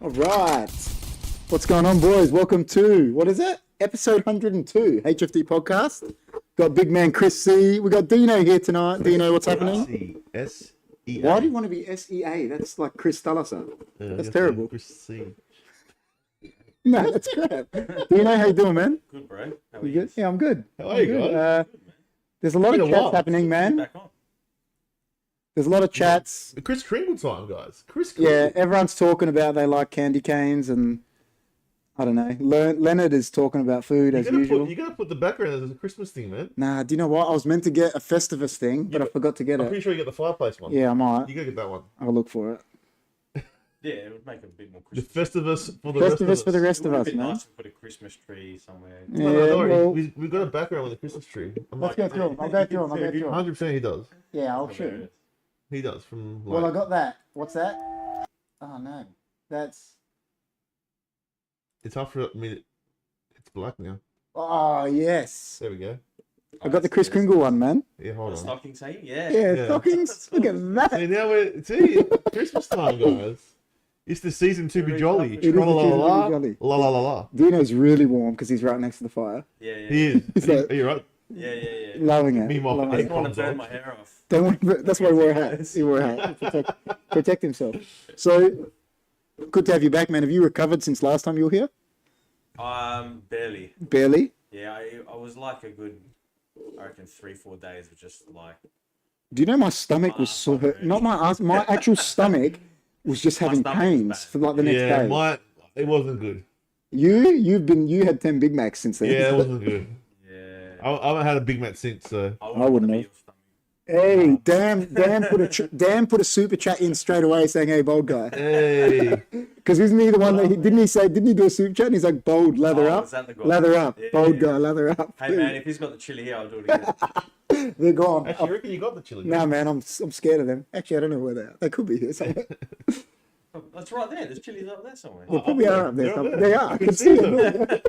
All right. What's going on, boys? Welcome to, what is it? Episode 102, HFD Podcast. Got big man Kris C. We got Dino here tonight. Dino, what's happening? S-E-A. Why do you want to be S-E-A? That's like Chris Stallasa. That's terrible. Kris C. No, that's crap. Dino, how you doing, man? Good, bro. How are You you? good? Yeah, I'm good. How are you guys? There's a lot of Been a chats while. happening, man. Back on. There's a lot of chats. The Kris Kringle time, guys. Kris Kringle. Yeah, everyone's talking about they like candy canes and I don't know. Leonard is talking about food as usual. You gotta put the background as a Christmas thing, man. Nah, do you know what? I was meant to get a Festivus thing, but I forgot to get I'm it. pretty sure you get the fireplace one. Yeah, I might. You gotta get that one. I'll look for it. Yeah, it would make it a bit more The Christmas. Festivus for the rest of Festivus us. for the rest It of would us, be man. nice to put a Christmas tree somewhere. Yeah, No, don't worry. well, We've got a background with a Christmas tree. let's go through them. I'll go through them. 100% he does. Yeah, I'll shoot. He does. From Well, I like, got that. What's that? Oh, no. That's... it's hard for me. It's black now. Oh, yes. There we go. I got the Kris Kringle one, man. Yeah, The hold on. stocking saying? Yeah. Yeah, Yeah. stockings. Look at See, that. now we're Christmas time, guys. It's the season to be jolly. It is the season to be La jolly. la la la la. Dino's really warm because he's right next to the fire. Yeah, yeah. He is. He's like- Are you right? Yeah. Loving it. Meanwhile, Loving I it. just want to burn my hair off. Don't worry, that's why he wore a hat. He wore a hat to protect himself. So, good to have you back, man. Have you recovered since last time you were here? Barely. Barely. Yeah, I was like a good, I reckon 3-4 days of just like, Do you know my stomach was so hurt? Not my ass, my actual stomach was just having stomach was pains bad. for like the next Yeah, day. it wasn't good. You had 10 Big Macs since then. Yeah, it wasn't good. yeah. I haven't had a Big Mac since, so. I wouldn't be have. your stomach. Hey, Dan put a super chat in straight away saying, "Hey, bold guy," Hey. because isn't he the one that didn't he do a super chat? And he's like, "Bold, lather Oh, up, is that the guy? lather up, Yeah, bold yeah. guy, lather up." Hey man, if he's got the chili here, I'll do it again. They're gone. Actually, I reckon you got the chili. Nah, man, I'm scared of them. Actually, I don't know where they are. They could be here somewhere. That's right there. There's chilies up there somewhere. They probably are up there. They're up somewhere. there. They are. I You can see them.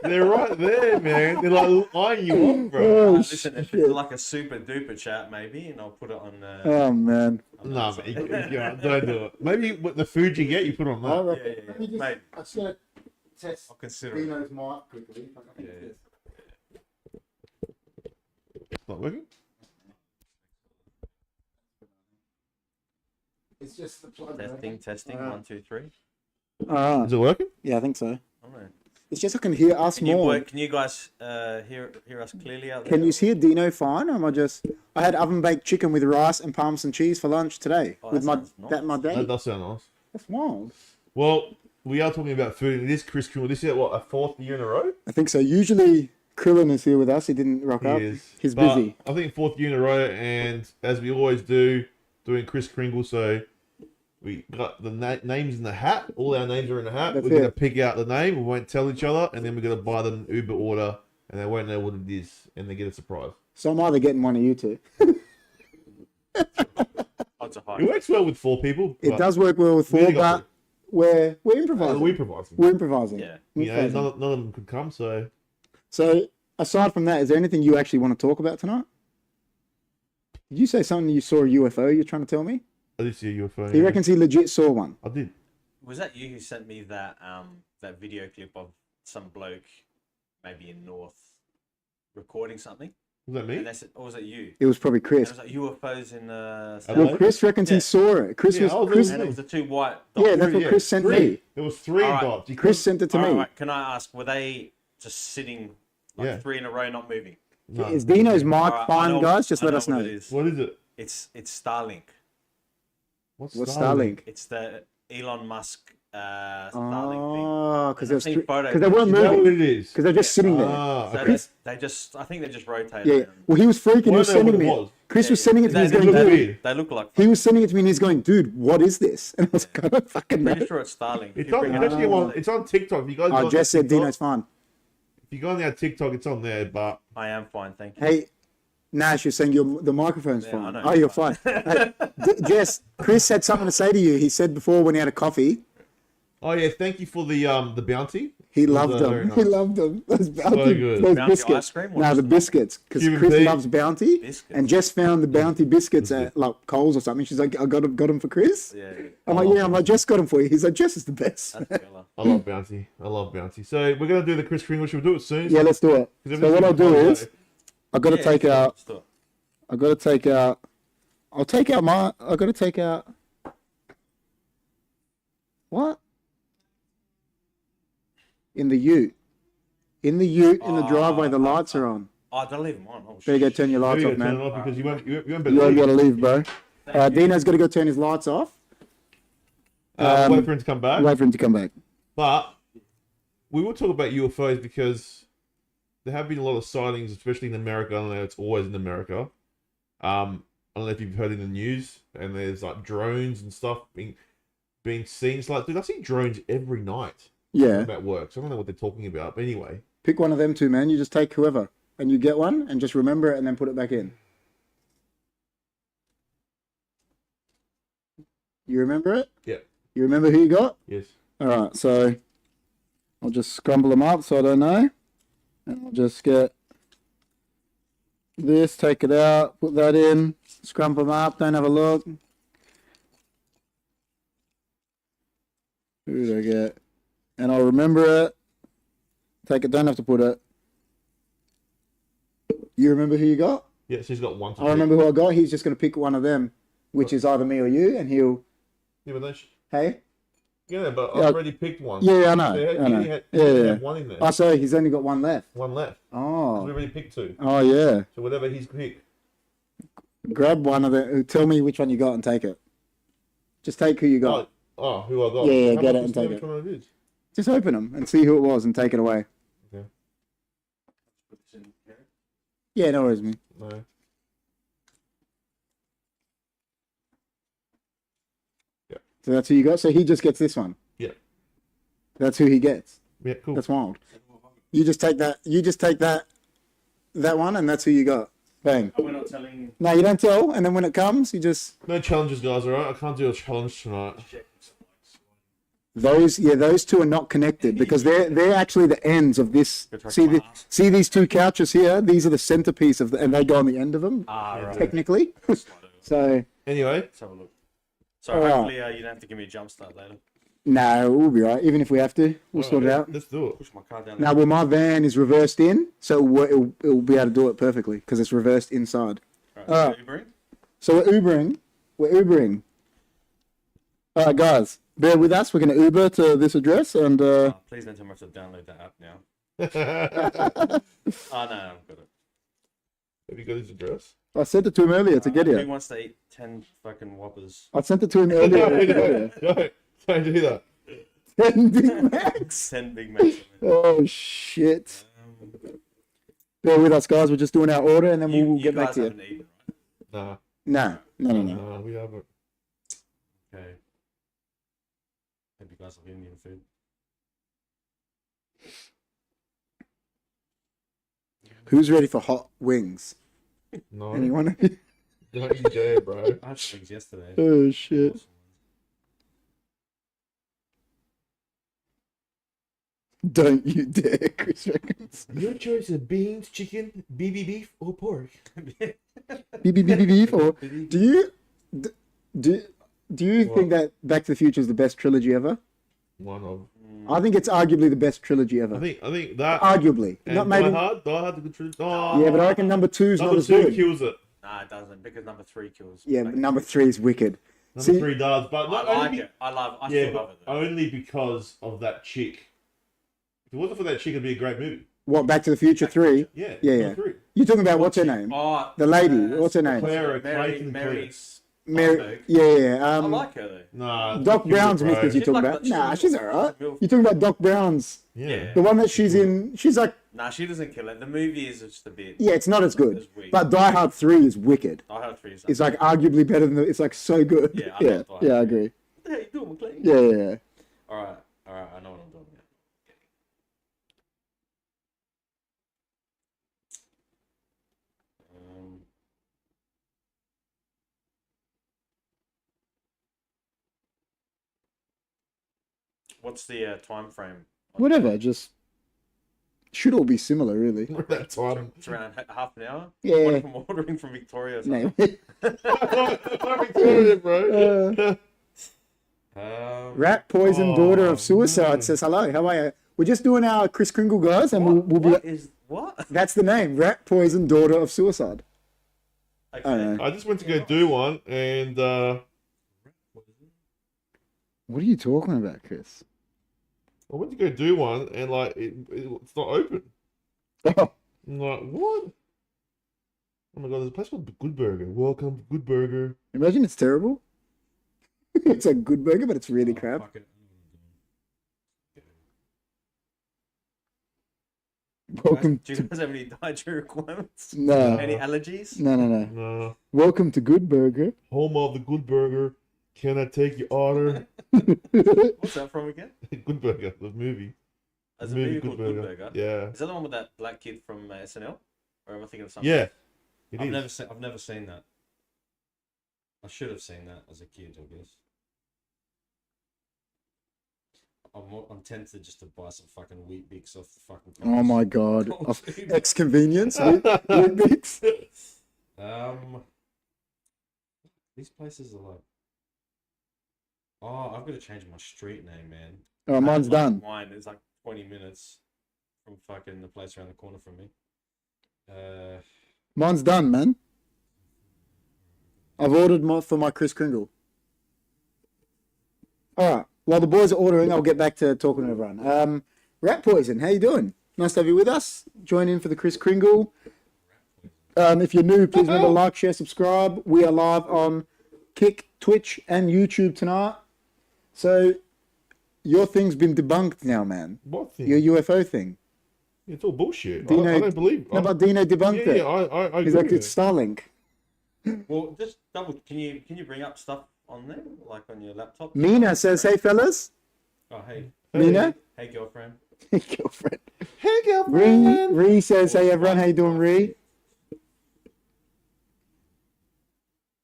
They're right there, man. They're like eyeing you up, bro. Oh, Listen, if shit. it's like a super duper chat, maybe, and I'll put it on. Oh man. No, but don't do it. Maybe with the food you get, you put on that. Yeah, yeah. Let me just. Mate. I should test I'll consider it. Dino's mic quickly. Yeah. It's not working? It's just the plug. Testing. Alright. 1, 2, 3. Is it working? Yeah, I think so. All right. It's just I can hear us Can more. you guys hear us clearly out there? Can you hear Dino fine, or am I just? I had oven baked chicken with rice and parmesan cheese for lunch today Oh, with that my sounds nice. my That date. does sound nice. That's wild. Well, we are talking about food, and it is Kris Kringle. This is what, a 4th year in a row? I think so. Usually Krillin is here with us. He didn't rock up. He is. He's But busy. I think 4th year in a row, and as we always do, doing Kris Kringle. So we got the names in the hat. All our names are in the hat. That's We're going to it. pick out the name. We won't tell each other, and then we're going to buy them an Uber order, and they won't know what it is, and they get a surprise. So I'm either getting one of you two. Odds are high. It works well with 4 people. It but does work well with we four, only got but we're three. improvising. We provide them. We're improvising. Yeah. You know, Improvising. none of them could come, so So aside from that, is there anything you actually want to talk about tonight? Did you say something you saw a UFO you're trying to tell me? I did see a UFO. He reckons he legit saw one. I did. Was that you who sent me that that video clip of some bloke, maybe in North, recording something? Was that me? And they said, or was it you? It was probably And Chris. it was like UFOs in South Hello? Well, Chris reckons he Yeah. saw it. Chris Yeah, was I was Chris. and it was the 2 white dots. Yeah, that's what Yeah, Chris sent three. me. There was 3 Alright. dots. You Chris sent it to me. Alright, can I ask, were they just sitting like Yeah. 3 in a row, not moving? No. Is Dino's mic Alright, I fine, know- guys? Just I let us what know. it is. What is it? It's Starlink. What's Starlink? It's the Elon Musk Starlink Oh, because thing. I've seen photos. they weren't Is that what moving. it is? Because they're just sitting there. Ah, So okay. they just, I think they just rotated. Yeah. and- Well, he was freaking. He Well, was I know sending what it me. was. Chris was sending it to me. He's They going, look dude. weird. They look like. He was sending it to me, and he's going, dude, what is this? And I was like, I don't fucking know. Pretty sure it's Starlink. It's You on, bring it's it actually up. on, it's on TikTok. If you guys I go just on said TikTok, Dino's fine. If you go on our TikTok, it's on there. But I am fine, thank you. Hey, Nash, you're saying the microphone's Yeah, fine. I know. Oh, you're fine. Hey, Jess, Chris had something to say to you. He said before when he had a coffee. oh yeah, thank you for the bounty. He loved very them. He nice. loved them. Those bounty, good. those Bounty biscuits. ice cream or No, just the the- biscuits. Because Cuban Chris Pete? loves bounty, Biscuits. and Jess found the bounty biscuits at like Coles or something. She's like, I got them for Chris. Yeah. I'm like, yeah. I'm like, Jess got them for you. He's like, Jess is the best. That's killer. I love Bounty. I love Bounty. So we're gonna do the Kris Kringle. Should we do it soon? Yeah, let's do it. Because So what I'll do everything's is, I've got to Yeah, take let's out. do it. I've got to take out. I'll take out my. I've got to take out. What? In the ute. In the ute, in the driveway, the lights are on. Oh, don't leave them on. Oh, There you go, shit. turn your lights Maybe off, you gotta turn man. it off because you won't You won't believe. be able to leave, bro. Dino's got to go turn his lights off. Wait for him to come back. Wait for him to come back. But we will talk about UFOs because there have been a lot of sightings, especially in America. I don't know, it's always in America. I don't know if you've heard in the news, and there's like drones and stuff being seen. It's like, dude, I see drones every night. Yeah. About work, so I don't know what they're talking about. But anyway, Pick one of them two, man. You just take whoever, and you get one, and just remember it, and then put it back in. You remember it? yeah, You remember who you got? yes. All right, so I'll just scramble them up so I don't know. And I'll just get this, take it out, put that in, scrumple them up, don't have a look. Who did I get? And I'll remember it. Take it, don't have to put it. You remember who you got? Yeah, she's got one. I remember who I got. He's just going to pick one of them, which is either me or you, and he'll, Yeah, but hey? yeah, but Yeah, I've already picked one. Yeah, I know. So I know. you had Yeah. one in there. Oh, so he's only got one left. One left. We Oh. already picked two. Oh, yeah. So whatever he's picked. Grab one of the. Tell me which one you got and take it. Just take who you got. Who I got? Yeah, How get about it and just know take which it. one it is? Just open them and see who it was and take it away. Okay. Yeah, no worries, me. No. So that's who you got. So he just gets this one. Yeah. That's who he gets. Yeah, cool. That's wild. You just take that. You just take that one, and that's who you got. Bang. Oh, we're not telling. No, you don't tell. And then when it comes, you just No challenges, guys. All right, I can't do a challenge tonight. those two are not connected because they're actually the ends of this. See these two couches here. These are the centerpiece of and they go on the end of them. Right. Technically. So Anyway, Let's have a look. So All right. hopefully you don't have to give me a jump start later. no, we'll be right. Even if we have to, we'll sort it alright, out. let's do it. Push my car down. Now, well, my van is reversed in, so it'll be able to do it perfectly because it's reversed inside. Right, so Ubering? So we're Ubering. We're Ubering. All right, guys, bear with us. We're going to Uber to this address, and Oh, please don't tell me I have to download that app now. Oh no, I've got it. Have you got his address? I sent it to him earlier to get Who here. wants to eat 10 fucking Whoppers? I sent it to him earlier. Don't do that. 10 Big Macs. 10 Big Macs. Oh shit! Bear with us, guys. We're just doing our order, and then we'll get back guys to you. haven't eaten, Nah, No. no, we haven't. right? Okay. Hope you guys have Indian food. Who's ready for hot wings? No, Anyone? don't you dare, bro. I had some wings yesterday. Oh shit! Awesome. Don't you dare, Chris reckons. Your choice of beans, chicken, BB beef, or pork. Beef or do you do you think that Back to the Future is the best trilogy ever? One of. I think it's arguably the best trilogy ever. I think that. Arguably, And not maybe. Die Hard's a good trilogy. Oh, Yeah, but I reckon number two's not number as two good. kills it. Nah, it doesn't because number 3 kills. Yeah, Back but to number the three is wicked. Number See- three does, but Future. not I like only. it. I Yeah, still love but it. Though. only because of that chick. If it wasn't for that chick, it'd be a great movie. What Back to the Future 3? Yeah, Yeah, number yeah. three. You're talking about what's her name? Oh, The lady. What's her name? Claire, Mary, Clayton, Mary's. Mary. Steinberg. Yeah. I like her though. Nah, Doc kill it, Brown's bro. missus. You She's talking like about? the- Nah, she's alright. she's a You're talking about Doc Brown's. Yeah. The one that she's in. She's like, Nah, she doesn't kill it. The movie is just a bit. yeah, it's not as good. It's weak. But Die Hard 3 is wicked. I heard 3 is. It's like arguably better than it's like so good. Yeah, I yeah, love Die Hard yeah, I 3. agree. What the hell you doing, McLean? Yeah. All right. I know what I'm doing now. What's the time frame Whatever, just should all be similar, really. That time. It's around half an hour. Yeah. What if I'm ordering from Victoria or something? No. I'm excited, bro. Rat poison daughter of suicide no. says hello. How are you? We're just doing our Kris Kringle, guys, and we'll be. What is what? That's the name. Rat poison daughter of suicide. Okay. I don't know. I just went to go do one, and What are you talking about, Chris? I went to go do one, and like it's not open. Oh, I'm like, what? Oh my god, there's a place called the Good Burger. Welcome to Good Burger. imagine it's terrible. It's a good burger, but it's really crap. Fuck it. Welcome Do you to guys have any dietary requirements? no, Any allergies? no. No. Welcome to Good Burger. Home of the Good Burger. Can I take your order? What's that from again? Good Burger, the movie. There's a movie called Good Burger. Yeah. Is that the one with that black kid from SNL? Or am I thinking of something? Yeah. It I've is. never seen that. I should have seen that as a kid, I guess. I'm tempted just to buy some fucking wheat bix off the fucking. Oh my god. Coles. Of X convenience. Wheat bix. These places are like. Oh, I've got to change my street name, man. Oh, mine's done. Mine is like 20 minutes from fucking the place around the corner from me. Mine's done, man. I've ordered for my Kris Kringle. All right. While the boys are ordering, I'll get back to talking to everyone. Rat Poison, how you doing? Nice to have you with us. Join in for the Kris Kringle. If you're new, please remember to like, share, subscribe. We are live on Kick, Twitch, and YouTube tonight. So your thing's been debunked now, man. What thing? Your UFO thing. It's all bullshit. Dino- I don't believe. No, but Dino debunked it. Yeah, I He's agree like, with it's Starlink. Well, just double. Can you bring up stuff on there, like on your laptop? Mina says, hey, fellas. Oh, hey. Hey. Mina? Hey, girlfriend. Girlfriend. Hey, girlfriend. Ree says, hey, everyone. How you doing, Ree?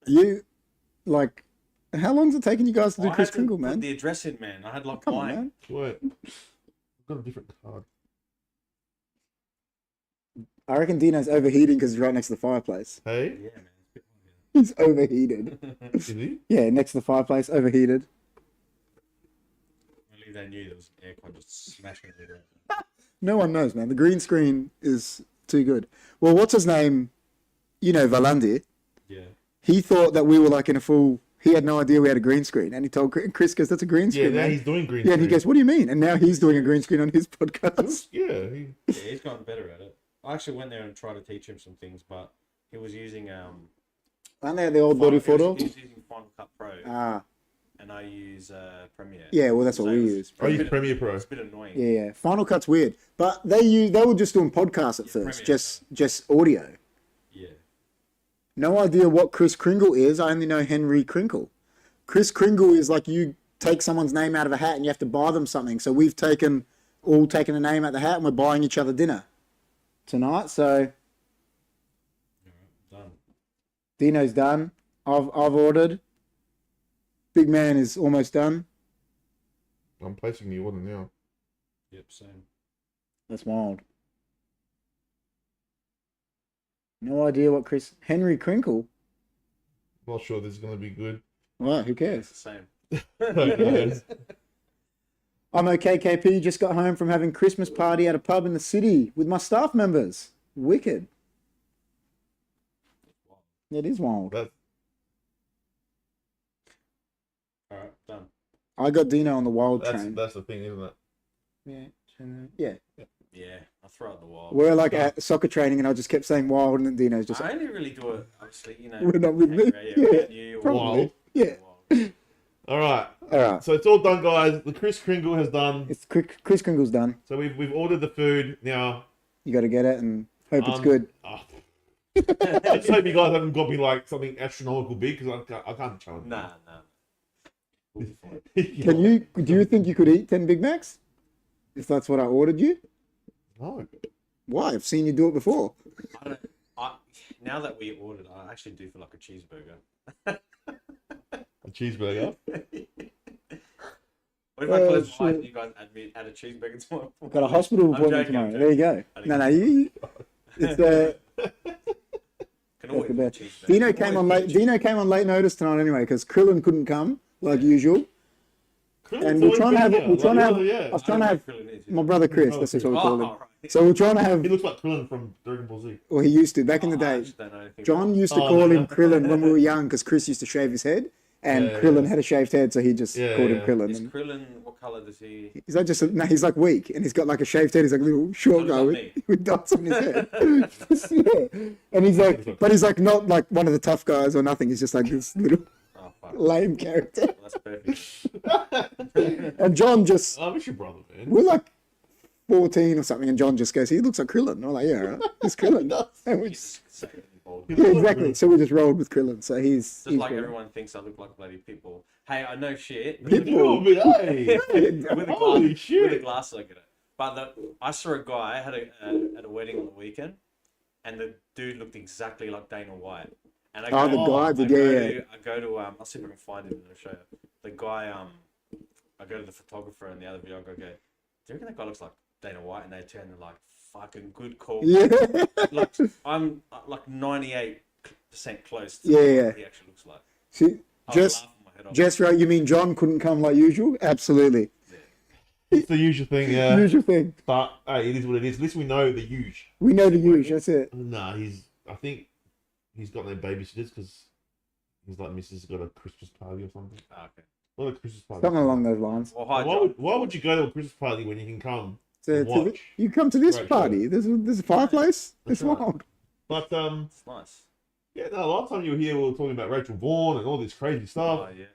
You, like, how long's it taking you guys to do I Kris had to Kringle, put man? the address in, man. I had like Come on, mine. man. Wait. I've got a different card. I reckon Dino's overheating because he's right next to the fireplace. Hey? Yeah, man. It's a bit He's overheated. Is he? Yeah, next to the fireplace, overheated. Only they knew there was an aircon just smashing it around. No one knows, man. The green screen is too good. Well, what's his name? You know, Valandi. Yeah. He thought that we were like in a full. He had no idea we had a green screen, and he told Chris, "Goes, that's a green Yeah, screen." now man." he's doing green Yeah, and he screen. goes, "What do you mean?" And now he's doing a green screen on his podcast. Yeah. Yeah, he's gotten better at it. I actually went there and tried to teach him some things, but he was using Aren't they the old body He was photos? using Final Cut Pro, Ah, and I use Premiere. yeah. Well, that's what So we it's- use. I use Bit- Premiere Pro. It's a bit annoying. Yeah. Final Cut's weird, but they were just doing podcasts at Yeah, first, Premiere. just audio. Yeah. No idea what Kris Kringle is. I only know Henry Kringle. Kris Kringle is like you take someone's name out of a hat and you have to buy them something. So we've all taken a name out of the hat and we're buying each other dinner tonight. So Done. Dino's done. I've ordered. Big man is almost done. I'm placing the order now. Yep. Same. That's wild. No idea what Henry Kringle. Not sure this is going to be good. Well, who It's cares? the same. Okay. I'm okay, KP. Just got home from having Christmas party at a pub in the city with my staff members. Wicked. It is wild. That's All right, done. I got Dino on the wild train. that's the thing, isn't it? Yeah. Yeah, I throw out the wall. We're like at soccer training, and I just kept saying wild, and then Dino's just I only really do it, obviously, you know. We're not with me. Yeah, Yeah, you, probably. Wild. Yeah. All right. All right. So it's all done, guys. The Kris Kringle has done. It's Kris Kringle's done. So we've ordered the food now. You got to get it and hope it's Um, good. Oh. I just hope you guys haven't got me like something astronomical big because I can't challenge. Nah. We'll be fine. you. Do you think you could eat 10 Big Macs? If that's what I ordered you? No. Why? I've seen you do it before. I don't, now that we ordered, I actually do feel like a cheeseburger. A cheeseburger. What if I Oh, close my eyes shit. and you guys add a cheeseburger to my Got a hospital I'm appointment joking, I'm tomorrow. There you go. joking. No, you. It's the. Can always the be a best. cheeseburger. Dino Can came always on be a late. Dino came on late notice tonight anyway because Krillin couldn't come like usual. And we're trying to have. We're trying to have. I was trying to have my brother Chris. That's what we call him. right. So we're trying to have. He looks like Krillin from Dragon Ball Z. Well, he used to back in the I day. actually don't know anything John about used to Oh, call no. him Krillin when we were young because Chris used to shave his head, and Yeah, Krillin yeah. had a shaved head, so he just Yeah, called him yeah. Krillin. Is And Krillin, what colour does he... he's like just no, he's like weak, and he's got like a shaved head. He's like a little short Looks guy like with, me. with dots on his head. Yeah. And he's like, but he's like not like one of the tough guys or nothing. He's just like this little Oh, fuck. lame character. That's perfect. And John just, Oh, it's your brother, man. we're like 14 or something, and John just goes, he looks like Krillin. We're like, yeah, right. He's Krillin. And we just, He's so involved. yeah, exactly. So we just rolled with Krillin. So he's Just like Krillin. everyone thinks I look like bloody people. Hey, I know shit. Pitbull. Dude, hey. with the Holy glass, shit. with the glasses, I get it. But I saw a guy at a wedding on the weekend, and the dude looked exactly like Dana White. And I Oh, the guy did, yeah. I go to I'll see if I can find him and I'll show you. The guy I go to the photographer and the other videographer. Go, do you reckon that guy looks like Dana White? And they turn and like, fucking good call. Yeah. Like I'm like 98% close to Yeah. what he actually looks like. See, I was just, laughing my head off. just right. You mean John couldn't come like usual? Absolutely. It's the usual thing, yeah. Usual thing. But hey, it is what it is. At least we know the usual. We know the usual. That's it. Nah, I think he's got no babysitters because he's like Mrs. got a Christmas party or something. Okay. Not a Christmas party. Something along those lines. Well, hi, Why John. why would you go to a Christmas party when you can come So, and watch? you come to this Great party. There's a fireplace. It's right. wild. But It's nice. yeah, no, last time you were here, we were talking about Rachel Vaughan and all this crazy stuff. Oh, yeah.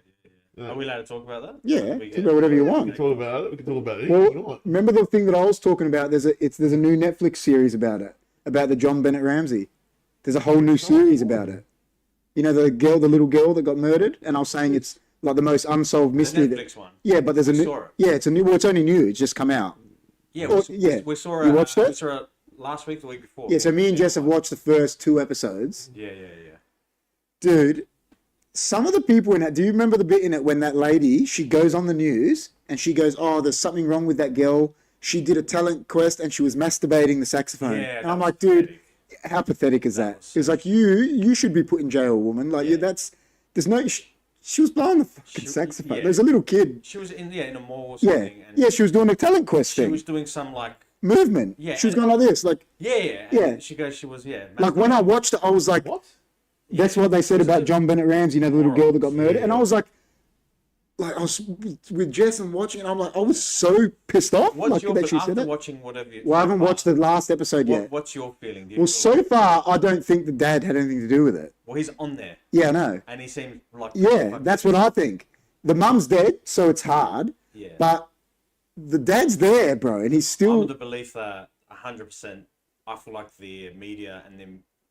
Yeah. Are we allowed to talk about that? Yeah, We talk get- about whatever you We want. can talk about it. We can talk about anything we Well, want. remember the thing that I was talking about? There's a new Netflix series about it, about the John Bennett Ramsey. There's a whole new series about it. You know the little girl that got murdered, and I was saying it's like the most unsolved The mystery. Netflix one. Yeah, but there's a We new. saw it. Yeah, it's a new. Well, it's only new. It's just come out. Yeah, Oh, we, yeah. we saw You it. watched it? We saw it last week, the week before. Yeah, so me and Jess have watched the first 2 episodes. Yeah. Dude, some of the people in it, do you remember the bit in it when that lady, she goes on the news and she goes, oh, there's something wrong with that girl. She did a talent quest and she was masturbating the saxophone. Yeah, and that I'm was like, dude, pathetic. how pathetic is that? was It was like, you should be put in jail, woman. Like, Yeah. there's no, she was blowing the fucking She- saxophone. yeah. There's a little kid. She was in a mall or Yeah. something, and Yeah, she was doing a talent quest she thing. was doing some like Movement. Yeah, She was and- going like this. Like, yeah. Yeah. And she goes, she was like when I watched it, I was like, What? that's what they said about John Bennett Ramsey, you know, the little girl that got murdered. And I was like I was with Jess and watching, and I'm like, I was so pissed off. What's like your that she after said it. watching whatever? You, Well, I haven't watched the last episode yet. What's your feeling? Do you Well, feel- so far, I don't think the dad had anything to do with it. well, he's on there, Yeah, I know. and he seemed like Yeah, that's what I think. The mum's dead, so it's hard. Yeah. But the dad's there, bro, and he's I'm still. of the belief that 100%. I feel like the media and the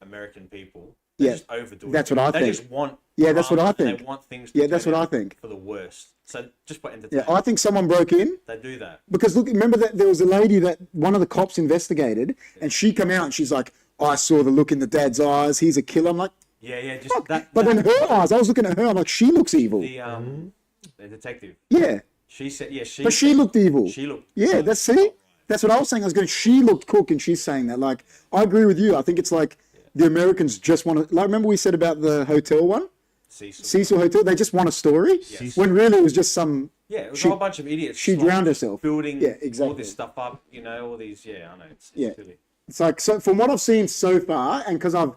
American people, they Yeah, just overdo it. that's what I They think. just want. Yeah, that's what I drama, and think. They want things. To Yeah, that's turn what I out think. For the worst. So just for Yeah, entertainment, I think someone broke in. they do that. Because look, remember that there was a lady that one of the cops investigated, and she come out and she's like, I saw the look in the dad's eyes. He's a killer. I'm like, Yeah, just that. but then her eyes, I was looking at her. I'm like, she looks evil. The detective. Yeah, She said, yeah, but she looked evil. She looked. Yeah, that's see, that's what I was saying. I was going. She looked cook, and she's saying that. Like, I agree with you. I think it's like the Americans just want to. Like, remember we said about the hotel one, Cecil Hotel. They just want a story, Yes. when really it was just some. Yeah, it was She- a whole bunch of idiots. she like, drowned herself. Building Yeah, all exactly. this stuff up, all these, I know, it's Yeah. silly. It's like, so from what I've seen so far, and because I've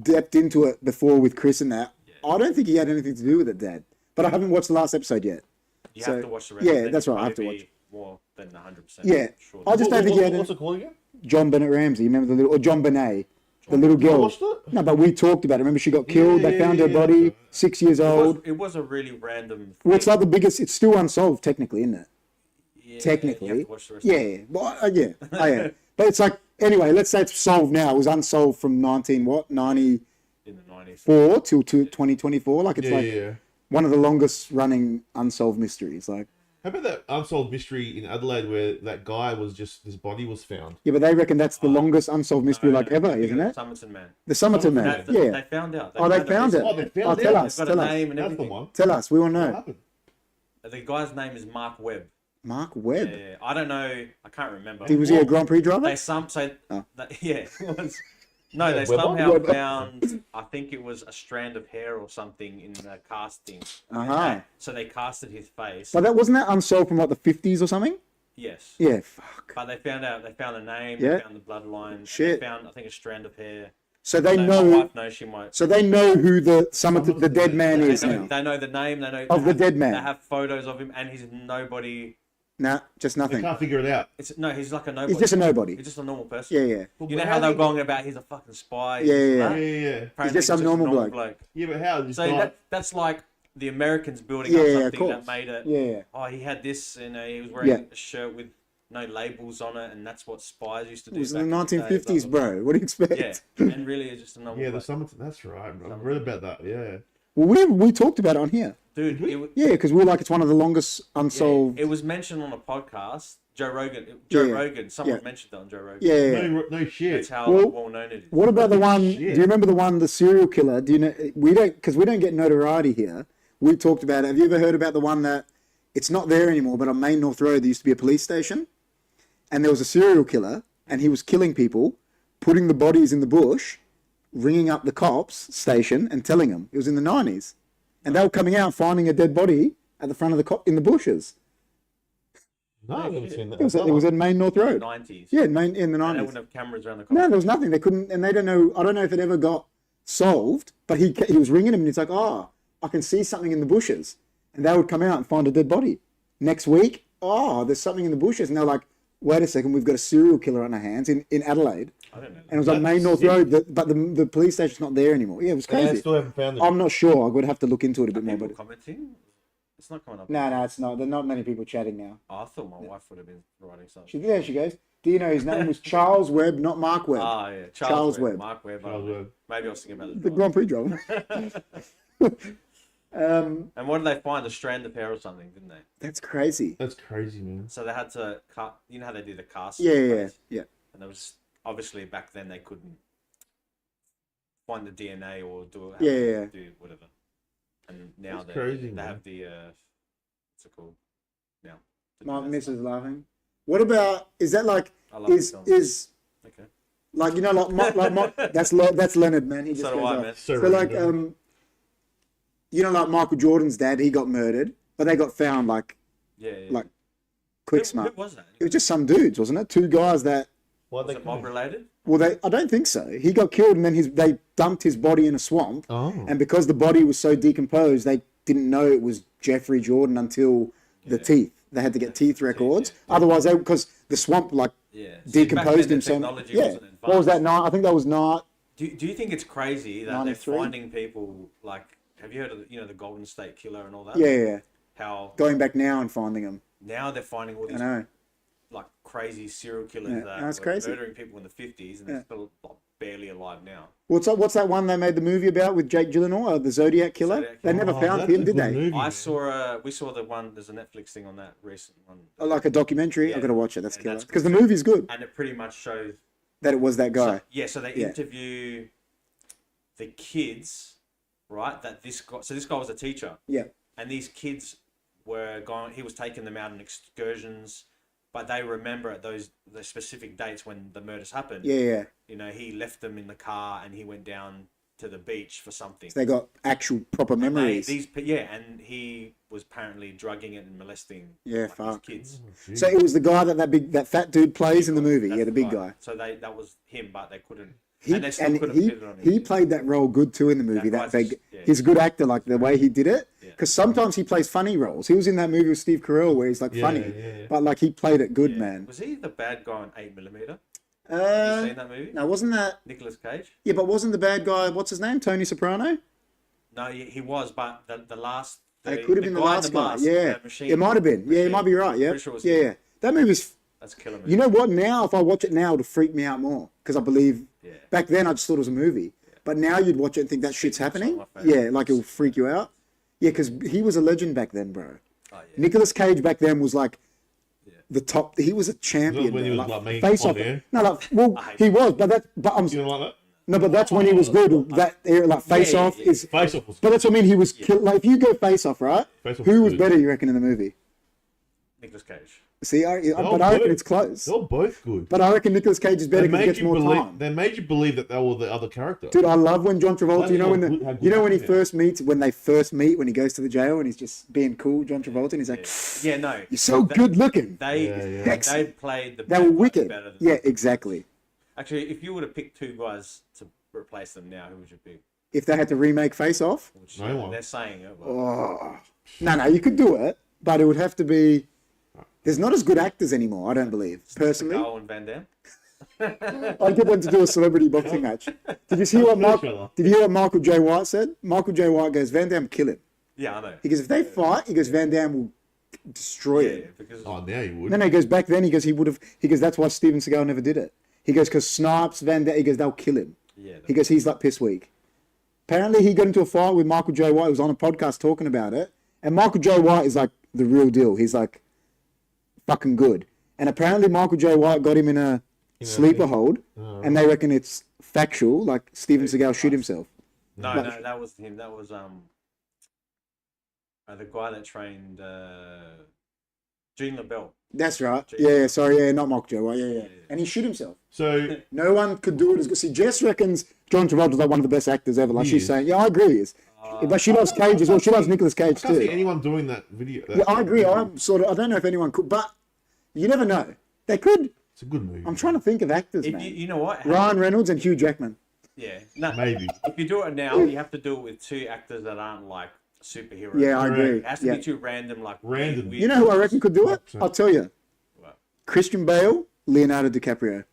dipped into it before with Chris and that, I don't think he had anything to do with it, Dad. But I haven't watched the last episode yet. You So, have to watch the rest. yeah, of it. that's right, I It'll have to probably watch. be more than 100%. Yeah, Sure. I just don't think he had What's any, it called again? John Bennett Ramsey. Remember the little, or John Benet, the little girl. watched it? No, but we talked about it. Remember she got killed. They found her body, 6 years old. It was a really random. Well, it's like the biggest. It's still unsolved technically, isn't it? yeah, Technically, You have to watch the rest of yeah. it. Well, yeah, yeah. But it's like anyway. Let's say it's solved now. It was unsolved from 94 In the 90s. till 2024. Like it's Yeah, like yeah. one of the longest running unsolved mysteries. Like, How about that unsolved mystery in Adelaide where that guy was just his body was found? yeah, but they reckon that's the longest unsolved mystery like ever, Thinking isn't of it? Somerton Man. The Somerton Man. That- Yeah. They found out. Oh, they found it. Oh, they found Oh, it. tell us. They've got Tell a us. name and That's the everything. one. Tell us. We want to What know. happened? The guy's name is Mark Webb. Mark Webb. Yeah, I don't know. I can't remember. Was he a Grand Prix driver? They yeah. It was, no, they Webber? somehow Webber. found. I think it was a strand of hair or something in the casting. Uh-huh. So they casted his face. But wasn't that unsolved from like the 50s or something? Yes. Yeah, fuck. But they found the name. Yeah. They found the bloodline. Shit. They found, I think, a strand of hair. So they My know. wife knows she might. So they know who the dead man is now. They know the name. They know Of the dead man. They have photos of him, and he's nobody. Nah, just They nothing. can't figure it out. He's like a nobody. He's just a nobody. He's just a normal person. Yeah, yeah. You know how they're going about he's a fucking spy. Yeah, this and yeah. that? Yeah. Apparently He's just some a normal bloke. Yeah, but how? Just So not... that's like the Americans building Yeah, up yeah, of something that course. made it. Yeah, yeah. Oh, he had this, and he was wearing Yeah. a shirt with no labels on it, and that's what spies used to do. It was back in the day, 1950s, blah, blah, bro. What do you expect? blah. Yeah, and really it's just a normal. Yeah, the bloke. Somerton. That's right. I've read about that. Yeah. Well, we talked about it on here. Dude, Yeah, because we were like, it's one of the longest unsolved. it was mentioned on a podcast. Joe Rogan. Yeah. Someone Yeah. mentioned that on Joe Rogan. Yeah, yeah. No shit. That's how Well, well known it is. What about the one? Shit. Do you remember the one, the serial killer? Do you know? We don't, because we don't get notoriety here. We talked about it. Have you ever heard about the one that it's not there anymore, but on Main North Road there used to be a police station, and there was a serial killer, and he was killing people, putting the bodies in the bush, ringing up the cops station and telling them. It was in the 90s, and they were coming out finding a dead body at the front of the cop in the bushes. No, I've never seen that. It was at Main North Road. 90s. Yeah, in the And they 90s. wouldn't have cameras around the car. No, there was nothing. They couldn't, and they don't know. I don't know if it ever got solved. But he was ringing him, and he's like, "Oh, I can see something in the bushes," and they would come out and find a dead body. Next week, oh, there's something in the bushes, and they're like, "Wait a second, we've got a serial killer on our hands in Adelaide," I don't know. and it was on Main North Road. But the police station's not there anymore. Yeah, it was They crazy. still haven't found it. I'm not sure. I would have to look into it a bit more. People But commenting? It's not coming up. no, it's not. There are not many people chatting now. Oh, I thought my wife would have been writing something. There she goes. Do you know his name was Charles Webb, not Mark Webb? Ah, yeah. Charles Webb. Mark Webb. Charles Webb. Maybe I was thinking about The the Grand Prix driver. And what did they find? A strand of hair or something, didn't they? That's crazy. That's crazy, man. So they had to cut. You know how they do the cast? Yeah. And there was obviously back then they couldn't find the DNA or do Yeah. do whatever. And now That's crazy, they man. have the what's it called? Now. the My DNA missus stuff. laughing. What about, is that like, I love is this film. Okay. like, you know, that's Leonard, man. He just So do goes I, off. man. So like, you know, like Michael Jordan's dad, he got murdered, but they got found like Yeah. like quick Who smart. was that? It was just some dudes, wasn't it? Two guys that, Why'd Was they it mob come? related? well, I don't think so. He got killed, and then they dumped his body in a swamp, Oh. and because the body was so decomposed, they didn't know it was Jeffrey Jordan until the teeth. They had to get teeth records. yeah. Otherwise, because the swamp like Yeah. decomposed him. So So technology yeah. wasn't What was that? advanced. I think that was not. Do you think it's crazy that 93? they're finding people like? Have you heard of the Golden State Killer and all that? Yeah. How Going back now and finding them. now they're finding all I these know. like crazy serial killers Yeah, that that's were crazy. murdering people in the 50s and Yeah. they're still like, barely alive now. What's that one they made the movie about with Jake Gyllenhaal, the Zodiac Killer? Zodiac They Killer. never found that's him, a did good they? movie, I man. saw we saw the one. There's a Netflix thing on that recent one, Oh, like a documentary. Yeah. I've got to watch it. That's And killer. that's Because the movie's good. and it pretty much shows. That it was that guy. So, yeah, so they Yeah. interview the kids, right? This guy was a teacher. Yeah. And these kids were going. He was taking them out on excursions, but they remember at the specific dates when the murders happened. Yeah. You know, he left them in the car and he went down to the beach for something. So they got actual proper And memories. and he was apparently drugging and molesting Yeah, like, fuck. these kids. So it was the guy that fat dude plays in the movie. That's Yeah, the big guy. So that was him, but they couldn't. He, and they still and couldn't he, fit it on him. he played that role good too in the movie. That That guy's big, yeah. he's a good actor. Like the way he did it, Yeah. because sometimes he plays funny roles. He was in that movie with Steve Carell where he's like funny, Yeah. but like he played it good, Yeah. man. Was he the bad guy on 8mm? Have you seen that movie? No, wasn't that? Nicolas Cage? Yeah, but wasn't the bad guy? What's his name? Tony Soprano. No, he was, but the last. It could have been the guy in last guy. mask, Yeah, the machine, it might have been. Yeah, you machine. might be right. Yeah, Pretty sure it was yeah, him. yeah. That movie's. That's killing me. You know what? Now, if I watch it now, it'll freak me out more because I believe. Yeah. Back then, I just thought it was a movie, but now you'd watch it and think that shit's happening. one of my favourites. Yeah, like it'll freak you out. Yeah, because he was a legend back then, bro. Oh, yeah. Nicolas Cage back then was like Yeah. the top. He was a champion. When he bro, was, like, main face off. Bond, yeah? No, like well, I hate he was, but I'm You don't like that? No, but that's when he was good. That era, like Face Off is. Face Off was. But that's what I mean. He was like if you go Face Off, right? Face Off Who was was good. better? You reckon in the movie? Nicolas Cage. See, I all reckon good. it's close. They're both good. But I reckon Nicolas Cage is better They because he made gets you more believe. time. They made you believe that they were the other character. Dude, I love when John Travolta. Bloody You know hell, when good- how good you know when he yeah. first meets when they first meet when he goes to the jail and he's just being cool, John Travolta, and he's like, Yeah, no. "You're so good looking." They Yeah. they played the They were bad guys wicked. better than Yeah, exactly. Actually, if you were to pick two guys to replace them now, who would you pick? If they had to remake Face Off, Which, No one. They're saying it. But no, you could do it, but it would have to be. There's not as good actors anymore. I don't believe personally. Seagal and Van Damme. I'd get them to do a celebrity boxing match. Did you see what Did you hear what Michael J. White said? Michael J. White goes, Van Damme kill him. Yeah, I know. He goes, if they fight, he goes, Van Damme will destroy Yeah, him. because Oh, now you would. No, he goes back then. He goes, he would have. He goes, that's why Steven Seagal never did it. He goes, because Snipes, Van Damme. He goes, they'll kill him. yeah, He goes, he's like piss weak. Apparently, he got into a fight with Michael J. White. He was on a podcast talking about it, and Michael J. White is like the real deal. He's like fucking good. And apparently, Michael J. White got him in a sleeper hold, and they reckon it's factual. Like Steven Seagal shoot himself. no, that was him. That was the guy that trained Gene LaBelle. That's right. Yeah, sorry, yeah, not Michael J. White. Yeah. And he shoot himself. So No one could do it as good. See, Jess reckons John Travolta's like one of the best actors ever. Like He she's is. saying, yeah, I agree. He is. But she loves Cage as well. She loves Nicolas Cage I can't see too. anyone doing that video. Yeah, I agree. I don't know if anyone could, but you never know. They could. It's a good movie. I'm trying to think of actors, If man. you know what? Ryan Reynolds and Hugh Jackman. Yeah. No. Maybe. If you do it now, you have to do it with two actors that aren't like superheroes. Yeah, I Correct. agree. It has to Yeah. be two random, like Random. weird- You know who I reckon could do it? 100%. I'll tell you. What? Christian Bale, Leonardo DiCaprio.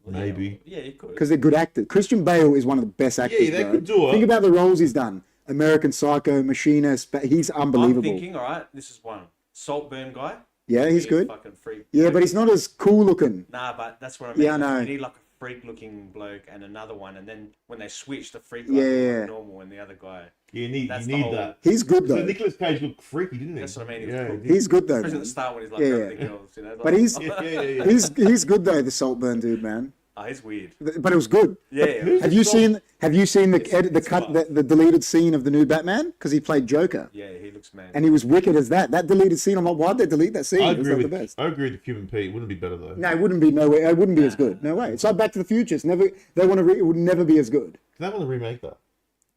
Maybe. Yeah, you could. Because they're good actors. Christian Bale is one of the best actors, they bro. could do it. Think about the roles he's done. American Psycho, Machinist, but he's I'm unbelievable. thinking, all right, this is one. Saltburn guy. Yeah, he's a good. Fucking freak. Yeah, but he's not as cool looking. Nah, but that's what I mean. Yeah, I know. You need like a freak-looking bloke and another one, and then when they switch, the freak Yeah, guy yeah. looks normal, and the other guy. You need That's the you need whole- that. He's good So though. Nicolas Cage looked freaky, didn't he? That's what I mean, he was Yeah, cool. he did. He's good though, Especially at man. the start when he's like Yeah, grabbing yeah. the girls, you know. But he's Yeah. he's good though, the Saltburn dude, man. he's weird. But it was good. Yeah. Have you seen the it's cut fun. the deleted scene of the new Batman? Because he played Joker. Yeah, he looks man. And he was wicked as that. That deleted scene, I'm like, why'd they delete that scene? I It was agree like the with best. I agree with Cuban Pete. It wouldn't be better though. No, it wouldn't be no way. It wouldn't be as good. No way. It's like Back to the Future. It's never. They want to. It would never be as good. They want to remake that.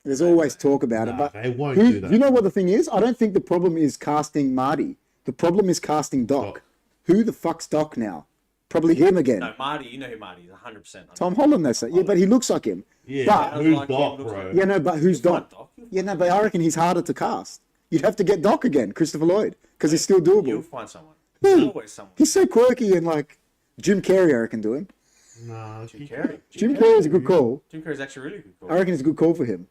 There's always talk about it, Nah, but they won't do that. You know what the thing is? I don't think the problem is casting Marty. The problem is casting Doc. Doc. Who the fuck's Doc now? Probably him again. No, Marty, you know who Marty is, 100%. Tom Holland, they say. Yeah, but he looks like him. Yeah, But who's like him, Doc, looks bro? like- yeah, no, but who's Come on, Doc? Doc. Yeah, no, but I reckon he's harder to cast. You'd have to get Doc again, Christopher Lloyd, because he's still You'll doable. find someone. Who? There's always someone. He's so quirky and like Jim Carrey, I reckon, do him. Nah, Jim Carrey. Jim Carrey's a good call. Jim Carrey's actually really good. I Call. reckon it's a good call for him.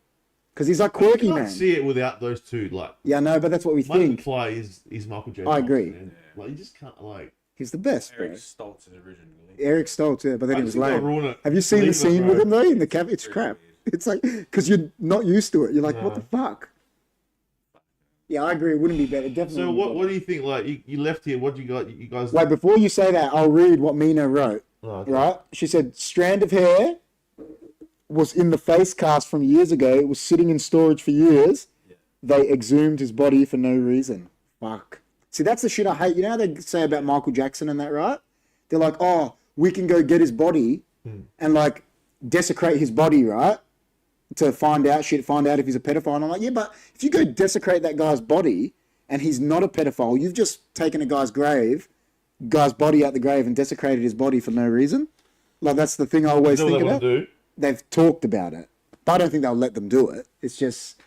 Because he's like quirky, You can't man. see it without those two. Like, Yeah, no, but that's what we Michael think. Fly is Michael J. I Fox, agree. man. Like, you just can't like. He's the best, bro. Eric Stoltz is originally. Eric Stoltz, yeah, but then I he was just think they'll lame. ruin it. Have you seen the Leave it, scene bro. with him though in the cab? It's Really crap. weird. It's like because you're not used to it. You're like, what the fuck? Yeah, I agree. It wouldn't be better. Definitely. So wouldn't be what do you think? Like, you left here. What do you got? You guys. better. Wait, before you say that, I'll read what Mina wrote. Oh, okay. Right? She said, strand of hair was in the face cast from years ago. It was sitting in storage for years. They exhumed his body for no reason. Fuck. See, that's the shit I hate. You know how they say about Michael Jackson and that, right? They're like, oh, we can go get his body and like desecrate his body, right? To find out if he's a pedophile. And I'm like, yeah, but if you go desecrate that guy's body and he's not a pedophile, you've just taken a guy's body out the grave and desecrated his body for no reason. Like, that's the thing I always You know what think they about. want to do? They've talked about it, but I don't think they'll let them do it. It's just,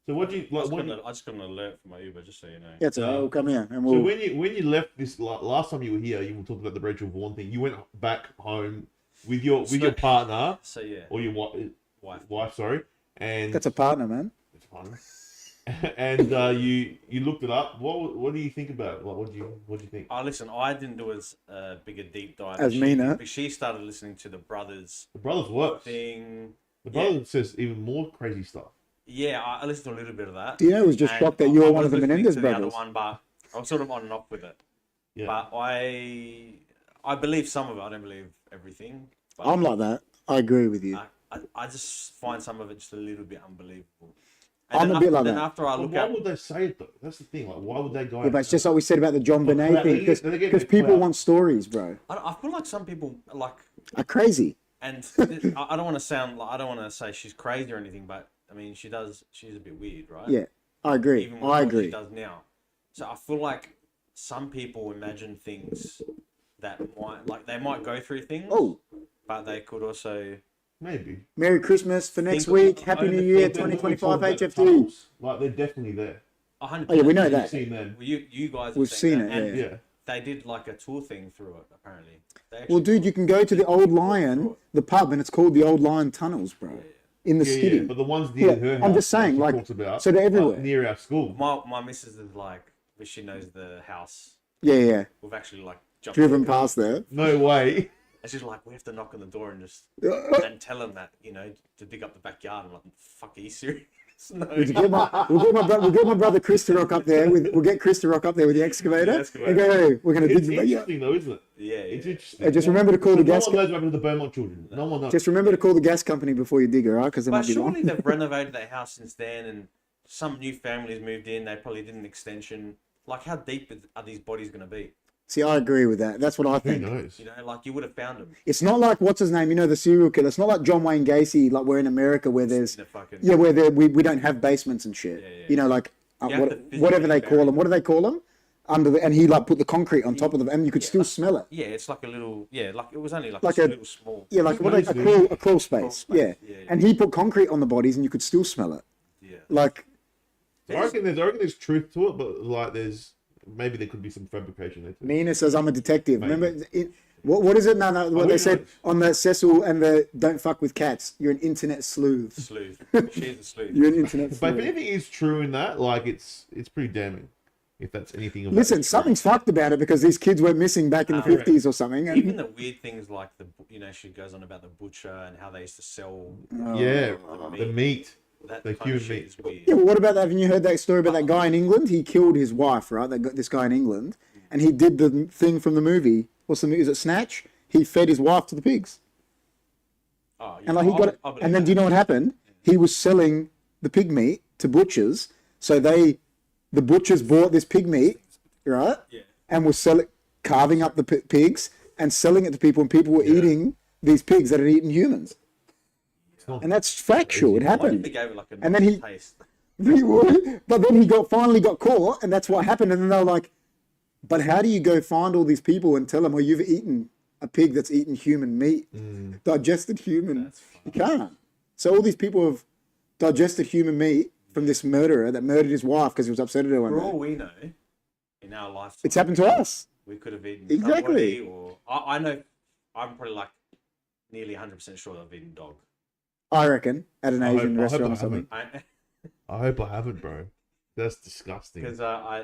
So what do you like? I just got an alert from my Uber, just so you know. yeah, it's we'll come here and So we'll. when you left this last time you were here, you were talking about the Rachel Vaughn thing. You went back home with your partner So yeah, or your wife, sorry, and That's a partner, man. it's partner. And you looked it up. What do you think about it? What do you think? oh listen, I didn't do as big a deep dive As Mina. But she started listening to the brothers The brothers works. thing. The brother says even more crazy stuff. Yeah, I listened to a little bit of that. Do you know, I was just And shocked that I you were was one of the listening Menendez to the brothers. other one, but I was sort of on and off with it. Yeah. But I believe some of it. I don't believe everything. But I'm like that. I agree with you. I just find some of it just a little bit unbelievable. I'm a bit like then that. after I But look why at would they say it though? That's the thing. Like, why would they go? Yeah, but it's just like we said about the John Bonet clout. thing, They get because the people clout. want stories, bro. I feel like some people like, Are crazy. and I don't want to sound like, I don't want to say she's crazy or anything, but I mean she's a bit weird, right? Yeah, I agree. Even I what agree. she does now. So I feel like some people imagine things that they might go through things, Oh, but they could also. Maybe. Merry Christmas for next Think- week. Happy I New Year, think- 2025 Talk about the HFD. tunnels, like they're definitely there. 100%. Oh yeah, we know You've that. seen them. Well, you guys have We've seen that, it, and Yeah. they did like a tour thing through it. Apparently. They Well, actually dude, you can go to the Old Lion, the pub, and it's called the Old Lion Tunnels, bro. In the Yeah, city. yeah. But the ones near Yeah, her I'm house, just saying, she like, talks about, so they're everywhere. near our school. My missus is like, but she knows the house. Yeah. We've actually like jumped Driven through it. past there. No way. And she's like, we have to knock on the door and just and tell them that, to dig up the backyard. I'm like, fuck, are you serious? No. We'll get my brother Chris to rock up there. We'll get Chris to rock up there with the excavator. The excavator. And go, hey, we're going to dig It's the backyard. interesting though, isn't it? Yeah. It's interesting. Hey, just remember to call the no gas. one knows what happened to the Beaumont children. No one knows. Just remember to call the gas company before you dig, all right? Because there But might be surely one. they've renovated their house since then, and some new families moved in. They probably did an extension. Like, how deep are these bodies going to be? See, I agree with that. That's what I Who think. knows? Like you would have found them. It's not like what's his name? The serial killer. It's not like John Wayne Gacy. Like we're in America where there's In a fucking, where we don't have basements and shit. Yeah. Like You have to physically whatever they bury call them. them. What do they call them? And he like put the concrete on top of them, and you could still smell it. Yeah, it's like a little. Yeah, like it was only like, Like a a- little small. Yeah, like Nice, a dude. crawl space. Yeah. Yeah. And he put concrete on the bodies, and you could still smell it. Yeah. Like I reckon there's truth to it, but like maybe there could be some fabrication there too. Nina says, "I'm a detective." Maybe. Remember what is it? No. What who they said knows? on the Cecil and the "Don't fuck with cats." You're an internet sleuth. Sleuth. She's a sleuth. You're an internet But if sleuth. anything is true in that, like it's pretty damning. If that's anything. Of that Listen, is true. something's fucked about it because these kids went missing back in the Correct. 50s or something. And Even the weird things like she goes on about the butcher and how they used to sell Yeah, the meat. that The kind human of shit meat. is weird. yeah, but what about that? Haven't you heard that story about that guy in England? He killed his wife, right? This guy in England, and he did the thing from the movie. What's the movie? Is it Snatch? He fed his wife to the pigs, Oh, yeah, and like he got it. I believe And then do you know what happened? He was selling the pig meat to butchers, so the butchers bought this pig meat, right? Yeah. And was carving up the pigs and selling it to people, and people were eating these pigs that had eaten humans. It's not- And that's factual. It I wonder if happened. they gave it like a And then nice he- taste. But then he finally got caught, and that's what happened. And then they were like, "But how do you go find all these people and tell them, well, you've eaten a pig that's eaten human meat, digested human? That's You can't." So all these people have digested human meat from this murderer that murdered his wife because he was upset at her one For day. all we know, in our lifetime, It's happened to us. we could have eaten Exactly. somebody, or I know, I'm probably like nearly 100% sure I've eaten dog. I reckon at an I hope- Asian I hope restaurant I or something. I hope I haven't, bro. That's disgusting. Because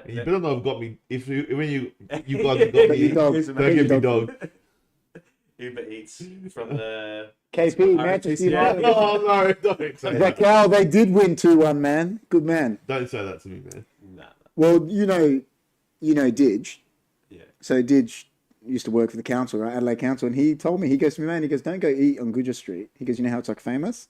You better not have got me. When you guys have got me, Your dog. don't give me dog. Uber Eats from the KP, Manchester Yeah. United. Oh no! Don't say That that. cow, they did win 2-1, man. Good man. Don't say that to me, man. Nah, Well, you know Didge. yeah. So Didge used to work for the council, right? Adelaide Council, and he told me, he goes to me, man, he goes, don't go eat on Goodger Street. He goes, you know how it's like famous?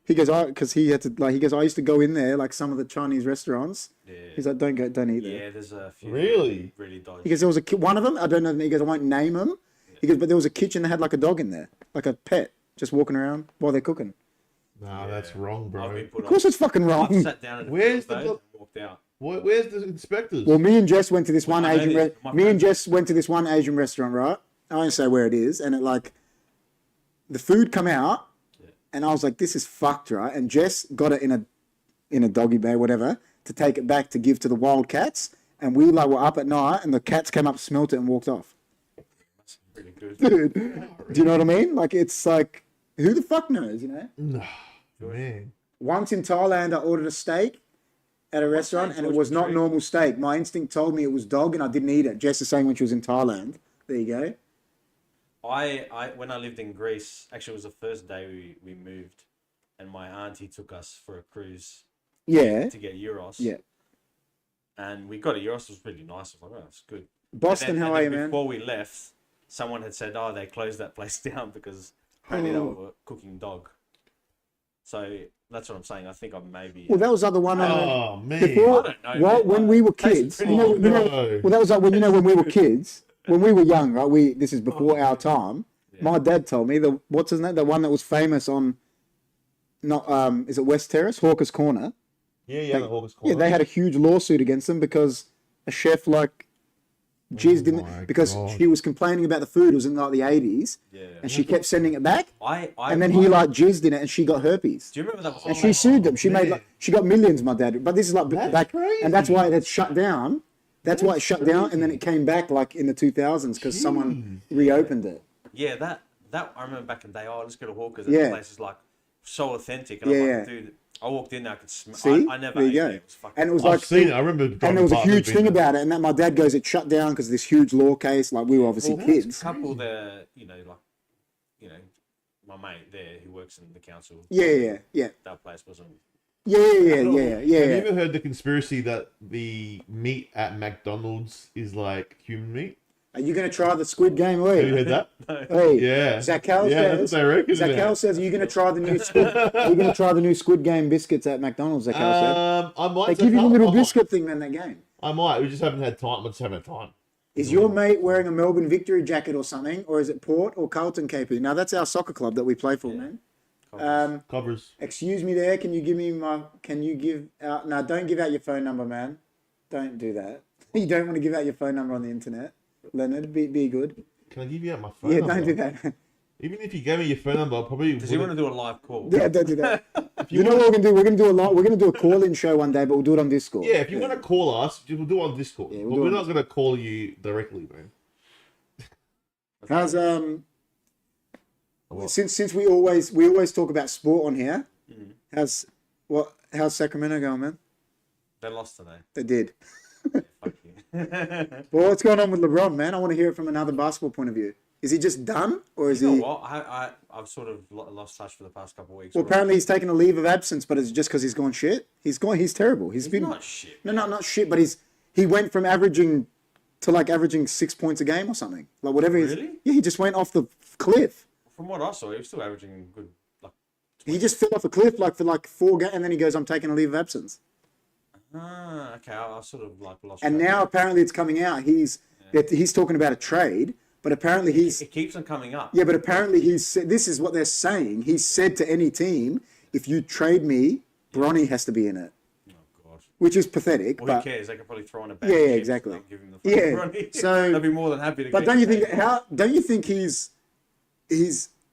He goes, because he had to, like, he goes, I used to go in there, like some of the Chinese restaurants. Yeah. He's like, don't eat there. Yeah, there's a few Really? really dodgy. He goes, there was one of them, I don't know, he goes, I won't name them. He goes, but there was a kitchen that had like a dog in there, like a pet, just walking around while they're cooking. Nah, that's wrong, I've bro. been put Of course it's fucking I've wrong. sat down at Where's the the dog? and walked out. Where's the inspectors? Well, me and Jess went to this one I know Asian. this. My Me and friend- Jess went to this one Asian restaurant, right? I won't say where it is, and it like the food come out, and I was like, "This is fucked," right? And Jess got it in a doggy bag, whatever, to take it back to give to the wild cats, and we like were up at night, and the cats came up, smelt it, and walked off. That's pretty good. Dude, do you know what I mean? Like it's like, who the fuck knows, you know? Nah, man. Once in Thailand, I ordered a steak at a restaurant, and it was not normal steak. My instinct told me it was dog, and I didn't eat it. Jess is saying when she was in Thailand. There you go. I when I lived in Greece, actually it was the first day we moved, and my auntie took us for a cruise Yeah, to get Euros. yeah. And we got a Euros. It was really nice. I was like, oh, that's good. Boston, And then- how and are then you, man? Before we left, someone had said, "Oh, they closed that place down because apparently they Oh. were cooking dog." So that's what I'm saying. I think I maybe. Well, that was like the one. Oh man. Before, I don't know, well, man. when we were Tastes kids, pretty you know, good. No. well, that was like when when we were kids, when we were young, right? This is before our time. Yeah. My dad told me what's his name, the one that was famous on, not is it West Terrace, Hawker's Corner? Yeah, the August Yeah, corner. they had a huge lawsuit against them because a chef like jizzed in my because God. she was complaining about the food. It was in like the 80s, Yeah. and she kept sending it back, I and then he like jizzed in it, and she got herpes. Do you remember that? Was And she sued them. She made man. she got millions, my dad. But this is like That's back, crazy. and that's why it had shut down. That's why it That's shut down, and then crazy. it came back like in the 2000s because someone reopened it. Yeah, that I remember back in the day. Oh, let's go to Hawkers. Yeah. That place is like so authentic. And Yeah, I'm yeah. like, dude, I walked in there, I could smell. See, I never there ate you there. go. It was fucking. And it was I've like, seen it. I remember. and there was a huge thing about it, and that my dad goes, it shut down because this huge law case. Like we were obviously Well, there's kids. a couple there, my mate there who works in the council. Yeah. That place wasn't. Have you Yeah. ever heard the conspiracy that the meat at McDonald's is like human meat? Are you gonna try the Squid Game? Have you Wait, heard that? hey, Yeah. Zakel Yeah, that's says. what I reckon. isn't Zakel it? says, "Are you gonna try the new Squid? Are you gonna try the new Squid Game biscuits at McDonald's?" Zakel said. I might. They give you the little biscuit thing in that game. I might. We just haven't had time. I just haven't had time. Is your mate wearing a Melbourne Victory jacket or something, or is it Port or Carlton KP? Now that's our soccer club that we play for, man. Covers. Excuse me, there. Can you give me my? Can you give out? No, don't give out your phone number, man. Don't do that. You don't want to give out your phone number on the internet, Leonard. Be good. Can I give you out my phone Yeah, number? don't do that. Even if you gave me your phone number, I probably Does he want to wouldn't- do a live call? Yeah, don't do that. You know what we're gonna do? We're gonna do a lot. We're gonna do a call-in show one day, but we'll do it on Discord. Yeah, if you want to call us, we'll do it on Discord. Yeah, we'll but do we're it not on going to call you directly, man. How's What? since we always talk about sport on here. Mhm. How's Sacramento going, man? They lost today. They did. Fuck you. Well, what's going on with LeBron, man? I want to hear it from another basketball point of view. Is he just done, or is You know he? what? I've sort of lost touch for the past couple of weeks. Well, apparently he's taken a leave of absence, but it's just because he's gone shit. He's terrible. he's been not shit. no, not shit, but he went from averaging 6 points a game or something, like whatever. Really? Yeah, he just went off the cliff. From what I saw, he was still averaging good. Like, He just fell off a cliff for 4 games, and then he goes, "I'm taking a leave of absence." okay, I sort of like lost. And track. now apparently it's coming out. He's talking about a trade, but apparently it keeps on coming up. yeah, but apparently he's said, this is what they're saying. He said to any team, if you trade me, Bronny has to be in it, Oh god. which is pathetic. Well, but who cares? They could probably throw on a bag. Yeah, of yeah, chips exactly. and give him the Yeah, money. so- they'd be more than happy to. but get don't you the think table. don't you think he's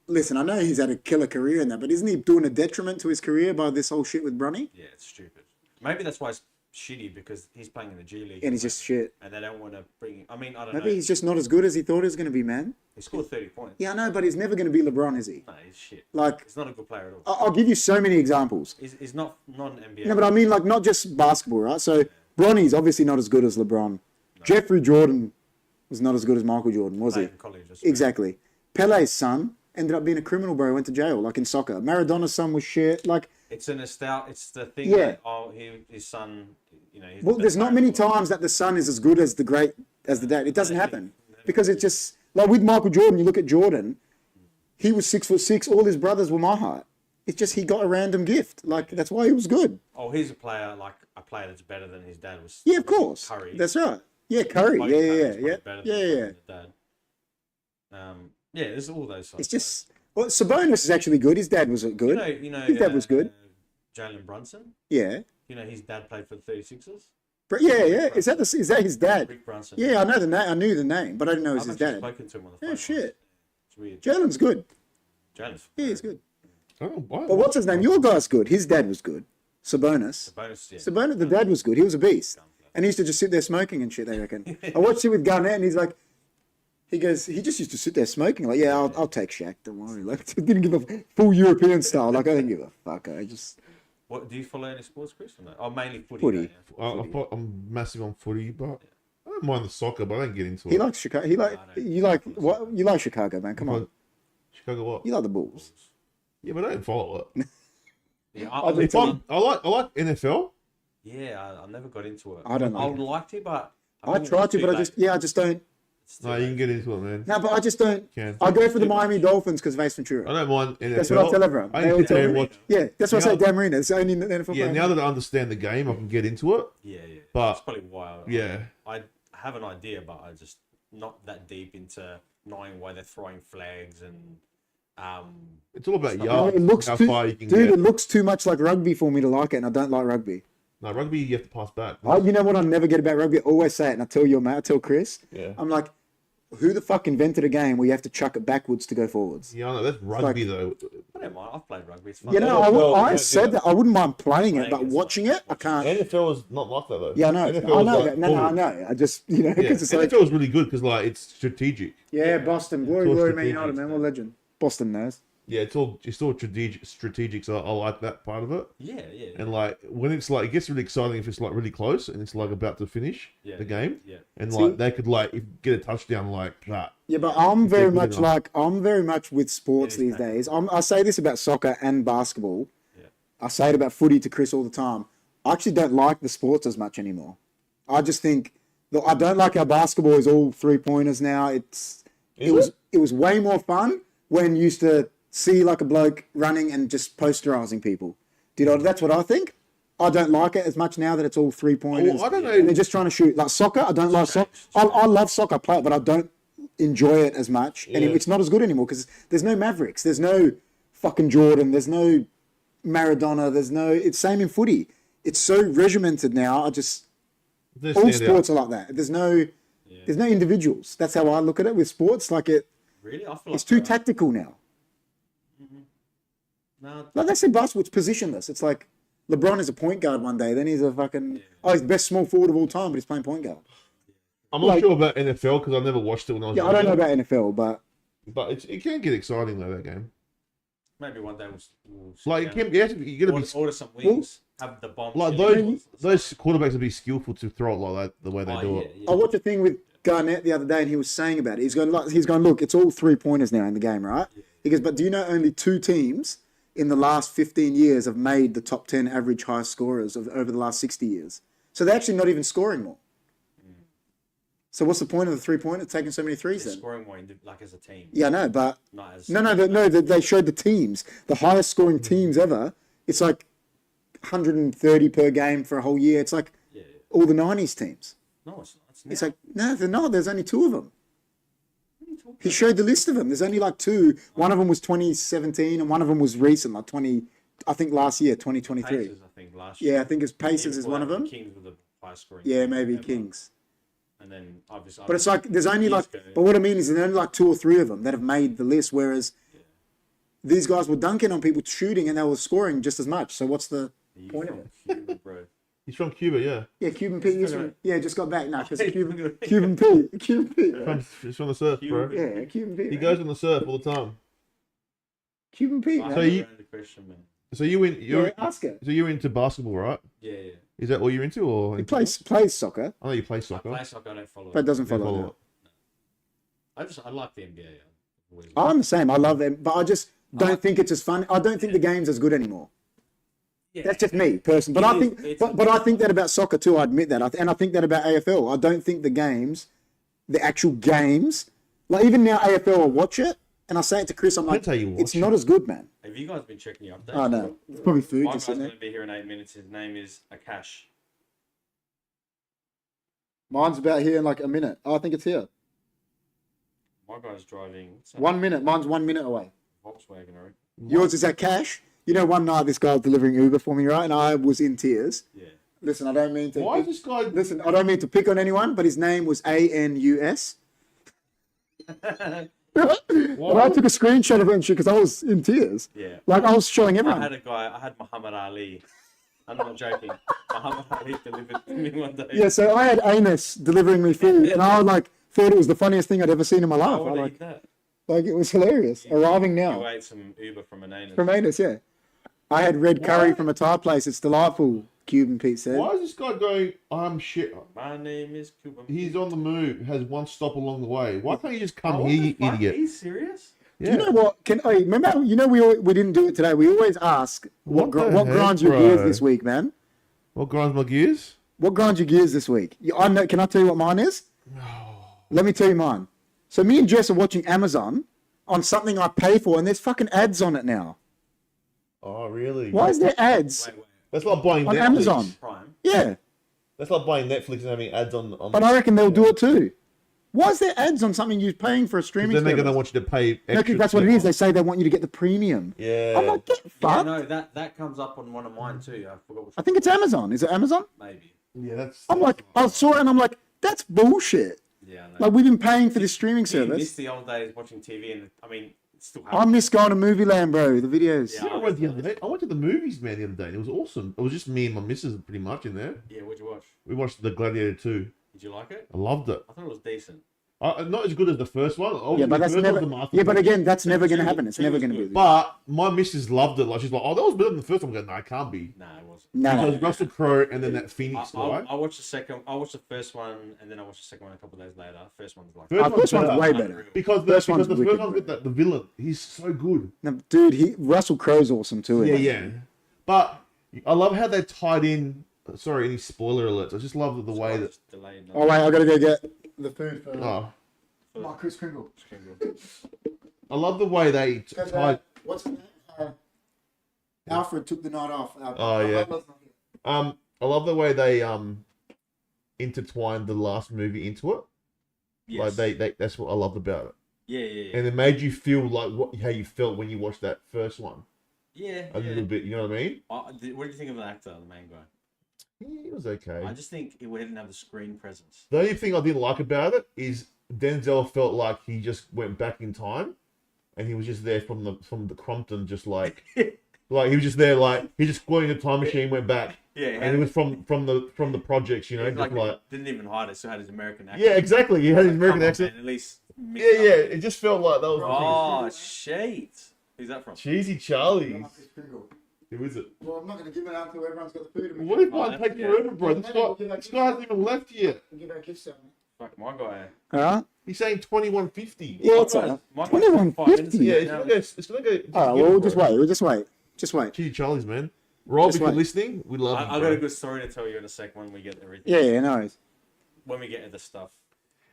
listen? I know he's had a killer career in that, but isn't he doing a detriment to his career by this whole shit with Bronny? Yeah, it's stupid. Maybe that's why it's shitty because he's playing in the G League And he's just shit. and they don't want to bring. I mean, I don't Maybe know. he's just not as good as he thought he was going to be, man. He scored 30 points. Yeah, I know, but he's never going to be LeBron, is he? No, he's shit. Like, He's not a good player at all. I'll give you so many examples. He's not an NBA. No, but I mean, like, not just basketball, right? So, Bronny's obviously not as good as LeBron. Jeffrey Jordan was not as good as Michael Jordan, was he? in college. Exactly. Pele's son ended up being a criminal, bro. Went to jail, like in soccer. Maradona's son was shit. Like, It's a nostalgia. It's the thing. Yeah. That, his son. He's well, the there's best not player many in the world. times that the son is as good as the dad. It doesn't happen because it's just like with Michael Jordan. You look at Jordan, he was 6'6". All his brothers were my height. It's just he got a random gift. Like that's why he was good. Oh, he's a player that's better than his dad was. Yeah, of course. Curry. That's right. Yeah, Curry. Like, Yeah, Curry's yeah, probably yeah, better yeah, than yeah. his dad. Yeah, there's all those. It's just well, Sabonis is actually good. His dad was good. His dad was good. Jalen Brunson. Yeah. His dad played for the 36ers. But yeah. Is that his dad? Rick Brunson. Yeah, I know the name. I knew the name, but I didn't know it was I've his actually dad. spoken to him on the phone. Yeah, once. shit. It's weird. Jalen's good. Jalen's. Yeah, he's good. Oh, wow. But what's his name? Your guy's good. His dad was good. Sabonis. Bonus, yeah. Sabonis, the dad was good. He was a beast. And he used to just sit there smoking and shit, they reckon. I watched it with Garnett and he's like, he goes, he just used to sit there smoking. Like, yeah, I'll take Shaq. Don't worry. Like, didn't give a full European style. Like, I didn't give a fuck. I just. What do you follow any sports, Chris? Or no? Oh, mainly footy. Footy. Yeah. I'm massive on footy, but I don't mind the soccer, but I don't get into He it. likes Chicago. You like Chicago, man. Come on. Chicago what? You like the Bulls. Yeah, but I don't follow it. Yeah, I do If too. I like NFL. I never got into it. I don't I like would like to, but I tried to, but I just don't. No, you can get into it, man. No, but I just don't. Can. I go for the Miami Dolphins because of Ace I Ventura. don't mind NFL. That's what I tell everyone. I They all can tell me. watch. Yeah, that's what I say. Now- Dan Marino. It's only in the NFL. Yeah, player. now that I understand the game, I can get into it. Yeah. But- That's probably why. Yeah. I have an idea, but I just not that deep into knowing why they're throwing flags and It's all about No, yards, it looks how too, far you can dude. get. It looks too much like rugby for me to like it, and I don't like rugby. No, rugby, you have to pass back. You know what I never get about rugby? I always say it, and I tell your mate, I tell Chris. Yeah. I'm like, who the fuck invented a game where you have to chuck it backwards to go forwards? Yeah, I know, that's rugby, though. I don't mind. I've played rugby. It's fun. You know, NFL, I yeah, said that I wouldn't mind playing it, Playing but it's watching it, I can't. NFL is not like that, though. Yeah, I know. NFL I is know like that. No, I forward. know. I just, you know, Yeah, because it's like, NFL is really good because, like, it's strategic. yeah, Boston, glory, all glory, Man strategic, United, man, what a legend. Boston knows. Yeah, it's all strategic, so I like that part of it. Yeah. And like when it's like it gets really exciting if it's like really close and it's like about to finish Yeah, the game. yeah. And See- like they could like get a touchdown like that. Yeah, but I'm very good much enough. with sports It is these days. I say this about soccer and basketball. Yeah. I say it about footy to Chris all the time. I actually don't like the sports as much anymore. I just think I don't like how basketball is all 3-pointers now. It was way more fun when you used to see like a bloke running and just posterizing people. That's what I think. I don't like it as much now that it's all 3-pointers. Well, I don't know. And they're just trying to shoot. Like soccer, I don't like soccer. I love soccer, I play it, but I don't enjoy it as much. And Yeah. it's not as good anymore because there's no Mavericks. There's no fucking Jordan. There's no Maradona. It's same in footy. It's so regimented now. All sports are like that. There's no individuals. That's how I look at it with sports. Like Really? I feel it's like too tactical now. No, Like they say basketball, it's positionless. It's like LeBron is a point guard one day, then he's a fucking he's the best small forward of all time, but he's playing point guard. I'm not like- sure about NFL because I never watched it when I was Yeah, I don't know younger. about NFL, but But it can get exciting though, that game. maybe one day we'll Like you gotta be order some wings. Have the bomb. like chili. those quarterbacks would be skillful to throw it like that the way they do it. I watched a thing with Garnett the other day, and he was saying about it. He's going, look, it's all 3-pointers now in the game, right? He goes, but do you know only 2 teams in the last 15 years have made the top 10 average highest scorers over the last 60 years? So they're actually not even scoring more. So what's the point of the 3-pointer taking so many threes They're then? scoring more like as a team. Yeah, I know, but Not as they showed the teams, the highest scoring teams ever. It's like 130 per game for a whole year. It's like Yeah. all the 90s teams. No, it's not. It's like, no, they're not. There's only 2 of them. He showed the list of them. There's only like 2. One of them was 2017 and one of them was recent, like last year, 2023. Pacers, I think last year. Yeah, I think it's Pacers is one of them. Kings with the high scoring. Yeah, team maybe ever. Kings. And then obviously. But it's like, there's only Years like, ago. but what I mean is there's only like 2 or 3 of them that have made the list, whereas these guys were dunking on people shooting and they were scoring just as much. So what's the point of it? Cuba, bro. He's from Cuba, yeah. Yeah, Cuban Pete. Just got back now because Cuban Pete. Cuban Pete. Right? He's from the surf, bro. Cuba. Yeah, Cuban Pete. He man. goes on the surf all the time. Cuban Pete. I man. So had you- around the question, man. So you're ask it. so you're into basketball, right? Yeah. Is that all you're into, or He plays soccer, I know you play I soccer. play soccer. I don't follow. but it. doesn't You follow follow that. it. I like the NBA. I've always I'm the same. I love them, but I just don't think it's as fun. I don't think the game's as good anymore. Yeah. That's just me, personally. But It I is. think, It's- but I think that about soccer too. I admit that, and I think that about AFL. I don't think the games, the actual games, like even now AFL, I watch it, and I say it to Chris. I'm like, Depends how you watch it's not as good, man. Have you guys been checking your updates? Oh no, it's probably food My just guy's sitting going there. to be here in 8 minutes. His name is Akash. Mine's about here in like a minute. Oh, I think it's here. My guy's driving. what's that? 1 minute. Mine's 1 minute away. Volkswagen, I reckon. Yours is at cash. You know, one night this guy was delivering Uber for me, right? And I was in tears. Yeah. Listen, I don't mean to. Why is this guy? Listen, I don't mean to pick on anyone, but his name was ANUS. And I took a screenshot of it and shit because I was in tears. Yeah. Like I was showing I everyone. had Muhammad Ali. I'm not joking. Muhammad Ali delivered to me one day. Yeah, so I had Anus delivering me food, and I like thought it was the funniest thing I'd ever seen in my I life. would I, eat that. like it was hilarious. Arriving You now ate some Uber from an anus. from Anus, yeah. I had red curry from a Thai place. It's delightful. Cuban Pete said. Why is this guy going? I'm shit. My name is Cuba. He's on the move. Has one stop along the way. Why can't you just come Oh, here, what you the fuck? idiot? Are you serious? Do you know what? Remember? You know we didn't do it today. We always ask what What the heck, grinds your bro? gears this week, man. What grinds my gears? What grinds your gears this week? I know. Can I tell you what mine is? Let me tell you mine. So me and Jess are watching Amazon on something I pay for, and there's fucking ads on it now. Oh, really? Why is there ads Wait. That's like buying on Netflix. Amazon? Prime. Yeah, That's like buying Netflix and having ads on. but I reckon they'll do it too. Why is there ads on something you're paying for a streaming Then they're service? going to want you to pay extra. No, 'cause that's what it is. They say they want you to get the premium. Yeah. I'm like, get Yeah, fucked. no, that comes up on one of mine too. I forgot which I think it's Amazon. Is it Amazon? maybe. Yeah, that's. I'm like, I saw it and I'm like, that's bullshit. Yeah, I know. Like, we've been paying for this streaming You miss service. the old days watching TV, and I mean, it still I happens. miss going to Movie Land, bro. The videos. Yeah. I went the other day. I went to the movies, man, the other day. And it was awesome. It was just me and my missus pretty much in there. Yeah, what'd you watch? We watched The Gladiator 2. Did you like it? I loved it. I thought it was decent. Not as good as the first one. Obviously, Yeah, but the that's first one never. was a Yeah, but masterpiece. again, that's never going to two- happen. It's two never was going to good. be. But my missus loved it. Like she's like, "Oh, that was better than the first one." I'm going, "No, it can't be." Nah, it wasn't. No, Because Russell Crowe and then that I, Phoenix I, guy. I watched the second. I watched the first one, and then I watched the second one a couple of days later. First one's like. First one's way Unreal. better. Because the First because one's the wicked, first one's got the villain. He's so good. No, dude, Russell Crowe's awesome too. Yeah, isn't he? yeah. But I love how they tied in. Sorry, any spoiler alerts? I just love the way that. Delayed. Oh wait, I gotta go get the food for Oh, Kris Kringle. I love the way they tied. What's her name? Alfred took the night off. Oh, yeah. I love the way they intertwined the last movie into it. Yes. Like they that's what I loved about it. Yeah. And it made you feel like how you felt when you watched that first one. Yeah. A little bit, you know what I mean? What do you think of the actor, the main guy? Yeah, it was okay. I just think it didn't have the screen presence. The only thing I didn't like about it is Denzel felt like he just went back in time, and he was just there from the Crompton, just like like he was just there, like he just went in the time machine, went back, Yeah, and it was from the projects, you know, just like didn't even hide it. Still had his American accent. yeah, exactly. He had his American Come on, accent. man, at least. Yeah, It just felt like that was Oh shit! Who's that from? cheesy Charlie's. Who is it? Well, I'm not gonna give it out until everyone's got the food. What if I that's take good. forever, bro? This guy hasn't even left yet. Give our gifts out. Fuck my guy. Alright. He's saying 21.50. Yeah, it's My alright. guy's 5 minutes 21.50. Yeah, ago. it's gonna go. Alright, well, we'll just wait. We'll just wait. Just wait. Cheesy Charlie's, man. Rob, Just if you're wait. listening, we love you. I got bro. a good story to tell you in a sec when we get everything. Yeah, no worries. When we get to the stuff.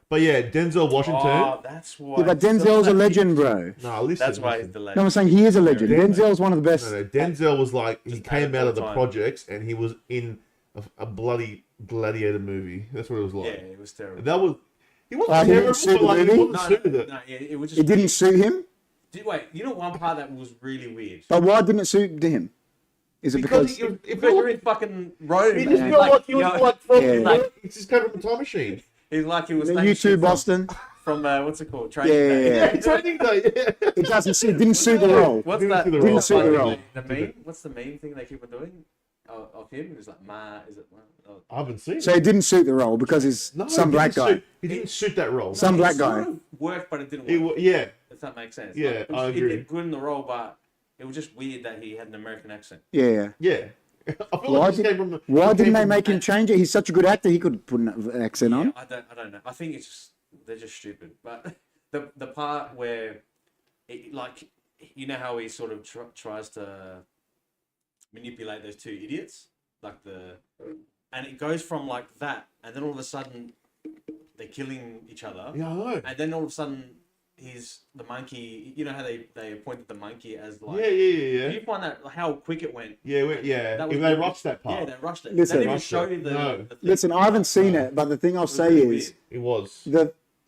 But yeah, Denzel Washington. Oh, that's why. Yeah, but Denzel's a legend, bro. No, listen. That's why he's listen. the No, legend. I'm saying he is a legend. Yeah. Denzel's one of the best. No, Denzel was like he Just came had out a of the good time. projects and he was in a bloody gladiator movie. That's what it was like. Yeah, it was terrible. That was. He wasn't he didn't terrible, suit but the like he movie? wasn't No, suited it. no, yeah, it was just. It didn't suit him. Wait, you know one part that was really weird. But why didn't it suit him? Is it because? it Because felt you're like, in fucking Rome. he just man. felt like he was you know, like from Yeah. like it's just coming from time machine. He's like he was. You taking two, shit from- Boston. From what's it called? Yeah, Training Day. yeah, Yeah, training day. Yeah. It doesn't suit. It didn't suit the role. What's Didn't that? see the Didn't role. suit the role. The meme? What's the meme thing they keep on doing? Of him? It was like Ma. Is it? I haven't seen So it. it didn't suit the role because he's No, some he black didn't guy. suit- He didn't suit that role. Some black it guy. Sort of worked, but it didn't It work. yeah, If that makes sense. Yeah, Like, I He agree. did good in the role, but it was just weird that he had an American accent. Yeah. yeah. I feel Why, like this did, came from the. why it didn't came they from- make him change it? He's such a good actor. He could put an accent on. Yeah, I don't know. I think it's just they're just stupid. But the part where, it, like, you know how he sort of tries to manipulate those two idiots, like and it goes from like that, and then all of a sudden they're killing each other, Yeah, I know. and then all of a sudden he's the monkey. You know how they appointed the monkey as like. Yeah. Did you find that how quick it went? Yeah, yeah. That was If they weird. rushed that part. Yeah, they rushed it. Listen, they didn't even rushed show it. you the. No. the thing. Listen, I haven't seen it, but the thing I'll It was say really is weird. It was.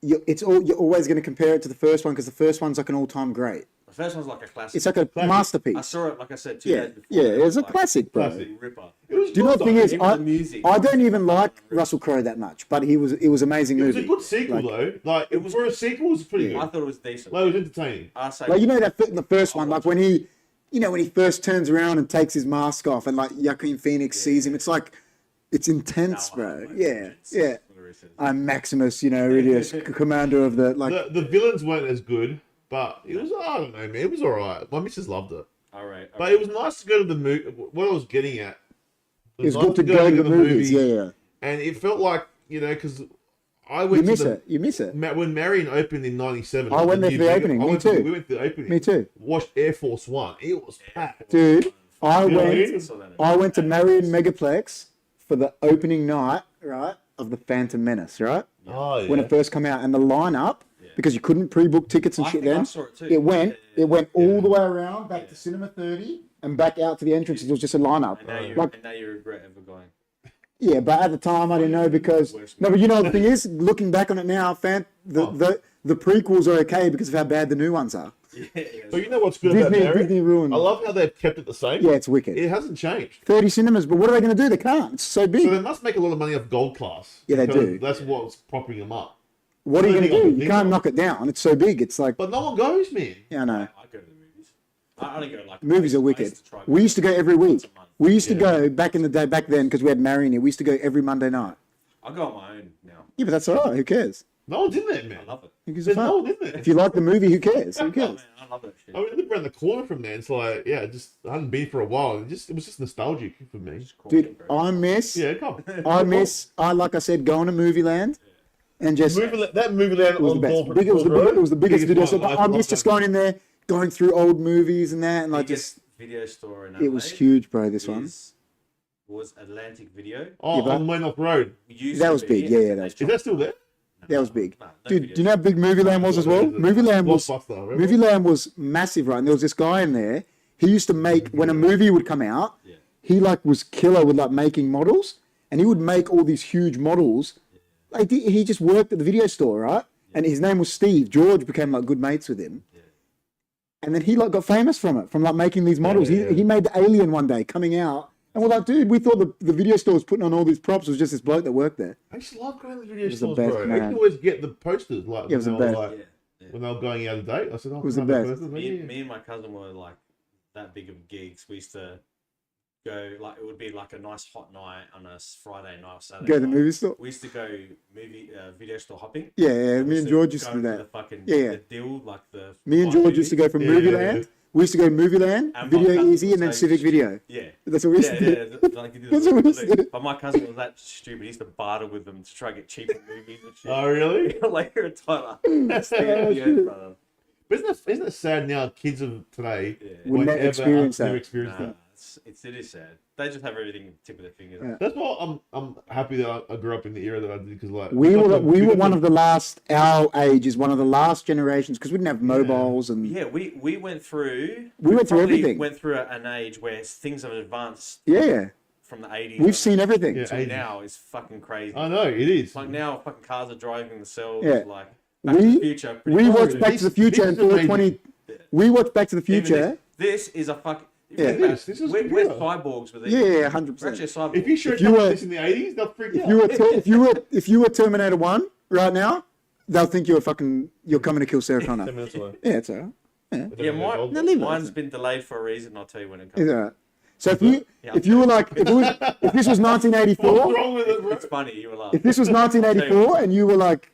you're always going to compare it to the first one because the first one's like an all-time great. The first one's like a classic. It's like a Classic. I masterpiece. saw it, like I said, 2 Yeah, days before. yeah, It it's a like classic, bro. Classic. Ripper. It was Do you know what the good, thing though. is? Even the music. I don't even like Russell Crowe that much, but it was amazing It was movie. a good sequel though. Like it was for a sequel, it was pretty I good. thought it was decent. Like it was entertaining. I say, Like you know that the first one, like when he first turns around and takes his mask off, and like Joaquin Phoenix sees him, it's like it's intense, bro. Yeah, yeah. I'm Maximus, Aurelius, commander of the like. The villains weren't as good, but it was I don't know, man. It was alright. My missus loved it, All right. but it was nice to go to the movie. What I was getting at, It's nice good to go to the movies. Yeah. and it felt like because I You went miss to it. You miss it. when Marion opened in '97. I went there for the opening. Me too. We went to the opening. Me too. Watched Air Force One. It was packed. Dude, I You know what I went. mean? I went to Marion Megaplex for the opening night, right? of the Phantom Menace, right? Oh, yeah. When it first came out, and the lineup, because you couldn't pre-book tickets and I shit think I then, saw it too. it went all the way around back to Cinema 30 and back out to the entrance. It was just a lineup. And now you regret ever going. Yeah, but at the time I didn't know because but you know the thing is, looking back on it now, the prequels are okay because of how bad the new ones are. But you know what's good about Mary? Disney ruined. I love how they've kept it the same. Yeah, it's wicked. It hasn't changed. 30 cinemas, but what are they going to do? They can't. It's so big. So they must make a lot of money off Gold Class. Yeah, they because do. That's what's propping them up. What are you going to do? You Thing can't on. knock it down. It's so big. It's like, But no one goes, man. yeah, I know. I go to the movies. I don't go like Movies are wicked. We used to go every week. We used to go back in the day, back then, because we had Marion here. We used to go every Monday night. I go on my own now. Yeah, but that's all right. Who cares? No one's in there, man. I love it. Who gives a There's no fuck? one in there. If you like the movie, who cares? Who Oh, cares? man, I love that shit. I mean, I live around the corner from there. It's like, yeah, just I hadn't been for a while. And it was just nostalgic for me. Dude, I miss, like I said, going to Movie Land and just, That movie land it was the best. It was the biggest video. So I miss just going in there, going through old movies and that, and like Biggest video store in it was Adelaide huge, bro. This one. was Atlantic Video. Oh, Yeah, on Waynock Road. That was big. Yeah, that was Is that still there? That was big. No, Dude, do you know how big Movie Land was as well? Movie Land was massive, right? And there was this guy in there. He used to make, when a movie would come out, he like was killer with like making models, and he would make all these huge models. Like he just worked at the video store, right? And his name was Steve. George became like good mates with him. And then he like got famous from it, from like making these models. He made the Alien one day coming out. And we're like, dude, we thought the video store was putting on all these props. It was just this bloke that worked there. I used to love going to the video was the stores, best, bro. I man. used to always get the posters like Yeah, it was the best. when they were going out of date. I said, "Oh, It was can the I have best. posters?" Me and my cousin were like that big of geeks. We used to go like it would be like a nice hot night on a Friday night or Saturday. Go to the night. movie store. We used to go video store hopping. Yeah, We me used and to George used to go do the that. fucking Yeah. the deal like the. Me and fight George used to go from Yeah, Movie yeah, Land. yeah. We used to go Movie Land, And my Video cousin Easy, was and then like- Civic Video. Yeah. That's what we used to do. Like you did That's what we used to do. But my cousin was that stupid. He used to barter with them to try and get cheaper movies and shit. Oh, really? Like you're a Tyler. That's Oh, shit. brother. But isn't it sad now? Kids of today Yeah. Would never experience never that. experienced Nah, that. it is sad. They just have everything tip of their fingers. Yeah. That's why I'm happy that I grew up in the era that I did because like We were one of the the last. Our age is one of the last generations because we didn't have mobiles and Yeah, we went through. We went through probably everything. Went through an age where things have advanced yeah, from the 80s. we've seen everything. Yeah. to 80s. now is fucking crazy. I know it is. Like now, fucking cars are driving themselves. Yeah. Like Back to the Future. pretty We much. watched Back to the Future This is until amazing. 20. We watched Back to the Even Future. This is a fucking. Yeah. This is we're computer. cyborgs with it. Yeah, We're 100%. actually cyborgs. If you showed If you someone were- this in the 80s, they'll freak out. If you were Terminator 1 right now, they'll think you're coming to kill Sarah 10 Connor. minutes away. Yeah, it's alright. Yeah, They'll leave it. mine's been delayed for a reason. I'll tell you when it comes. It's alright. So Yeah. if you were like, if this was What's 1984, wrong with it, bro? It's funny. You will laugh. if this was 1984 and you were like,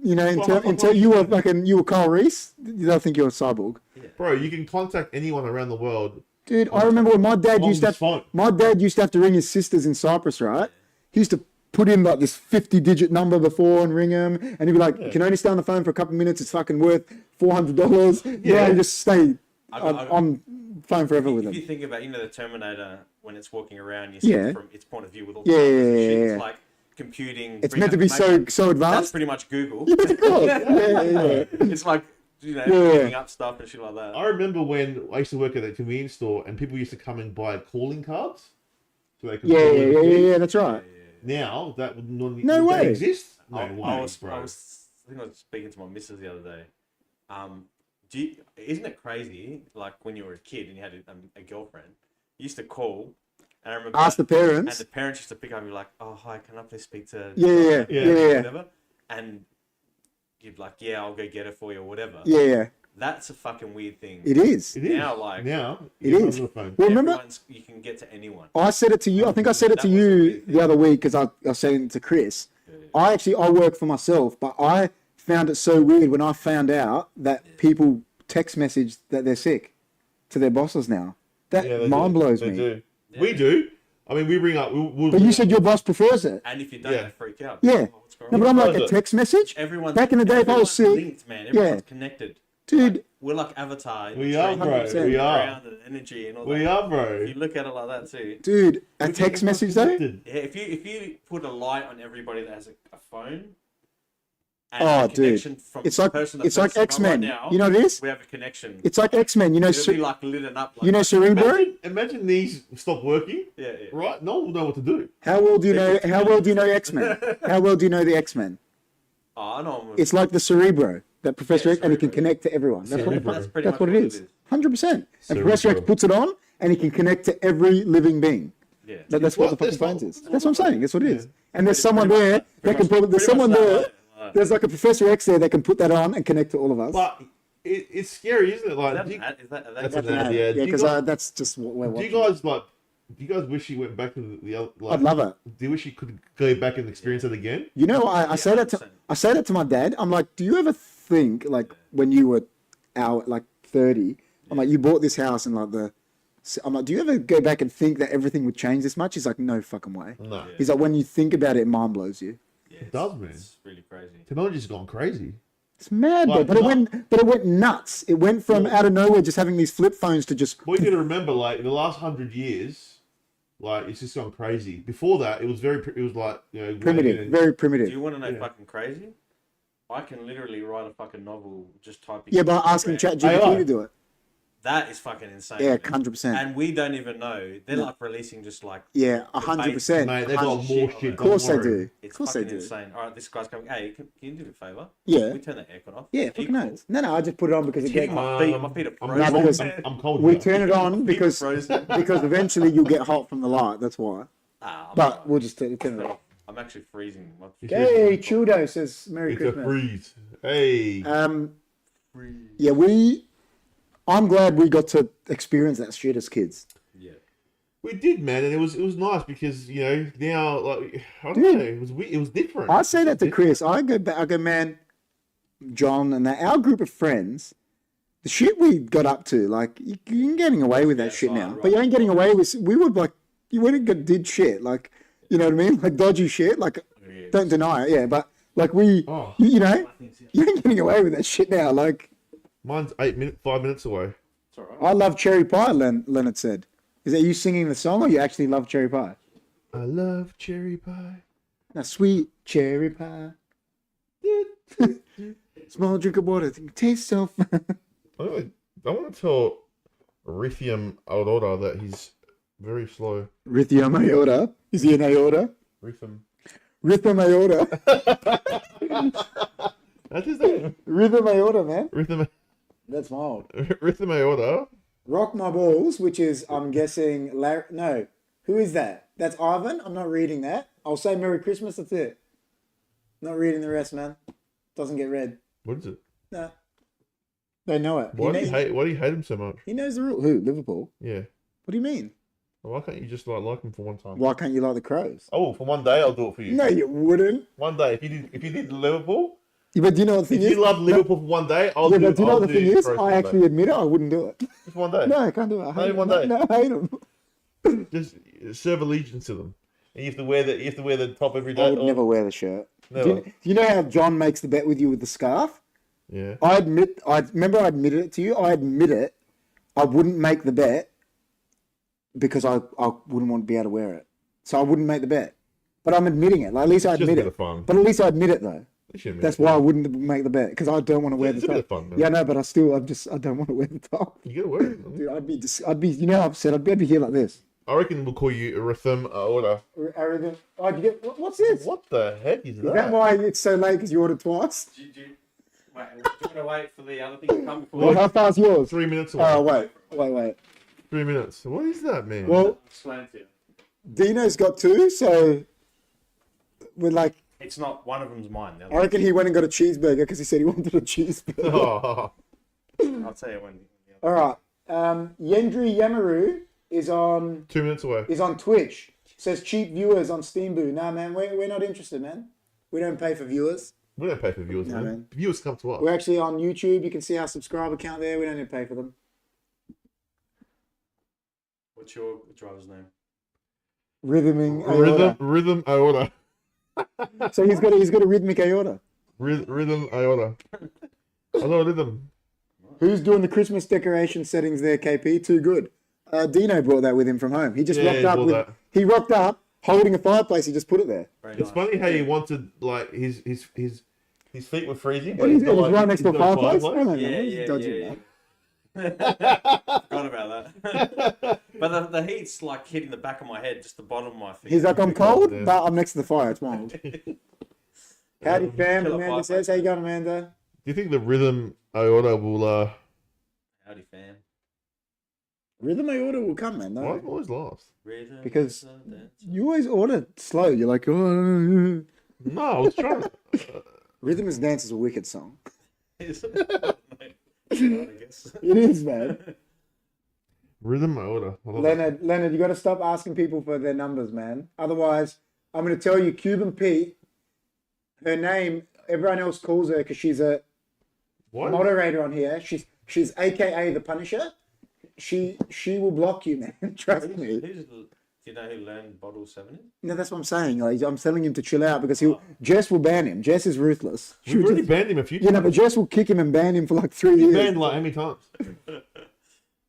you know, until you were Kyle Reese, they'll think you're a cyborg. Bro, you can contact anyone around the world. Dude, I remember when my dad On used to this phone. have to ring his sisters in Cyprus, right? He used to put in like this 50-digit number before and ring them, and he'd be like, "You can only stay on the phone for a couple of minutes. It's fucking worth $400." Yeah, you just stay on phone forever with If you them. think about, the Terminator when it's walking around, you see Yeah. it from its point of view with all Yeah, the yeah, shit. yeah. It's like computing. It's bring meant to up be so information. That's advanced. pretty much Google. Yeah, of course. Yeah. It's like Yeah. picking up stuff and shit like that. I remember when I used to work at a convenience store and people used to come and buy calling cards. So they could call in the kids. Yeah, that's right. Now, that would not No would that way. exist? No I way, was, bro. I think I was speaking to my missus the other day. Isn't it crazy? Like when you were a kid and you had a girlfriend, you used to call. And I remember Ask the and parents. the parents used to pick up and be like, "Oh, hi, can I please speak to?" Yeah. Whatever. And you'd be like, "Yeah, I'll go get her for you," or whatever. Yeah. That's a fucking weird thing. It is. It is. Now, like, now, It you're is. on the phone. Well, remember, you can get to anyone. I said it to you. I think I said it to That was a you weird thing. the other week because I said it to Chris. I work for myself, but I found it so weird when I found out that people text message that they're sick to their bosses now. That Yeah, they mind do. blows They me. do. We do. I mean, we ring up. We'll But you said your boss prefers it. And if you don't, Yeah. they freak out. Yeah. Oh, what's going No, on? but I'm like Does a it? text message. Everyone's Back in the day, if I was everyone's sick, linked, man. Everyone's connected. Dude, We're like Avatar. We are, bro. 100%. We are. Around and energy and all We that. are, If bro. you look at it like that too. dude, a text message though? Yeah, if you put a light on everybody that has a phone, and Oh, a dude. connection from It's like person to it's like person, X-Men. Right now, You know what it is? we have a connection. It's like X-Men. You know, It'll be like lit up. Like you know Cerebro? Imagine these stop working. Yeah. Right? No one will know what to do. How well do you know? How well do you know X-Men? How well do you know the X-Men? Oh, I know. It's like the Cerebro that Professor Yeah, X, and he can Cerebro. connect to everyone. That's Cerebro. That's pretty much what it is. 100%. And Cerebro. Professor X puts it on, and he can connect to every living being. Yeah. That's what the fucking That's what- phones is. That's what I'm saying. That's what it is. And there's Pretty someone much- there that pretty can much- probably. There's pretty much someone that, there. like- There's like a Professor X there that can put that on and connect to all of us. But it's scary, isn't it? Like, Is do you, that, that's that, an ad, yeah, Do you because guys- that's just what we're do watching. you guys like? Do you guys wish he went back to the other? Like, I'd love it. Do you wish he could go back and experience it again? You know, I say that to 100%. I say that to my dad. I'm like, do you ever think like when you were out like 30? I'm like, you bought this house and like I'm like, do you ever go back and think that everything would change this much? He's like, no fucking way. No, He's like, when you think about it, mind blows you. Yeah, It does, man. It's really crazy. technology's gone crazy. It's mad, Like, bro. But it went nuts. It went from out of nowhere, just having these flip phones to just. What you got to remember, like in the last 100 years, like it's just gone crazy. Before that, it was like Primitive, very Do primitive. you want to know Yeah. fucking crazy? I can literally write a fucking novel just typing. Yeah, but asking Instagram. ChatGPT to do it. That is fucking insane. Yeah, man. 100%. And we don't even know. They're like releasing just like. Yeah, 100%. Mate, they've got more shit. Of course they don't worry. do. It's Of course they fucking do. insane. All right, this guy's coming. Hey, can you do me a favor? Yeah. We turn the aircon off. Yeah, Are you fucking cool? knows. No, I just put it on because it Hitting gets. my feet. My feet are I'm, frozen. No, because- I'm cold. We here. turn it on Feet are because frozen. because eventually you'll get hot from the light. That's why. Ah, I'm But alright. we'll just turn it off. I'm actually freezing. My feet Hey, Chudo says Merry It's a Christmas. freeze. Hey. freeze. Yeah, I'm glad we got to experience that shit as kids. Yeah. We did, man, and it was nice because now like I don't Dude. know, it was different. I say that to Chris. I go back. I go, man, John, and our group of friends. The shit we got up to, like you ain't getting away with that Yeah, shit right, now. right. But you ain't getting away with. We were like, you went and did shit, like you know what I mean, like dodgy shit. Like Yeah. don't deny it, yeah. But like we, Oh. you know, you ain't getting away with that shit now. Like Mine's 5 minutes away. It's alright. I love cherry pie. Leonard said, "Is that you singing the song, or you actually love cherry pie?" I love cherry pie. Now, sweet cherry pie, small drink of water, tastes so fine. I want to tell Rithium Aurora that he's very slow. Rhythm aorta. Is he an aorta? Rhythm. Rhythm aorta. That's his name. Rhythm aorta, man. Rhythm. That's mild. Rhythm Aorta. Rock My Balls, which is, I'm guessing, no. Who is that? That's Ivan? I'm not reading that. I'll say Merry Christmas, that's it. Not reading the rest, man. Doesn't get read. What is it? No. They know it. Why do he, you knows, hate him so much? he knows the rule. Who? Liverpool? Yeah. What do you mean? Why can't you just like him for one time? Why can't you like the Crows? Oh, for one day I'll do it for you. No, you wouldn't. One day, if you did Liverpool, Yeah, but do you know what the if thing is? you love Liverpool for one day, I'll Yeah, do. but do you know I'll what the thing do is? Crows for I one actually day. admit it. I wouldn't do it. Just one day. No, I can't do it. I hate Only him. one day. No, I hate him. Just serve allegiance to them. And you have to wear the top every day. I would or- never wear the shirt. Never. Do you know how John makes the bet with you with the scarf? Yeah. I remember I admitted it to you. I admit it. I wouldn't make the bet because I wouldn't want to be able to wear it. So I wouldn't make the bet. But I'm admitting it. Like, at least I It's just admit a bit it. of fun. But at least I admit it though. You shouldn't That's make why I it. wouldn't make the bet because I don't want to wear It's the a bit top. of fun, man. Yeah, no, but I don't want to wear the top. You gotta wear it. Dude, I'd be, you know how upset I'd be here like this. I reckon we'll call you Rhythm Aorta. Arrogant. Oh, you get what's this? What the heck is Is that why it's so late because you ordered twice? Do you want to wait for the other thing to come before? Well, how far's yours? 3 minutes away. Oh, wait. 3 minutes. What is that, man? Well, Explain to you. Dino's got two, so we're like, It's not one of them's mine. The other I reckon he went and got a cheeseburger because he said he wanted a cheeseburger. Oh. I'll tell you when. All right. Yendri Yamaru is on 2 minutes away. Twitch. Says cheap viewers on Steamboo. Nah, man, we're not interested, man. We don't pay for viewers. We don't pay for viewers, No, man. man. Viewers come to us. We're actually on YouTube. You can see our subscriber count there. We don't need to pay for them. What's your driver's name? Rhythming aorta. Rhythm Aorta. So he's got a rhythmic aorta. Rhythm Aorta. Hello, Rhythm. Who's doing the Christmas decoration settings there, KP? Too good. Dino brought that with him from home. He just Yeah, rocked he up brought with. that. He rocked up holding a fireplace. He just put it there. Very It's nice. funny how he wanted like his feet were freezing, but And he's it got, was like, right next to a he's got fireplace. I don't know, Yeah, he's yeah, dodgy, yeah. man. Forgot about that. But the heat's like hitting the back of my head, just the bottom of my feet. He's like, I'm cold, Yeah. but I'm next to the fire. It's mild. Howdy, fam. Killer Amanda fire. says, how you going, Amanda? Do you think the rhythm aorta will Howdy, fam. Rhythm aorta will come, man. why No. always last? Rhythm Because is a dance. you always order slow. You're like, oh. No, I was trying to. Rhythm is Dance is a wicked song. Is it? I guess. It is, man. Rhythm aorta. I love it. Leonard, you got to stop asking people for their numbers, man. Otherwise, I'm going to tell you, Cuban Pete, her name, everyone else calls her because she's a What? moderator on here. She's AKA the Punisher. She will block you, man. Trust me. Do you know who learned Bottle 7 is? No, that's what I'm saying. Like, I'm telling him to chill out because Jess will ban him. Jess is ruthless. She We've will already just- banned him a few you know, times. but Jess will kick him and ban him for like 3 He's years. banned like how many times?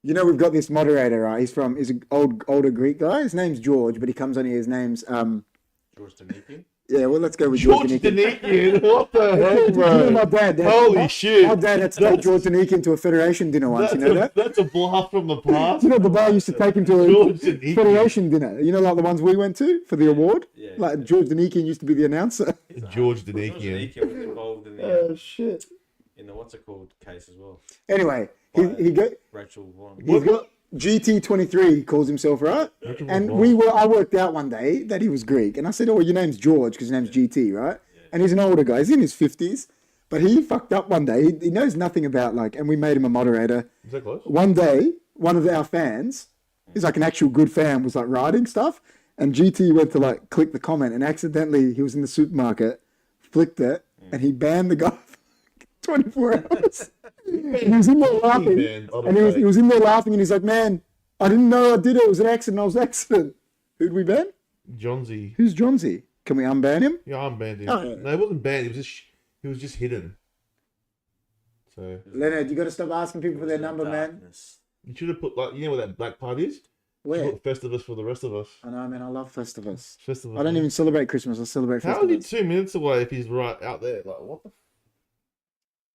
You know, we've got this moderator, right? He's an older Greek guy. His name's George, but he comes on here. His name's George Danikian? yeah. Well, let's go with George George Danikian. Danikian. What the heck, You know, my bro? dad. Holy shit. My dad had to take George Danikian to a Federation dinner once. You know that? That's a blast from the past. You know, the bar used to take him to a George Danikian. Federation dinner. You know, like the ones we went to for the award. Yeah. Like George Danikian used to be the announcer. George George Danikian. Danikian was involved in the Shit. what's it called case as well. Anyway, he Rachel Warren. he's got GT23. He calls himself, right? And I worked out one day that he was Greek, and I said, "Oh, your name's George because your name's GT, right?" And he's an older guy. He's in his 50s, but he fucked up one day. He knows nothing about and we made him a moderator. Is that close? One day, one of our fans, he's like an actual good fan, was like writing stuff, and GT went to click the comment, and accidentally he was in the supermarket, flicked it, and he banned the guy for 24 hours. And he was in there laughing, and he was in there laughing, and he's like, "Man, I didn't know I did it. It was an accident. I was an accident." Who'd we ban? Johnsy. Who's Johnsy? Can we unban him? Yeah, I'm banned him. Oh, yeah. No, it wasn't banned. He was just hidden. So Leonard, you got to stop asking people for their number, man. Darkness. you should have put what that black part is. Where? Put Festivus for the rest of us. I know, man. I love Festivus. Festivus. I don't even celebrate Christmas. I celebrate How is he Festivus. 2 minutes away if he's right out there? Like what the?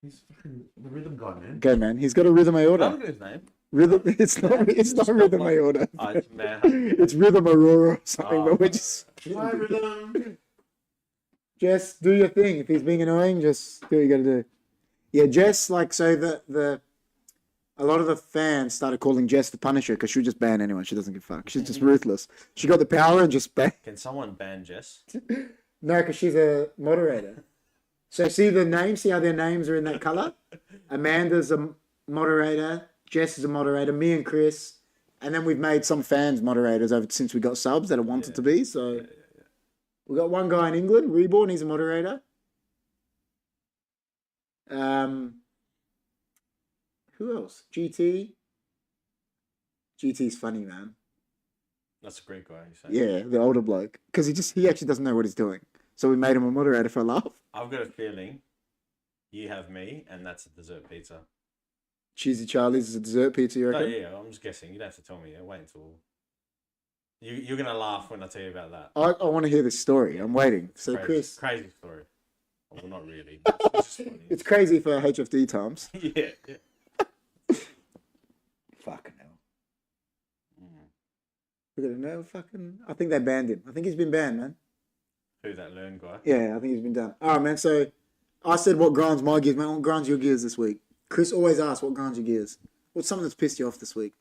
He's fucking the rhythm guy, man. Okay, man. He's got a rhythm Look aorta. at his name. Rhythm. It's not rhythm aorta. Man. It's rhythm aurora or something. Oh, But we're just Hi, rhythm. Jess, do your thing. If he's being annoying, just do what you got to do. Yeah, Jess. So the a lot of the fans started calling Jess the Punisher because she would just ban anyone. She doesn't give a fuck. She's just ruthless. She got the power and just ban. Can someone ban Jess? No, because she's a moderator. So see the names? See how their names are in that color? Amanda's a moderator. Jess is a moderator. Me and Chris. And then we've made some fans moderators since we got subs that have wanted to be. So we got one guy in England, Reborn. He's a moderator. Who else? GT. GT's funny, man. That's a great guy. You say. Yeah, the older bloke. Because he actually doesn't know what he's doing. So we made him a moderator for a laugh. I've got a feeling you have me, and that's a dessert pizza. Cheesy Charlie's is a dessert pizza, you No, reckon? yeah, I'm just guessing. You don't have to tell me. Wait until you're gonna laugh when I tell you about that. I want to hear this story. I'm waiting. So, Chris, crazy story. Well, not really. It's just funny. it's crazy for HFD times. yeah. Fucking hell. Look at him now. Fucking. I think they banned him. I think he's been banned, man. Who that learn guy? Yeah, I think he's been done. All right, man. So I said what grinds my gears, man. What grinds your gears this week? Chris always asks what grinds your gears. What's something that's pissed you off this week?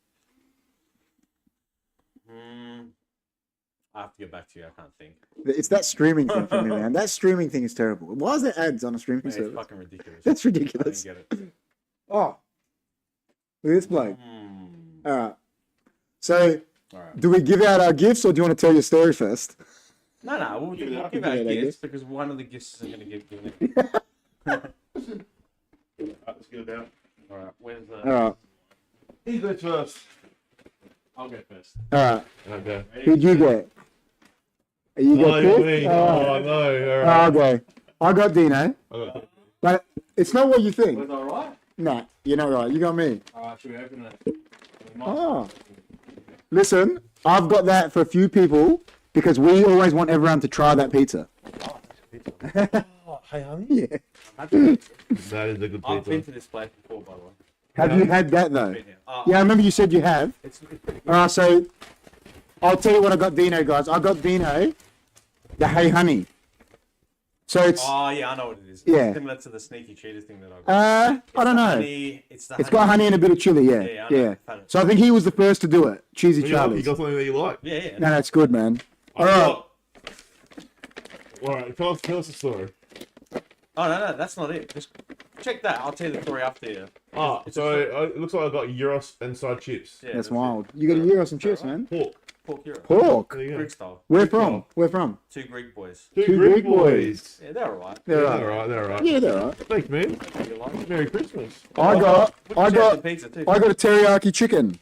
I have to get back to you. I can't think. It's that streaming thing for me, man. That streaming thing is terrible. Why is there ads on a streaming Mate, it's service? fucking ridiculous. That's I ridiculous. don't get it. Oh, look at this bloke. Mm. All right. So, All right. do we give out our gifts or do you want to tell your story first? No, we'll give Yeah, out I gifts guess. because one of the gifts isn't going to give given. Let's get it down. All right, where's the? All right. He goes first. I'll go first. All right. Okay. Who'd you get? You got Chris? Me. Oh, Oh no! All right. okay. I got Dino, I got- but it's not what you think. Was I right? Nah, you're not right. You got me. Alright, should we open it? We might. Oh. Listen, I've got that for a few people because we always want everyone to try that pizza. Oh, hey, honey. Yeah. I've been That is a good to pizza. this place before, by the way. Have you had that though? Been here. Yeah, I remember you said you have. It's pretty good. So I'll tell you what I got Dino, guys. I got Dino the Hey Honey. So it's Oh yeah, I know what it is. Yeah. It's similar to the sneaky cheetah thing that I got. I don't know. Honey, it's the It's got honey and a bit of chili, yeah. Yeah, I know. Yeah. I've had it. So I think he was the first to do it. Cheesy You Charlie's. got something that you like? Yeah, yeah. No, that's good, man. All right. All right, tell us the story. Oh no, that's not it. Just check that. I'll tell you the story after you. Ah, It's so a it looks like I got gyros and side chips. Yeah, That's it. wild. You got a gyros and chips, man. Pork. Pork Euro. Pork. There you go. Greek style. Where from? Where from? Two Greek boys. Two Greek boys. Yeah, they're alright. They're Yeah, right. they're right. They're right. Yeah, they're right. Thanks, man. You like? Merry Christmas. I got pizza too. a teriyaki chicken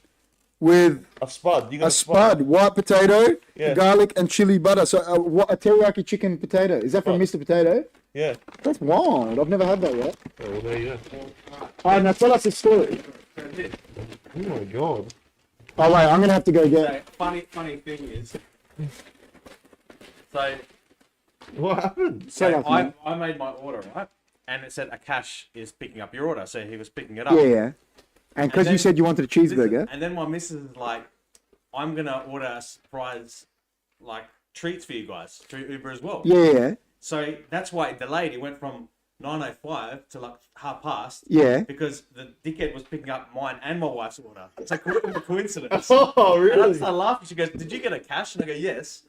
with A spud. You got a spud, white potato, Yeah. garlic, and chili butter. So a teriyaki chicken potato. Is that from Mr. Potato? Yeah. That's wild. I've never had that yet. Oh, well, there you go. All right, now tell us a story. Oh my god. Oh wait, I'm gonna have to go get. So, funny thing is, so What happened? Tell us, man. I made my order, right? And it said Akash is picking up your order, so he was picking it up. Yeah, yeah. And because you then- said you wanted a cheeseburger. And then my missus is like, I'm gonna order a surprise, like treats for you guys through Uber as well. Yeah, yeah, So that's why it delayed. It went from 9:05 to like 1:30 yeah. because the dickhead was picking up mine and my wife's order. It's like it was a coincidence. Oh, And I really? started laughing. She goes, "Did you get a cash?" And I go, "Yes."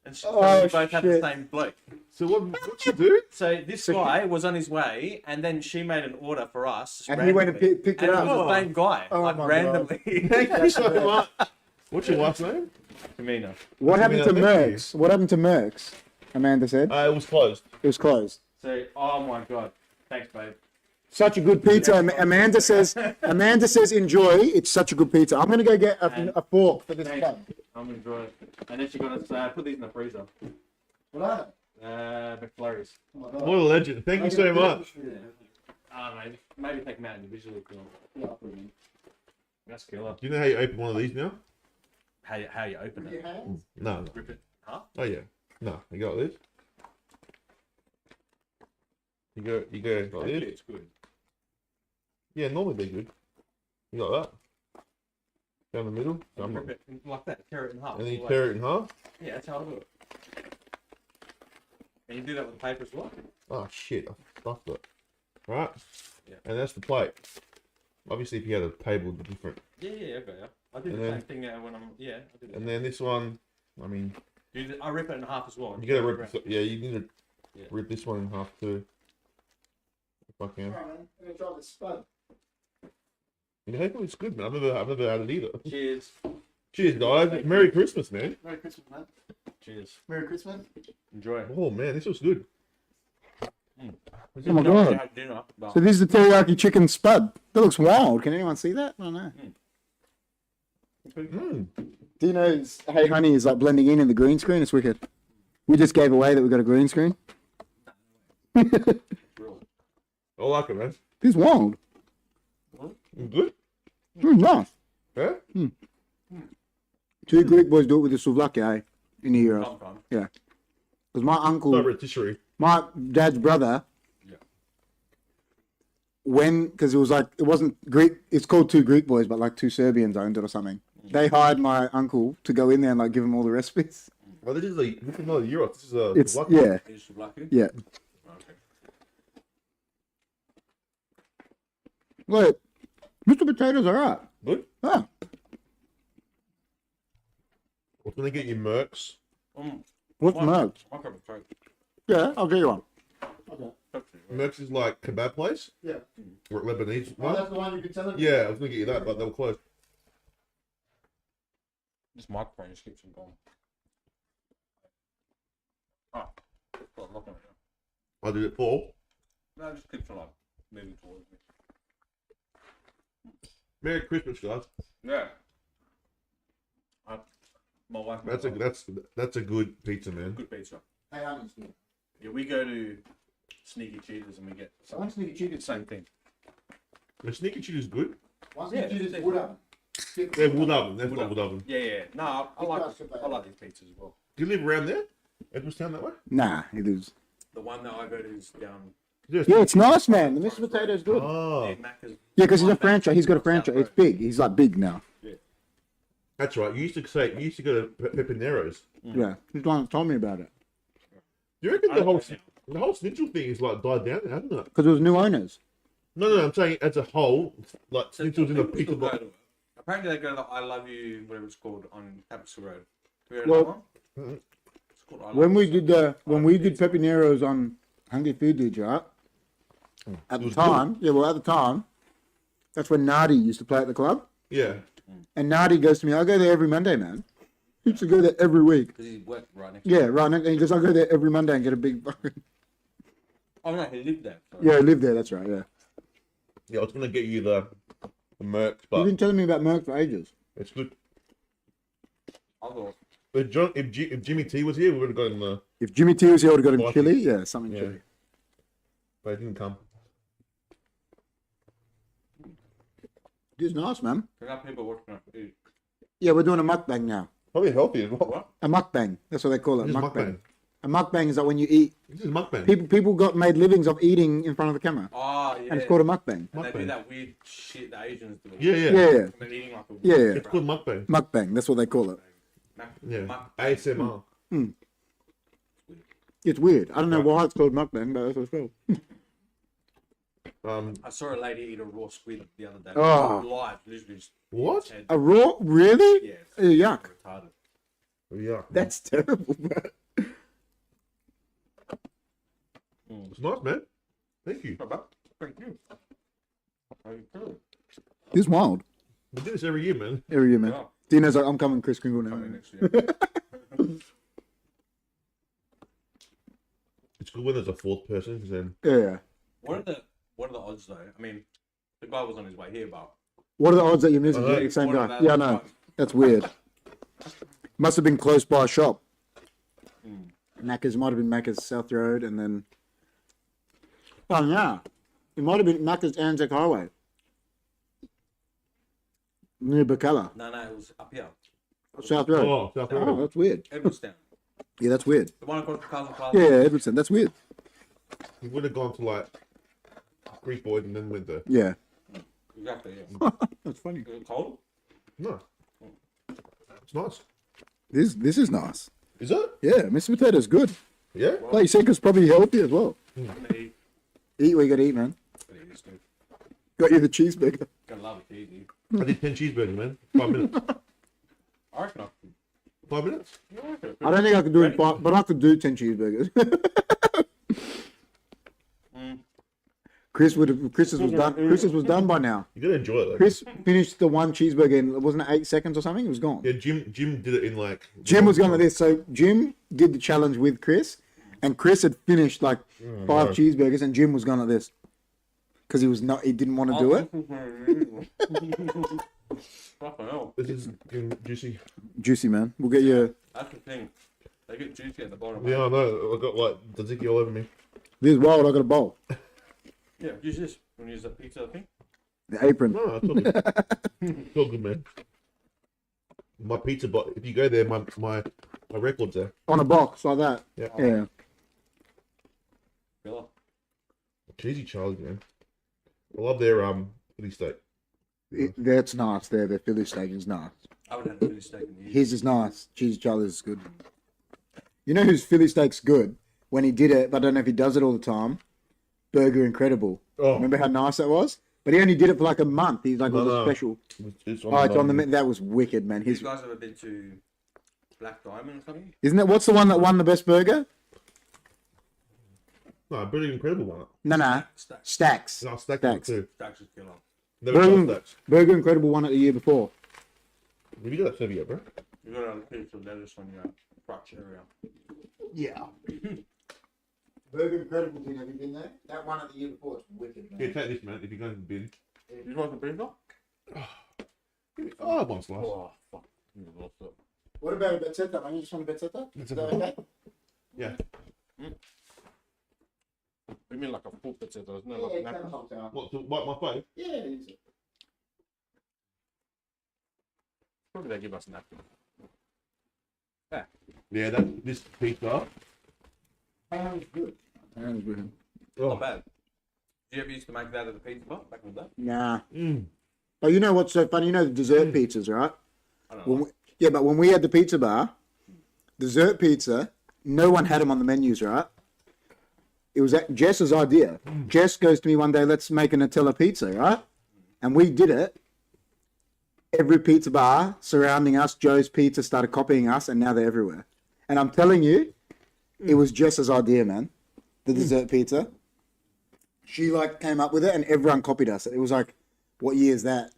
And she, Oh, we both had the shit. same bloke. So what you do? So this guy was on his way, and then she made an order for us. And he went and randomly. picked it And it up. was the same guy, Oh like my God. randomly. Thank you so much. What's your wife's name? Kamina. What happened to Thank you. Merck's? What happened to Merck's? Amanda said It was closed. it was closed. So, oh my god, thanks, babe. Such a good pizza. Amanda says. Amanda says enjoy. It's such a good pizza. I'm gonna go get a fork for this cup. I'm enjoying it. And then she got us put these in the freezer. What are McFlurries. What a legend. Thank you so much. Maybe take them out individually. That's killer. Do you know how you open one of these now? How you open it? No, no. Rip it. Huh? Oh yeah. No, you got this. You go like Hopefully this. it's good. Yeah, normally they're good. You got that. Down the middle. Rip it like that. Tear it in half. And then you Like- tear it in half. Yeah, that's how I do it. And you do that with paper as well. Oh shit, I stuffed it. Right? Yeah. And that's the plate. Obviously if you had a table it'd be different. Yeah, okay. Yeah. I do And the then- same thing when I'm. Yeah, I do that. And then this one, I mean, I rip it in half as well. you gotta Tear it rip around. yeah, you need to Yeah. rip this one in half too. If I can. I'm gonna try this spud. You know, hopefully it's good, man. I've never had it either. Cheers. Cheers guys. Merry Christmas, man. Merry Christmas, man. Cheers. Merry Christmas. Enjoy. Oh man, this was good. Oh my god. Dinner, but So this is the teriyaki chicken spud. That looks wild. Can anyone see that? I don't know. Mm. Dino's Hey Honey is like blending in the green screen. It's wicked. We just gave away that we got a green screen. real. I like it, man. It's wild. Good? It's nice. Yeah? Two Greek boys do it with the souvlaki, eh? In the Euros. Sometimes. Yeah. Because my uncle, Not rotisserie. my dad's brother, Yeah. because it was like, it wasn't Greek, it's called Two Greek Boys, but like two Serbians owned it or something. They hired my uncle to go in there and like give him all the recipes. Well, this is not a euro. This is a It's, lucky. yeah, Is it lucky? yeah. Okay. Look, Mr. Potato's alright. Good. Ah, We're gonna get you Mercs. what's Merck's? I'll grab a Coke. Yeah, I'll get you one. Mercs is like kebab place. Yeah. Or Lebanese one. the one you've been telling Yeah, I was gonna get you that, but they were closed. This microphone just keeps on going. Oh, got a lock on it now. I did it for. No, it just keeps on like moving towards me. Merry Christmas, guys. Yeah. My wife. That's a good pizza, man. good pizza. Hey, I'm Yeah, we go to Sneaky Cheetahs and we get Sneaky Cheetahs. same thing. The sneaky chili is good. Once Yeah, you do it's this wood oven. Yeah, wood oven. That's not wood oven. Yeah. No, I like these pizzas as well. Do you live around there? Edwardstown that way? Nah, he lives. The one that I go to is down. Yes. Yeah, it's nice, man. The Mr. Potato's good. Oh, near Macca's. Yeah, because he's a franchise. He's got a franchise. It's big. He's like big now. that's right. You used to go to Pepinero's. Yeah, he's the one that told me about it. Do you reckon the whole snitchel thing is like died down, hasn't it? Because it was new owners. No, I'm saying as a whole, like So snitchels in a people pizza still go box. to it. Apparently they go to the I Love You, whatever it's called, on Tapestry Road. Have you heard Well, of that one? It's called I Love When we You. did Pepinero's on Hunkyfooddudes, right? At the time, that's when Nardi used to play at the club. Yeah. And Nardi goes to me, I go there every Monday, man. He used to go there every week. Because he worked right next Yeah, right. And he goes, I go there every Monday and get a big fucking... Oh, no, he lived there. Sorry. Yeah, I live there, that's right, yeah. Yeah, I was gonna get you the Mercs, You've but been telling me about Merc for ages. it's good. I thought, But John, if Jimmy T was here, we would have gotten the. If Jimmy T was here, I would have got him Spicy. chili. Yeah, something Yeah. chili. But it didn't come. It is nice, man. there are people watching us eat. Yeah, we're doing a mukbang now. Probably healthy as well. What? A mukbang. That's what they call it. This is Mukbang. mukbang. A mukbang is like when you eat. This is mukbang. People got made livings of eating in front of the camera. Oh, yeah. And it's called a mukbang. And they do Mukbang. that weird shit the Asians do. Yeah. Yeah, yeah. And they're eating like a Yeah, yeah. It's called mukbang. Mukbang. That's what they call it. Yeah. ASMR. It's weird. I don't know why it's called mukbang, but that's what it's called. I saw a lady eat a raw squid the other day. Oh. Live, literally. Just What? head. A raw? Really? Yeah. Yuck. Retarded. Yeah. That's terrible, bro. It's nice, man. Thank you. Not bad. Thank you. How you feeling? It's wild. We do this every year, man. Every year, man. Yeah. Dino's like, I'm coming Kris Kringle now. Coming man. next year. It's good when there's a fourth person, because then Yeah. What are the odds though? I mean, the guy was on his way here, but What are the odds that you're missing Uh, the same what are guy? the Yeah, I odds, know. like- That's weird. Must have been close by a shop. Macca's might have been Macca's South Road, and then. Oh yeah, it might have been Macca's Anzac Highway near Bacala, No, it was up here. South Road. oh, South Oh, Road. that's weird. Edwardstown. Yeah, that's weird. The one across the Cousin Plaza. Yeah, Edwardson. That's weird. We would have gone to like Greek Boys and then went there. Yeah, Exactly, yeah. that's funny. Is it cold? No, it's nice. This is nice. Is it? Yeah, Mr. Potato's good. Yeah. Like you said, it's probably healthy as well. I'm gonna eat. Eat what you gotta eat, man. But it is good. Got you the cheeseburger. Gotta love it, easy. I did 10 cheeseburgers, man. 5 minutes. I reckon I could. 5 minutes? I don't think I could do it, but I could do 10 cheeseburgers. Chris's was done. Chris's was done by now. You gotta enjoy it, though. Chris finished the one cheeseburger in, wasn't it 8 seconds or something? It was gone. Yeah, Jim did it in like. Jim was going like this. So Jim did the challenge with Chris, and Chris had finished like 5 cheeseburgers, and Jim was going like this because he didn't want to do it. Fucking hell. This is juicy. Juicy, man. We'll get you. That's the thing. They get juicy at the bottom. Yeah, I know. I got like tzatziki all over me. This is wild. I got a bowl. Yeah, use this. Want to use the pizza thing? The apron. No, it's all good. It's all good, man. My pizza box. If you go there, my record's there. On a box like that. Yeah. Yeah. Filler. Cheesy Charlie, man. I love their Philly steak. That's nice there. Their Philly steak is nice. I haven't had a Philly steak in years. His is nice. Cheesy Charlie's is good. You know whose Philly steak's good? When he did it, but I don't know if he does it all the time. Burger Incredible. Oh. Remember how nice that was? But he only did it for like a month. He's like, it was No. special. It's Oh, it's on the that was wicked, man. You His guys ever been to Black Diamond or something? isn't that what's the one that won the best burger? No, pretty incredible one. No. Stacks. Stacks. No, stack Stacks. too. Stacks is killer. Never tried Burger, stacks. Burger Incredible won it the year before. Have you got that served yet, bro? You got a piece of lettuce on your crotch area. Yeah. Burger Incredible thing, have you been there? That one at the year before, it's wicked, man. Here, take this, man. If you're going to the bin. You want some pizza? Oh, one slice. Oh, fuck. You lost it. What about a bezzetta, man? You just want a bezzetta? Is that okay? Yeah. Give me mean like a full potato, isn't it? Like napkin? What, to wipe my face? Yeah. Probably they give us napkin. Yeah, this pizza. Sounds good. Not bad. Did you ever used to make that at the pizza bar back in the day? Nah. Mm. But you know what's so funny? You know the dessert pizzas, right? I don't know. Yeah, but when we had the pizza bar, dessert pizza, no one had them on the menus, right? It was Jess's idea. Jess goes to me one day, let's make a Nutella pizza, right? And we did it. Every pizza bar surrounding us, Joe's Pizza, started copying us, and now they're everywhere. And I'm telling you, it was Jess's idea, man. The dessert pizza. She came up with it, and everyone copied us. It was like, what year is that?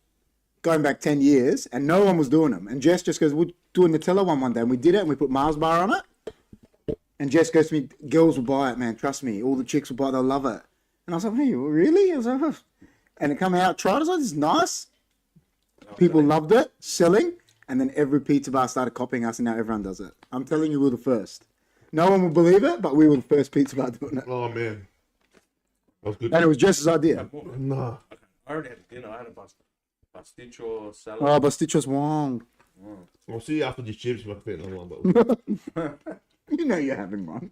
Going back 10 years, and no one was doing them. And Jess just goes, we'll do a Nutella one day. And we did it, and we put Mars bar on it. And Jess goes to me, girls will buy it, man. Trust me. All the chicks will buy it. They'll love it. And I was like, hey, really? I was like, oh. And it came out, tried it. I was like, this is nice. People loved it, selling. And then every pizza bar started copying us, and now everyone does it. I'm telling you, we were the first. No one will believe it, but we were the first pizza bar doing it. Oh man, that was good. And it was Jess's idea. Nah. I already had dinner. I had a pasticcio salad. Oh, but Stitch's wrong. I'll see you after these chips. My fit another one, but You know you're having one.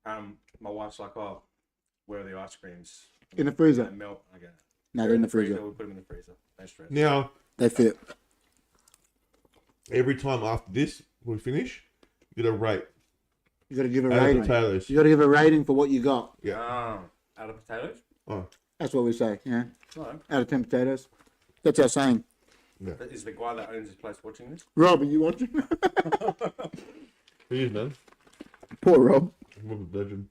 My wife's like, oh, where are the ice creams? In the freezer. They melt. I go, No, they're in the freezer. We put them in the freezer. No stress. now They fit. every time after this we finish, you get a rate. You got to give a Out of rating. potatoes. You got to give a rating for what you got. Out of potatoes? Oh, That's what we say. Yeah. No. Out of 10 potatoes. That's our saying. Is the guy that owns this place watching this? Rob, are you watching? he is, man. Poor Rob. What a legend.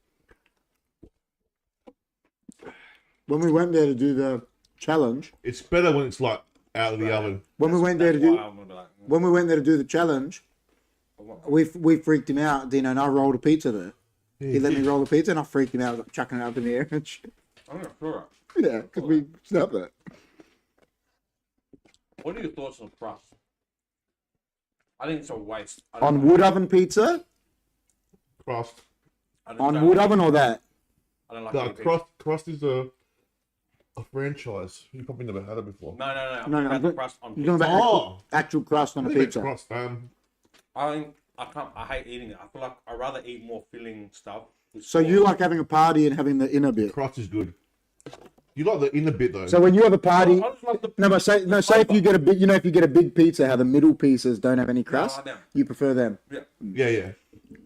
When we went there to do the challenge, It's better when it's like out of the oven. when we went there to That's do, why I'm gonna be like, when we went there to do the challenge, we freaked him out, Dino, and I rolled a pizza there. He let me roll a pizza, and I freaked him out, chucking it up in the air and shit. I'm gonna throw it. Yeah, because we snapped it. What are your thoughts on crust? I think it's a waste. I don't On like wood it. oven pizza? Crust. I don't- On don't wood like oven it. or that? I don't like No, any pizza. crust is a franchise. You probably never had it before. No. I'm No, talking no, about the crust on You're talking pizza. about Oh. actual crust on a I think it's pizza. crust. I think I hate eating it. I feel like I'd rather eat more filling stuff. with So you sauce. like having a party and having the inner bit. Crust is good. You like the inner bit though. So when you have a party, I just like the no, but say if you get a big, if you get a big pizza, how the middle pieces don't have any I crust, like them. you prefer them. yeah.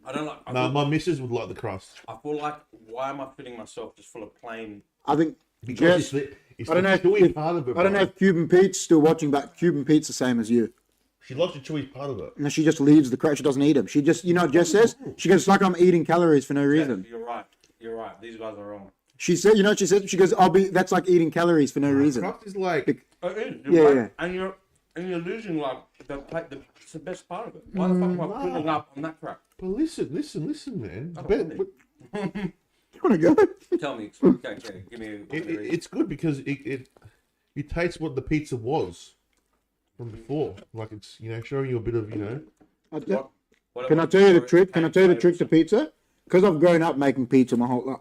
I don't like. No, my missus would like the crust. I feel like why am I filling myself just full of plain? I think. Because Jess, it's I don't the know chewy if, part of it. I don't know bro. if Cuban Pete's still watching, but Cuban Pete's the same as you. She likes the chewy part of it. No, she just leaves the crust. She doesn't eat them. She just, you know what Jess says? She goes, it's like I'm eating calories for no reason. Yes, you're right. You're right. These guys are wrong. She said, you know what she said? She goes, that's like eating calories for no reason. Crust is like It is. Yeah, You're right. yeah. And you're losing like it's the best part of it. Why the fuck am I filling up on that crap? But listen, man. don't But- want but You want to go? Tell me. Okay, give me. it's good because it tastes what the pizza was from before. Like it's showing you a bit of Can I tell you the trick? Can I tell you the trick to pizza? Because I've grown up making pizza my whole life.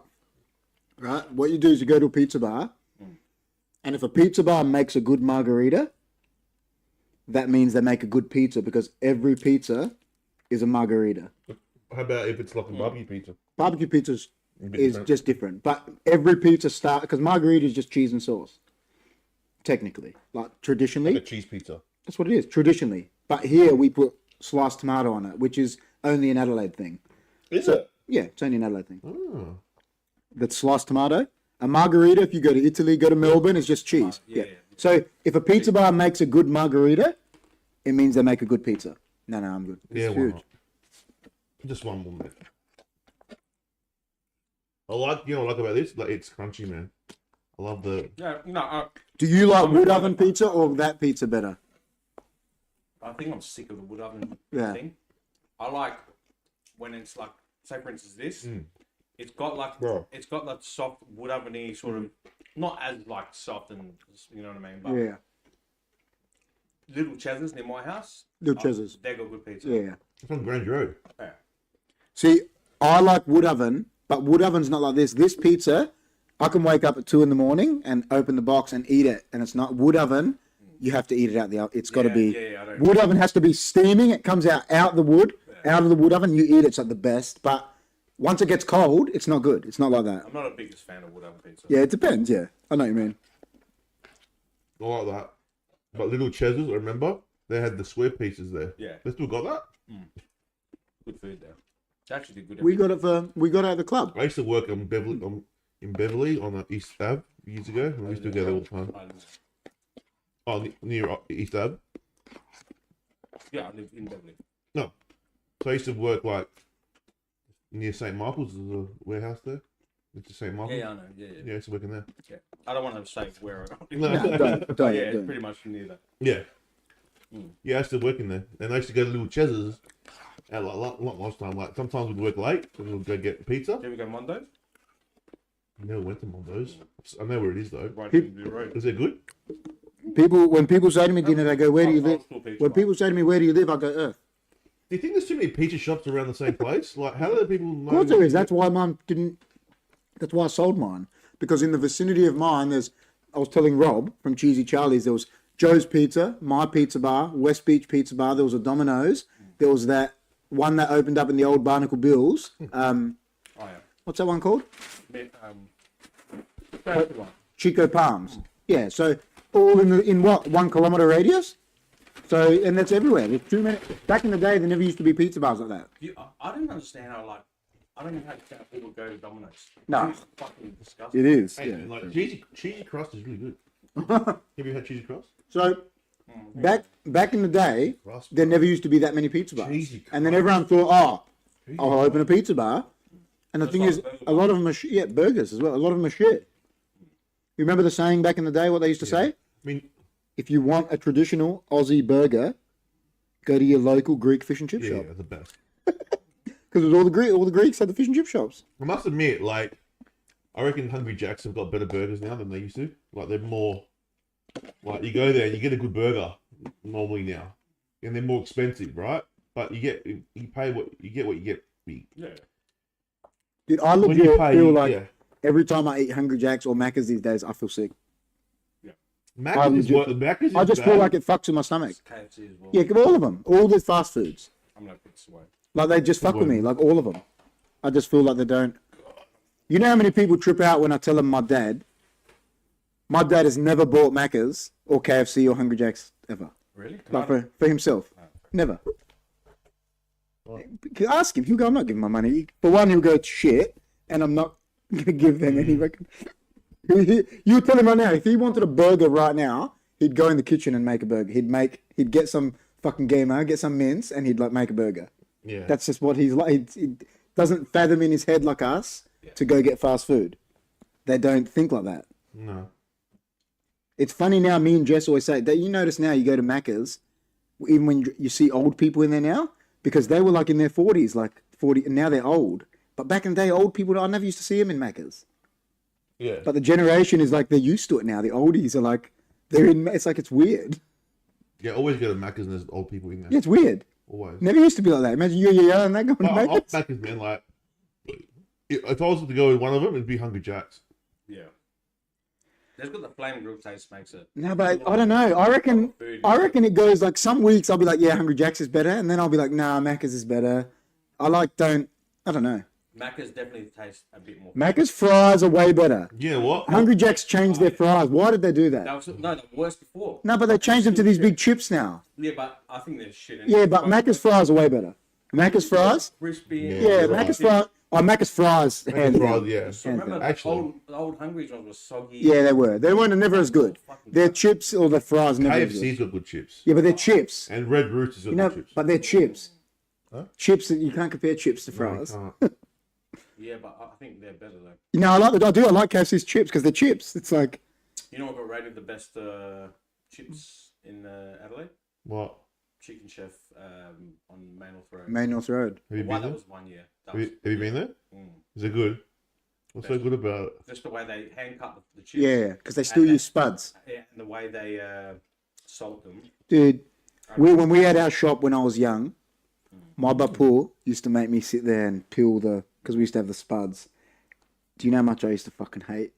Right? What you do is you go to a pizza bar, and if a pizza bar makes a good margarita, that means they make a good pizza because every pizza is a margarita. How about if it's like a barbecue pizza? Barbecue pizza is different. just different, but every pizza because margarita is just cheese and sauce. Technically, like traditionally, Like a cheese pizza. that's what it is. Traditionally, but here we put sliced tomato on it, which is only an Adelaide thing. Is it? Yeah, it's only an Adelaide thing. Oh. That's sliced tomato. A margarita, if you go to Italy, go to Melbourne, is just cheese. Yeah. So if a pizza bar makes a good margarita, it means they make a good pizza. No, I'm good. It's Yeah, why huge. not? Just one more minute. I like what I like about this. Like it's crunchy, man. I love the. Yeah. No. Do you like wood oven pizza or that pizza better? I think I'm sick of the wood oven Yeah. thing. I like when it's like, say for instance, this. Mm. It's got like Bro. it's got that soft wood oveny sort of, not as like soft and you know what I mean. But Yeah. Little Ches's near my house. Little Ches's. They got good pizza. Yeah. It's on Grange Road. Yeah. See, I like wood oven, but wood oven's not like this. This pizza, I can wake up at 2 a.m. and open the box and eat it, and it's not wood oven. You have to eat it out the oven. It's got to be I don't wood oven has to be steaming. It comes out the wood, out of the wood oven. You eat it. It's like the best, but once it gets cold, it's not good. It's not like that. I'm not a biggest fan of wood oven pizza. Yeah, it depends. Yeah, I know what you mean. I like that. But Little Chez's, I remember, they had the square pizzas there. Yeah. They still got that? Good food there. It's actually good. We got it at the club. I used to work in Beverly on the East Ave years ago. We used to go there all the time. Oh, near East Ave? Yeah, I live in Beverly. No. So I used to work like near St. Michael's. There's a warehouse there. It's St. Michael's. Yeah, I know. Yeah. Yeah, I used to work in there. Yeah. I don't want to say where. No. No, don't. Yeah, it's pretty much near that. Yeah. Yeah, I used to work in there. And I used to go to Little Chez's at like lunchtime. Like sometimes we'd work late and we'd go get pizza. Did we go Mondays? I never went to Mondo's. I know where it is though. Right in the road. Is it good? When people say to me, Dino, they go, "Where do you live?" When people people say to me, "Where do you live?" I go, "Earth." Do you think there's too many pizza shops around the same place? Like, how do people know? Of course there is. That's why Mum didn't. That's why I sold mine, because in the vicinity of mine, I was telling Rob from Cheesy Charlie's, there was Joe's Pizza, My Pizza Bar, West Beach Pizza Bar. There was a Domino's. There was that one that opened up in the old Barnacle Bills. What's that one called? Chico Palms. Yeah. So all in what 1 kilometer radius. So and that's everywhere. There's too many. Back in the day, there never used to be pizza bars like that. I don't understand how I don't know how people go to Domino's. No. It's fucking disgusting. It is. Hey, Yeah. like cheesy crust is really good. Have you had cheesy crust? So back in the day, Crust, there never used to be that many pizza bars. Cheesy And then everyone thought, I'll open a pizza bar. And the thing like is, burger a lot of them are burgers as well. A lot of them are shit. You remember the saying back in the day, what they used to say? I mean, If you want a traditional Aussie burger, go to your local Greek fish and chip shop. yeah, the best. Because all the Greeks had the fish and chip shops. I must admit, like, I reckon Hungry Jack's have got better burgers now than they used to. Like, they're more, like, you go there and you get a good burger normally now. And they're more expensive, right? But you get what you get. Yeah. Dude, I When you legit pay, feel like yeah. every time I eat Hungry Jacks or Macca's these days, I feel sick. Macca's is I just bad. feel like it fucks with my stomach. KFC as well. Yeah, all of them. All the fast foods. I'm gonna put this away. Like, they just fuck with me. Like, all of them. I just feel like they don't. You know how many people trip out when I tell them my dad has never bought Macca's or KFC or Hungry Jacks ever. Really? Like, for himself. Never. Ask him. He'll go, I'm not giving my money. For one, he'll go, shit, and I'm not going to give them any. You tell him right now, if he wanted a burger right now, he'd go in the kitchen and make a burger. He'd get some fucking gamer, get some mince, and he'd like make a burger. Yeah. That's just what he's like. He doesn't fathom in his head like us to go get fast food. They don't think like that. No. It's funny now, me and Jess always say that you notice now you go to Macca's, even when you see old people in there now, because they were like in their 40s, like 40, and now they're old. But back in the day, old people, I never used to see them in Macca's. Yeah. But the generation is like, they're used to it now. The oldies are like, it's like, it's weird. Yeah, always go to Macca's and there's old people in there. Yeah, it's weird. Always. Never used to be like that. Imagine you're young and that going to I'll Macca's. Macca's, man, like, if I was to go with one of them, it'd be Hungry Jack's. Yeah. That's got the flame grill taste makes it. No, but I don't know. I reckon it goes like some weeks I'll be like, yeah, Hungry Jack's is better. And then I'll be like, nah, Macca's is better. I don't know. Macca's definitely tastes a bit more. Macca's fries are way better. You know what? Hungry Jack's changed their fries. Why did they do That that? was, no, the worst before. No, but they changed them to these big chips now. Yeah, but I think they're shit. Yeah, but Macca's fries are way better. Macca's fries? Crispy. Yeah, Macca's fries. Oh, Macca's fries. Macca's fries, yeah. So remember, Actually. the old Hungry ones were soggy. Yeah, they were. They weren't never as good. Their chips or their fries never as good. KFC's got good chips. Yeah, but they're chips. And Red Rooster's got good chips. But they're chips. Huh? Chips, you can't compare chips to No, fries. you can't. Yeah, but I think they're better though. You know, I like KFC's chips because they're chips. It's like, You know what got rated the best chips in Adelaide? What? Chicken Chef on Main North Road. Main North Road. Have you Well, been that there? was 1 year. That Have was, you been there? mm, Is it good? What's so good about it? just the way they hand cut the chips. Yeah, because they still And use spuds. Yeah, and the way they salt them. Dude, when we had our shop when I was young, my bapu used to make me sit there and peel the because we used to have the spuds. Do you know how much I used to fucking hate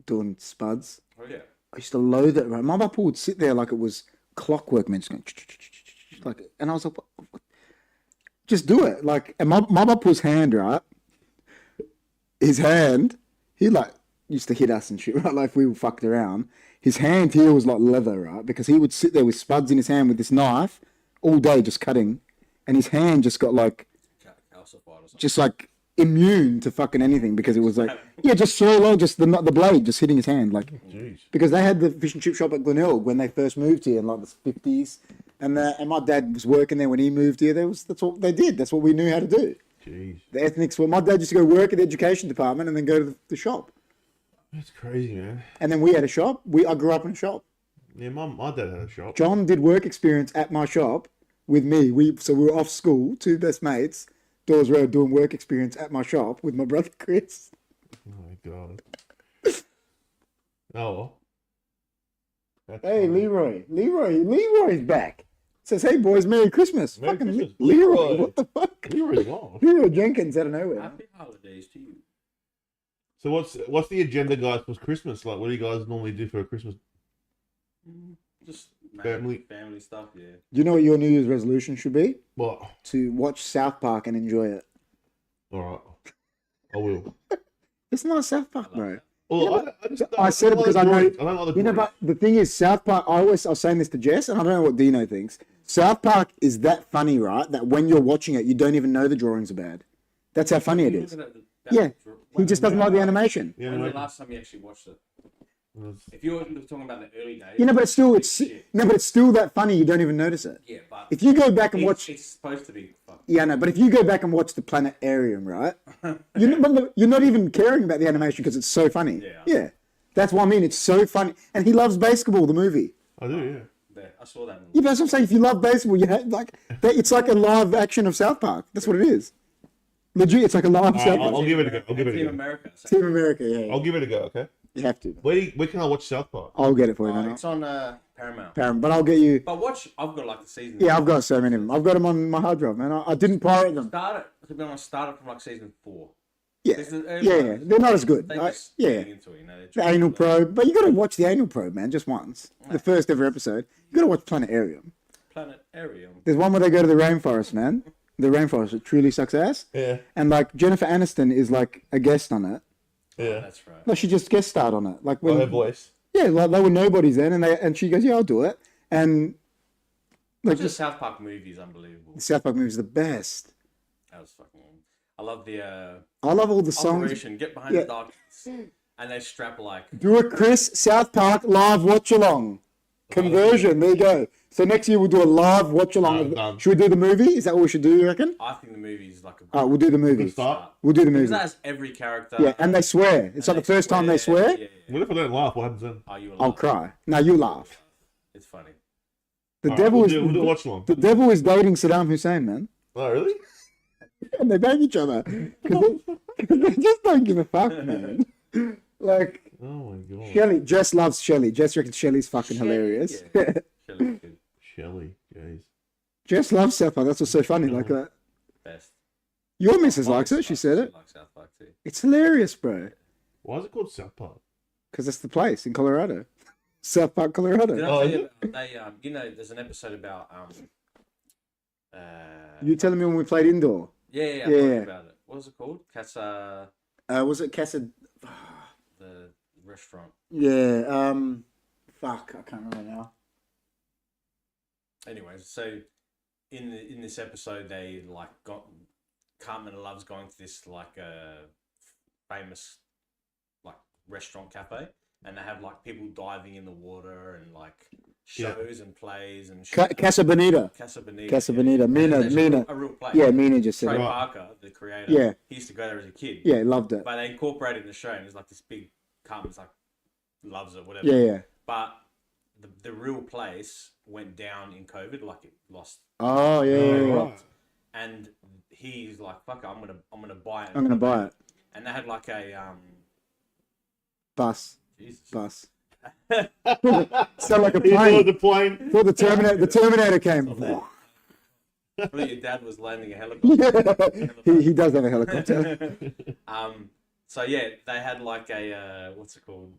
doing spuds? Oh yeah. I used to loathe it, right? My papa would sit there like it was clockwork, man, just going, like, and I was like, what? Just do it. Like, and my papa's hand, right? His hand, he like used to hit us and shit, right? Like, if we fucked around. His hand here was like leather, right? Because he would sit there with spuds in his hand with this knife all day just cutting. And his hand just got like, Calcified or something. just like immune to fucking anything because it was like, yeah, just so low, just the blade just hitting his hand. Like, Jeez. because they had the fish and chip shop at Glenelg when they first moved here in like the 50s. And my dad was working there when he moved here. That's what they did. That's what we knew how to do. Jeez. The ethnics were, my dad used to go work at the education department and then go to the shop. That's crazy, man. And then we had a shop. I grew up in a shop. Yeah, my dad had a shop. John did work experience at my shop with me. So we were off school, two best mates, Dawes Road, doing work experience at my shop with my brother Chris. Oh my god. Oh well. That's Hey, funny. Leroy's back. Says, hey boys, Merry Christmas. Merry Fucking Christmas. Leroy, Leroy. what the fuck? Leroy's gone. Leroy Jenkins out of nowhere. Happy holidays to you. So what's the agenda, guys, for Christmas? Like, what do you guys normally do for Christmas? Just Family. family stuff. Yeah. Do you know what your New Year's resolution should be? What? To watch South Park and enjoy it. All right. I will. It's not South Park, bro. Well, Yeah, I said it because I know. I don't like the You know, but the thing is, South Park. I was saying this to Jess, and I don't know what Dino thinks. South Park is that funny, right? That when you're watching it, you don't even know the drawings are bad. That's how funny it is. Yeah, he just doesn't like the animation. Yeah, When was like, the last time you actually watched it? it's- If you're talking about the early days. You know, but it's still shit. but it's still that funny. You don't even notice it. Yeah, but If you go back and watch, it's supposed to be fun. yeah, no, but if you go back and watch the Planetarium, right? You're not even caring about the animation because it's so funny. Yeah. That's what I mean. It's so funny, and he loves basketball. The movie. I do, yeah. There, I saw that. Yeah, but that's what I'm saying. If you love baseball, you have it's like a live action of South Park. That's what it is. Legit, it's like a live South Park. I'll give it a go. I'll give it a Team go. America. Team America, yeah. I'll give it a go. Okay. You have to. Where can I watch South Park? I'll get it for you, man. It's on Paramount. But I'll get you. But I've got like the season. Yeah, I've got so many of them. I've got them on my hard drive, man. I didn't pirate them. To be honest, started from like season 4. Yeah, This is early yeah. ones. They're not as good. They right? just Yeah. get into it, you know. they're The trying anal to- probe, but you got to watch the anal probe, man, just once. The first ever episode. You got to watch Planetarium. Planetarium. There's one where they go to the rainforest, man. The rainforest, it truly sucks ass. Yeah. And like Jennifer Aniston is like a guest on it. Yeah. That's right. No, she just guest starred on it. Like By her when, voice. yeah, like they were nobodies then, and she goes, yeah, I'll do it. And like Just just South Park movie is unbelievable. the South Park movie is the best. That was fucking. I love the I love all the songs. Operation Get Behind Yeah. the Darkness, and they strap like. Do a Chris South Park live watch along. Conversion. There you go. So next year we'll do a live watch along. Done. Should we do the movie? Is that what we should do? You reckon? I think the movie is like a. All right, we'll do the movie. Good start. We'll do the Because movie. that has every character. Yeah, and they swear. It's like the first time they swear. Yeah. What if I don't laugh? What happens then? Are you alive? I'll cry. No, you laugh. It's funny. The All right, devil we'll is do a watch along. the devil is dating Saddam Hussein, man. Oh, really? And they bang each other because they just don't give a fuck, man. Like Oh my god. Shelley, Jess loves Shelley. Jess reckons Shelley's fucking hilarious. Yeah. Shelley's good. Shelley, jeez. Jess loves South Park. That's what's so funny. Like Best. your missus likes it. She said it. She likes South Park too. It's hilarious, bro. Why is it called South Park? Because that's the place in Colorado, South Park, Colorado. Did I Oh, tell is you about, there's an episode about You telling me when we played indoor? yeah, I Yeah. told you about it. What was it called? Casa, Was it Casa? the restaurant. Yeah. Fuck, I can't remember now. Anyways, so in this episode, they like Cartman loves going to this like famous like restaurant cafe, and they have like people diving in the water and like shows and plays and Casa Bonita. Casa Bonita. Casa Bonita. Mina. A real place. Yeah, Mina just said Trey it. Parker, the creator. Yeah. He used to go there as a kid. Yeah, loved it. But they incorporated in the show, and it's like this big Cartman's like loves it, whatever. Yeah. But the real place went down in COVID, like it lost. Oh yeah. Right. And he's like, "Fuck it, I'm gonna buy it." I'm gonna buy it. And they had like a Bus. Jesus. Bus. Sound like a He plane. the plane. Before the Terminator came. I thought your dad was landing a helicopter. Yeah, he does have a helicopter. So yeah, they had like a what's it called?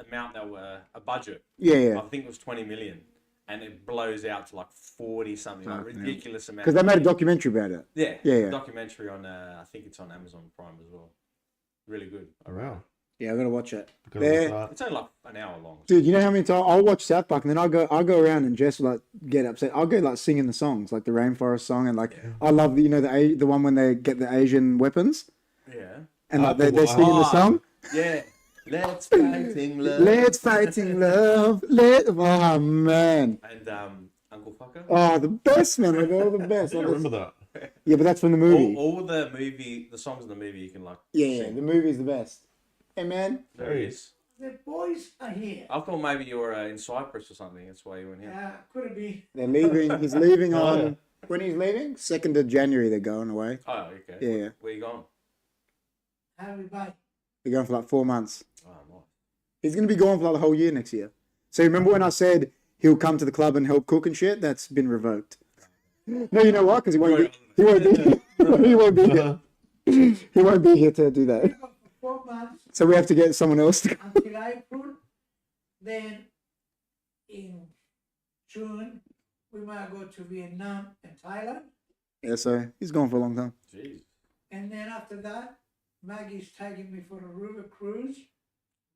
Amount that were a budget. Yeah. I think it was 20 million, and it blows out to like 40 something, like ridiculous amount. Because they made a documentary about it. Yeah. Documentary on I think it's on Amazon Prime as well. Really good. Around. Yeah, I gotta watch it. It's only like an hour long. Dude, you know how many times I'll watch South Park and then I'll go around and just like get upset. I'll go like singing the songs, like the Rainforest song, and like I love the one when they get the Asian weapons. Yeah. And like they're singing the song. Yeah. Let's fighting love. Let's fighting love. Oh man. And Uncle Fucker. Oh, the best, man. They're all the best. I remember that. Yeah, but that's from the movie. All the songs in the movie you can like. Yeah, sing. the movie's the best. Hey man. There he is. The boys are here. I thought maybe you were in Cyprus or something. That's why you went here. Could it be? They're leaving. He's leaving on when he's leaving. 2nd of January. They're going away. Oh, okay. Yeah. Where you going? Everybody. They're going for like 4 months. Oh, nice. He's gonna be gone for like the whole year next year. So remember when I said he'll come to the club and help cook and shit? That's been revoked. No, you know what? Because he won't be. He won't be. He won't be here. He won't be here to do that. For 4 months So we have to get someone else to come. until April. Then in June, we might go to Vietnam and Thailand. Yeah, so he's gone for a long time. Jeez. And then after that, Maggie's taking me for a river cruise.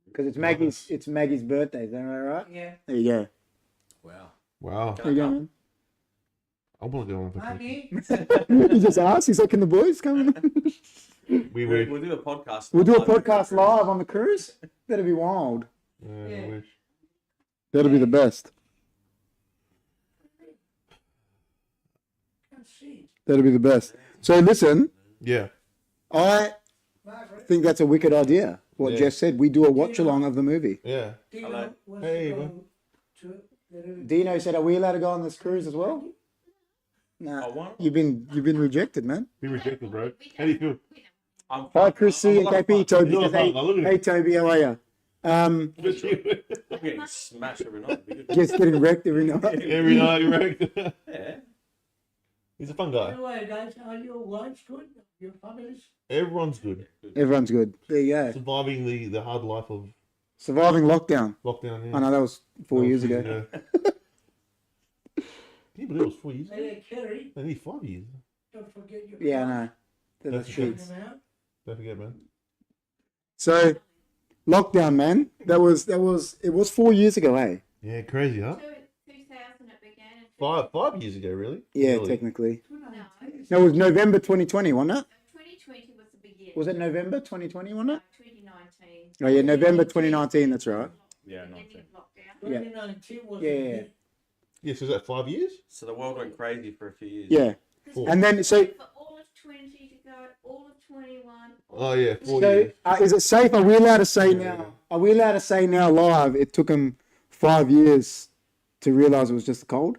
Because it's Maggie's birthday. Is that right? Yeah. There you go. Wow. Wow. There you go, man. I want to go on vacation. Honey, He just asked. He's like, "Can the boys come?" We'll do a podcast. We'll do a podcast live on the cruise. That'd be wild. I wish. That'll be the best. can't see. That'll be the best. So listen, Yeah. I Margaret, think that's a wicked idea. What Yeah. Jess said. We do a watch along of the movie. Yeah. Dino Hello. wants Hey, to go man. to the river. Dino said, "Are we allowed to go on this cruise as well?" Nah, I want. you've been rejected, man. Be rejected, bro. How do you feel? I'm Hi, Chris C and KP. Toby. Look at Hey, that, look at hey, Toby, how are you? I'm getting smashed every night. It'd be good. Just getting wrecked every night. Every night, you're right. Yeah. He's a fun guy. Anyway, guys, are your wives good? Your families? Everyone's good. Everyone's good. There you go. Surviving the hard life of Surviving lockdown. lockdown. Yeah. I know that was 4 years ago. Can you believe it was 4 years ago? Hey, Kerry, Only 5 years. don't forget your Yeah, I wives. know. They're the That's sheets. Bring them out. Don't forget, man. So, lockdown, man. It was 4 years ago, eh? Yeah, crazy, huh? 2000 it began. 5 years ago, really? Yeah, Really? technically. No, No, it was November 2020, wasn't it? 2020 was the beginning. Was it November 2020, wasn't it? 2019. Oh, yeah, November 2019, that's right. Yeah, Beginning 19. of lockdown. 2019 was Yeah, the yeah. big- Yeah, so is that 5 years? So the world went crazy for a few years. Yeah. 4. And then, so, For all of 20 to go, all of 21. Oh, yeah, 4 so years. is it safe? Are we allowed to say Yeah. now? Are we allowed to say now live? It took them 5 years to realize it was just a cold.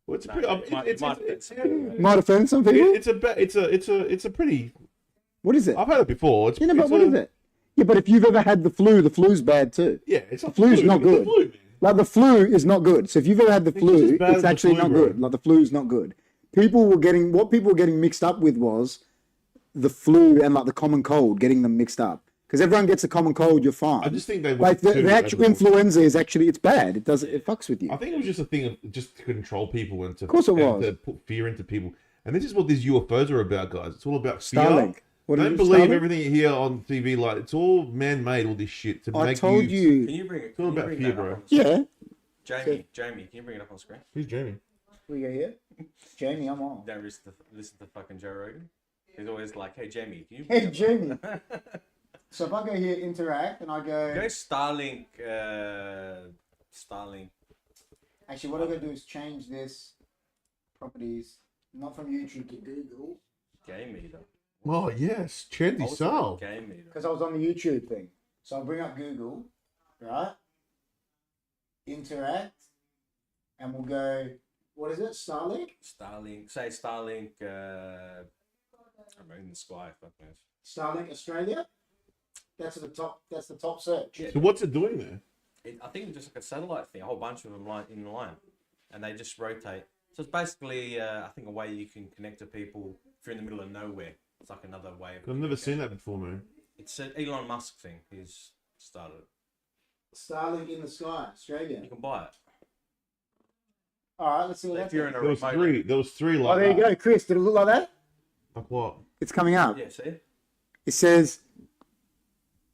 Well, it's a No, pretty. it might- it might fit some people. Might offend some people. It's a pretty. What is it? I've had it before. It's, You know, but it's what a, is it? Yeah, but if you've ever had the flu's bad too. Yeah, it's a flu's not It's a good. flu, man. Like the flu is not good. So if you've ever had the It's flu, just as bad as it's the actually flu, not bro. good. Like the flu's not good. People were getting mixed up with was the flu and like the common cold, getting them mixed up. Because everyone gets a common cold, you're fine. I just think they like went the too actual overboard. influenza is actually it's bad. It fucks with you. I think it was just a thing of just to control people and to, Of course it and was. to put fear into people. And this is what these UFOs are about, guys. It's all about fear. Starlink. What Don't is believe Starlink? everything you hear on TV. Like it's all man-made. All this shit to I make told Can you. you bring it? It's all Can you about bring fear, that bro. up on the screen? Yeah. Jamie, can you bring it up on screen? Who's Jamie? We go here. Jamie, I'm on. Don't listen to fucking Joe Rogan. He's always like, "Hey Jamie, can you?" Hey, bring Jamie. up- So if I go here, interact, and I Go go. Starlink. Starlink. Actually, what I'm gonna do is change this properties, not from YouTube to Google, Game meter. Oh yes, Chandy Also Sal. Game meter. because I was on the YouTube thing. So I'll bring up Google, right? Interact, and we'll go. What is it? Starlink. Starlink. Say Starlink. I'm in the sky. Fuck knows. Starlink Australia. That's the top. That's the top search. Yeah. So what's it doing there? I think it's just like a satellite thing. A whole bunch of them in line, and they just rotate So it's basically, I think, a way you can connect to people if you're in the middle of nowhere. It's like another way of. I've never seen that before, man. It's an Elon Musk thing. He's started it. Starlink in the sky, Australia. You can buy it. All right, let's see what So that's if you're in a There was remote. three. There was three like Oh, there you that. go, Chris. Did it look like that? Like what? It's coming up. Yeah, see? It says,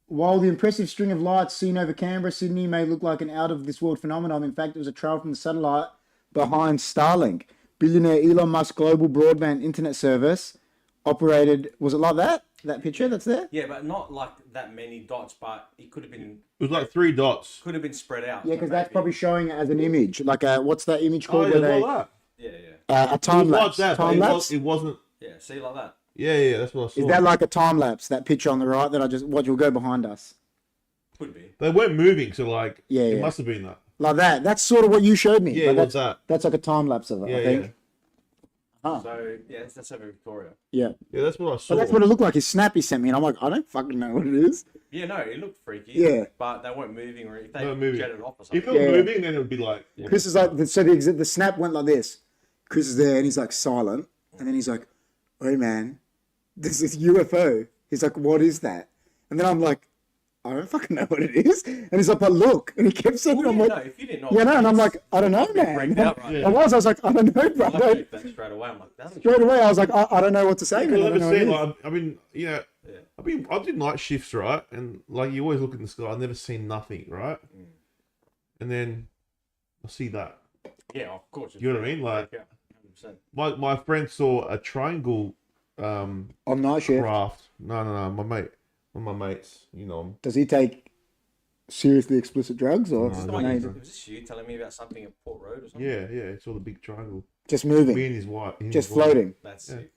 while the impressive string of lights seen over Canberra, Sydney may look like an out-of-this-world phenomenon, in fact, it was a trail from the satellite behind Starlink. Billionaire Elon Musk global broadband internet service operated... Was it like that? That picture that's there? Yeah, but not like that many dots, but it could have been It was like 3 dots. spread out. Yeah, because that's maybe. probably showing it as an image. Like, what's that image Oh, called? yeah, where like they, that. Yeah. a It time was like lapse. that, but Time lapse? it wasn't. Yeah, see, like that. Yeah, that's what I saw. Is that like a time lapse? That picture on the right that I just... What will go behind us? Could be. They weren't moving, so like, Yeah, it yeah. must have been that. Like that. That's sort of what you showed me. Yeah, Like, it was that. That's like a time lapse of it, Yeah, I think. yeah. Huh. So, yeah, that's over Victoria. Yeah. Yeah, that's what I saw. But that's what it looked like. His snap he sent me, and I'm like, I don't fucking know what it is. Yeah, no, it looked freaky. Yeah. But they weren't moving, or if they They weren't moving. jetted off or If something. it was Yeah. moving, then it would be like. Chris is like, so the snap went like this. Chris is there, and he's like silent, and then he's like, "Oh man, this is UFO." He's like, "What is that?" And then I'm like, "I don't fucking know what it is." And he's like, "But look," and he kept saying, Well, "I'm yeah, like, no, if you didn't know. yeah, no," and I'm it's- like, "I don't know, man." freaked out, right? I was like, "I don't know, bro." I freaked that straight away. I'm like, that's Straight away, I was like, I don't know what to say. Man. I I've don't know never what seen, it is. like, I mean, you know, Yeah. I did night shifts, right? And like, you always look in the sky. I've never seen nothing, right? And then I see that. Yeah, of course. You know what I mean? Like, Yeah, 100%. my friend saw a triangle On night shift, craft. No, one of my mates, you know him. does he take seriously explicit drugs or No, Was I this don't was this you telling me about something at Port Road or something? Yeah, he saw the big triangle. just Me moving, and his wife. he and just his wife. floating? That's Yeah. sick.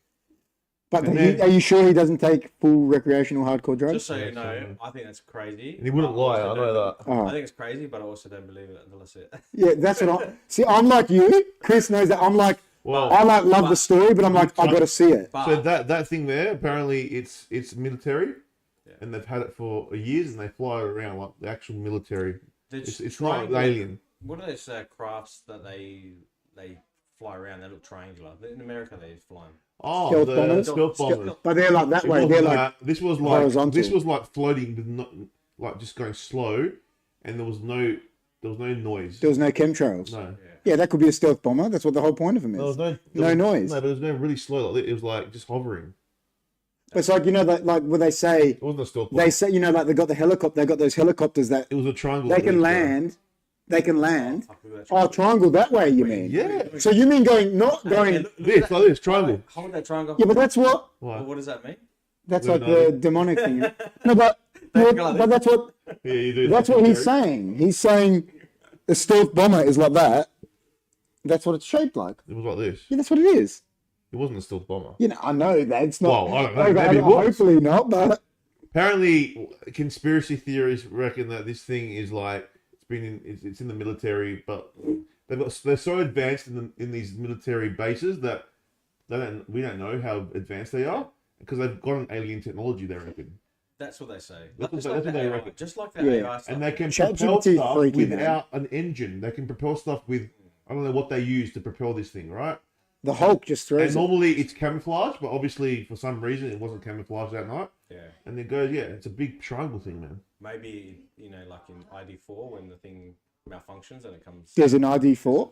But And then- are you sure he doesn't take full recreational hardcore drugs? Just so Yeah, you know, so- I think that's crazy. And he wouldn't but I lie, also I know don't- that. Oh. I think it's crazy, but I also don't believe it until I see it. Yeah, that's what I see. I'm like you. Chris knows that. I'm like, Well, I like love the story, but I'm like, I got to see it. But so that thing there, apparently it's military, and they've had it for years, and they fly it around like the actual military. It's not triangle- alien. What are those crafts that they fly around? They look triangular. In America, they fly 'em. Oh, Stealth the bombers? stealth bombers. But they're like that It way. wasn't They're like, that. This was like horizontal. floating, with not like just going slow, and there was no noise. there was no chemtrails. No. Yeah, that could be a stealth bomber. That's what the whole point of them There was is. no No noise. No, there was no really slow. Like, it was like just hovering. But it's like, you know, that like where they say, It wasn't a stealth bomber. they say, you know, like they got the helicopter. They got those helicopters that It was a triangle. they at can least, land. They can land. Fuck, look at that Oh, triangle that way. You mean? Yeah. So you mean going not Hey, going? look at This, that. like this, triangle. Hold that triangle. Yeah, but that's what. Why? Well, what does that mean? That's We like don't know. the demonic thing. No, but but that's what Yeah, you do. that's what he's saying. He's saying a stealth bomber is like that. That's what it's shaped like. It was like this. Yeah, that's what it is. It wasn't a stealth bomber. You know, I know that it's not. Well, I don't know, maybe it was. Hopefully not, but Apparently, conspiracy theorists reckon that this thing is like it's in the military, but they're so advanced in these military bases that we don't know how advanced they are because they've got an alien technology. They reckon, That's what they say. That's Just what like they the AI. reckon. Just like the Yeah. AI stuff. and they can ChatGPT propel stuff freaky, man. without an engine. They can propel stuff with I don't know what they use to propel this thing, right? the Hulk just And throws it. normally it's camouflage, but obviously for some reason it wasn't camouflage that night. Yeah. And it goes, yeah, it's a big triangle thing, man. Maybe, like in ID4 when the thing malfunctions and it comes There's an ID4.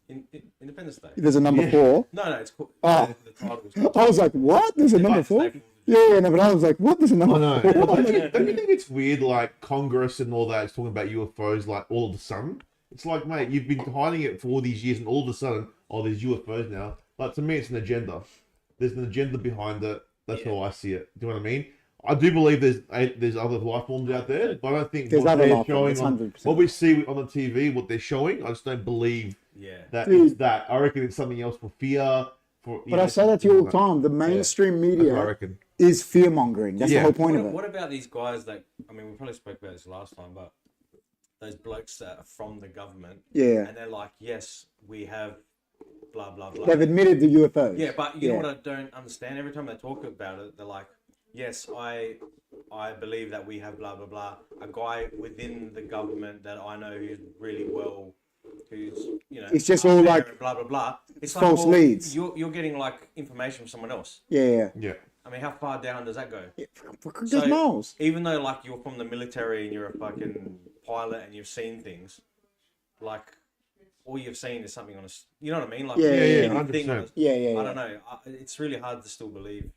in Independence Day. There's a number Yeah. 4. No, it's cool. Oh. The title's I was like, what? There's a number 4? Yeah, no, but I was like, what? There's a number I know. 4? Don't you think it's weird, like Congress and all that is talking about UFOs like all of a sudden? It's like, mate, you've been hiding it for all these years, and all of a sudden, oh, there's UFOs now. Like to me, it's an agenda. There's an agenda behind it. That's how I see it. Do you know what I mean? I do believe there's other life forms out there, but I don't think There's what other they're life forms, showing on 100%. what we see on the TV, what they're showing, I just don't believe Yeah. that Dude. it's that. I reckon it's something else for fear. But I say that to you all the time. The mainstream That's what I media reckon. is fear mongering. That's Yeah. the whole point of What, it. what about these guys that, I mean, we probably spoke about this last time, but those blokes that are from the government Yeah. and they're like, yes, we have blah, blah, blah. They've admitted the UFOs. Yeah, but you know Yeah. what I don't understand? Every time they talk about it, they're like, yes, I believe that we have blah, blah, blah. A guy within the government that I know who's really well who's It's just up all there like and blah blah blah. It's false well, leads. You're getting like information from someone else. Yeah. Yeah. I mean, how far down does that go? There's So- miles. Even though like you're from the military and you're a fucking pilot and you've seen things, like all you've seen is something on a, you know what I mean? Like Yeah, anything 100%. on a- Yeah. I don't know. It's really hard to still believe.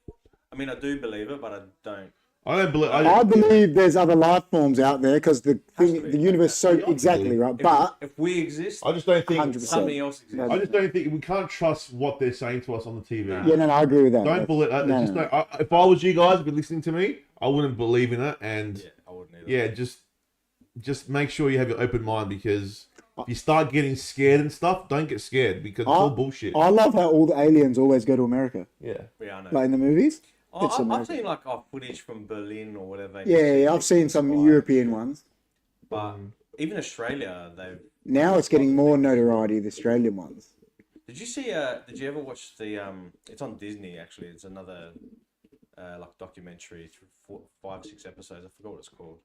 I mean, I do believe it, but I don't. I don't believe. I believe there's other life forms out there because the Has to thing, be. the universe is so Yeah, exactly obviously. right. If, But if we exist, I just don't think. 100%. something else exists. I just don't think we can't trust what they're saying to us on the TV. yeah, no, I agree with that. Don't believe. No, Just no. don't, if I was you guys, been listening to me, I wouldn't believe in it. And Yeah, I wouldn't either. yeah, just make sure you have your open mind, because if you start getting scared and stuff, don't get scared because it's all bullshit. I love how all the aliens always go to America, Yeah. Yeah, I know. like in the movies. It's I've amazing. seen like footage from Berlin or whatever. Yeah, I've seen some Inspired. European ones. But even Australia, they've. Now it's getting more notoriety, the Australian ones. Did you see? Did you ever watch the? It's on Disney actually. It's another like documentary, 5, 6 episodes. I forgot what it's called.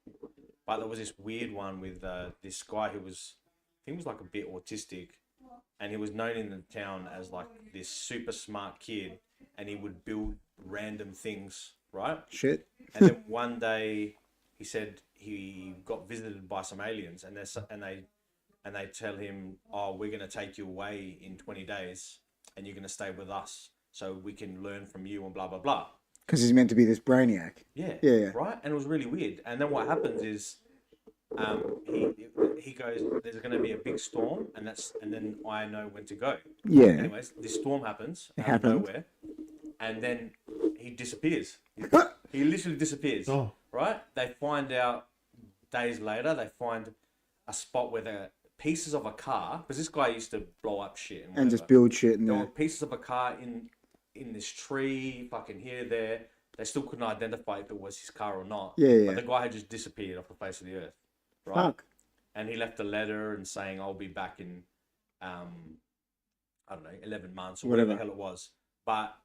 But there was this weird one with this guy who was, I think, was like a bit autistic, and he was known in the town as like this super smart kid, and he would build random things, right? Shit. And then one day he said he got visited by some aliens, and they tell him, "Oh, we're gonna take you away in 20 days, and you're gonna stay with us, so we can learn from you and blah blah blah." Because he's meant to be this brainiac. Yeah, Yeah. right. And it was really weird. And then what happens is, he goes, "There's gonna be a big storm, and then I know when to go." Yeah. Anyways, this storm happens out of happened. nowhere, and then he disappears. He literally disappears. Oh. Right? They find out days later. They find a spot where the pieces of a car, because this guy used to blow up shit And just whatever. build shit and There were that. pieces of a car in this tree, fucking here, there. They still couldn't identify if it was his car or not. Yeah. But the guy had just disappeared off the face of the earth. Right? Fuck. And he left a letter and saying, "I'll be back in, I don't know, 11 months or whatever the Whatever. hell it was." But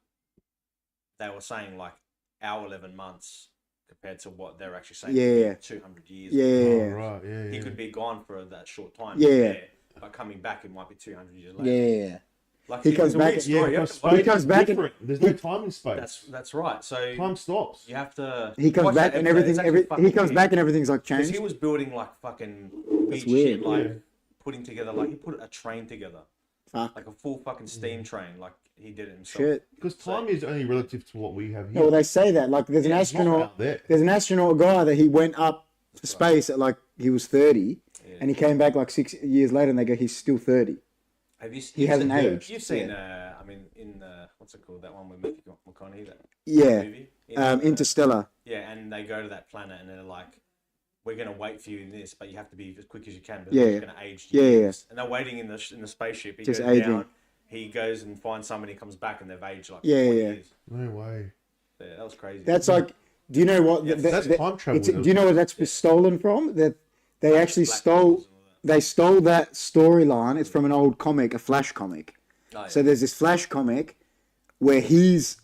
they were saying like our 11 months compared to what they're actually saying. Yeah. 200 years. Yeah. Oh, right. Yeah. He Yeah. could be gone for that short time. Yeah. there, but coming back, it might be 200 years later. Yeah. Like, He it's comes a back- weird story. You Yeah, have because to watch He it. comes back and- different. There's no time and space. That's right. So Time stops. you have to. He comes watch back that and episode. everything. It's actually He fucking comes weird. back and everything's like Because changed. he was building like fucking That's weird weird. shit, like Yeah. putting together, like he put a train together, Fuck. like a full fucking steam train, like he did it himself. Shit. Because time is only relative to what we have here. Well, they say that. Like, there's an It's not astronaut. out there. There's an astronaut guy that he went up to space at like he was 30, Yeah. and he came back like 6 years later, and they go, he's still 30. Have you? He hasn't seen- aged. You've seen, I mean, in what's it called? That one with Matthew McConaughey. That Yeah. movie. Interstellar. Yeah, and they go to that planet, and they're like, "We're gonna wait for you in this, but you have to be as quick as you can, because Yeah, it's yeah. gonna age." Yeah, yeah, years." And they're waiting in the spaceship. He Just goes aging. down. He goes and finds somebody, comes back, and they've aged like Yeah, 20 yeah. years. No way. Yeah, that was crazy. That's like, do you know what? Yes, That's time travel. do you know what that's stolen from? That they actually Black stole. holes and all that. They stole that storyline. It's from an old comic, a Flash comic. Oh, yeah. So there's this Flash comic where he's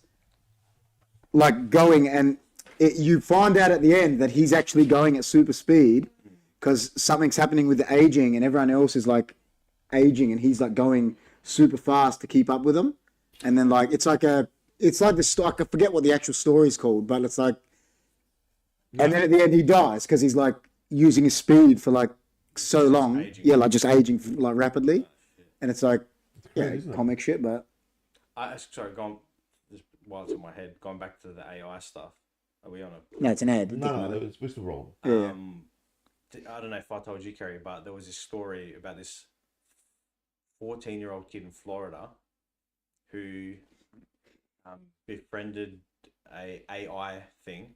like going, and you find out at the end that he's actually going at super speed because something's happening with the aging, and everyone else is like aging, and he's like going super fast to keep up with them. And then like it's like this. I forget what the actual story is called, but it's like, and then at the end he dies because he's like using his speed for like so long. aging. Yeah, like just aging like rapidly, and it's like crazy, isn't it? comic shit, but. Sorry, just while it's in my head, going back to the AI stuff. Are we on a? No, it's an ad. No, it's supposed to roll. Yeah. I don't know if I told you, Kerry, but there was this story about this 14-year-old kid in Florida who befriended a AI thing,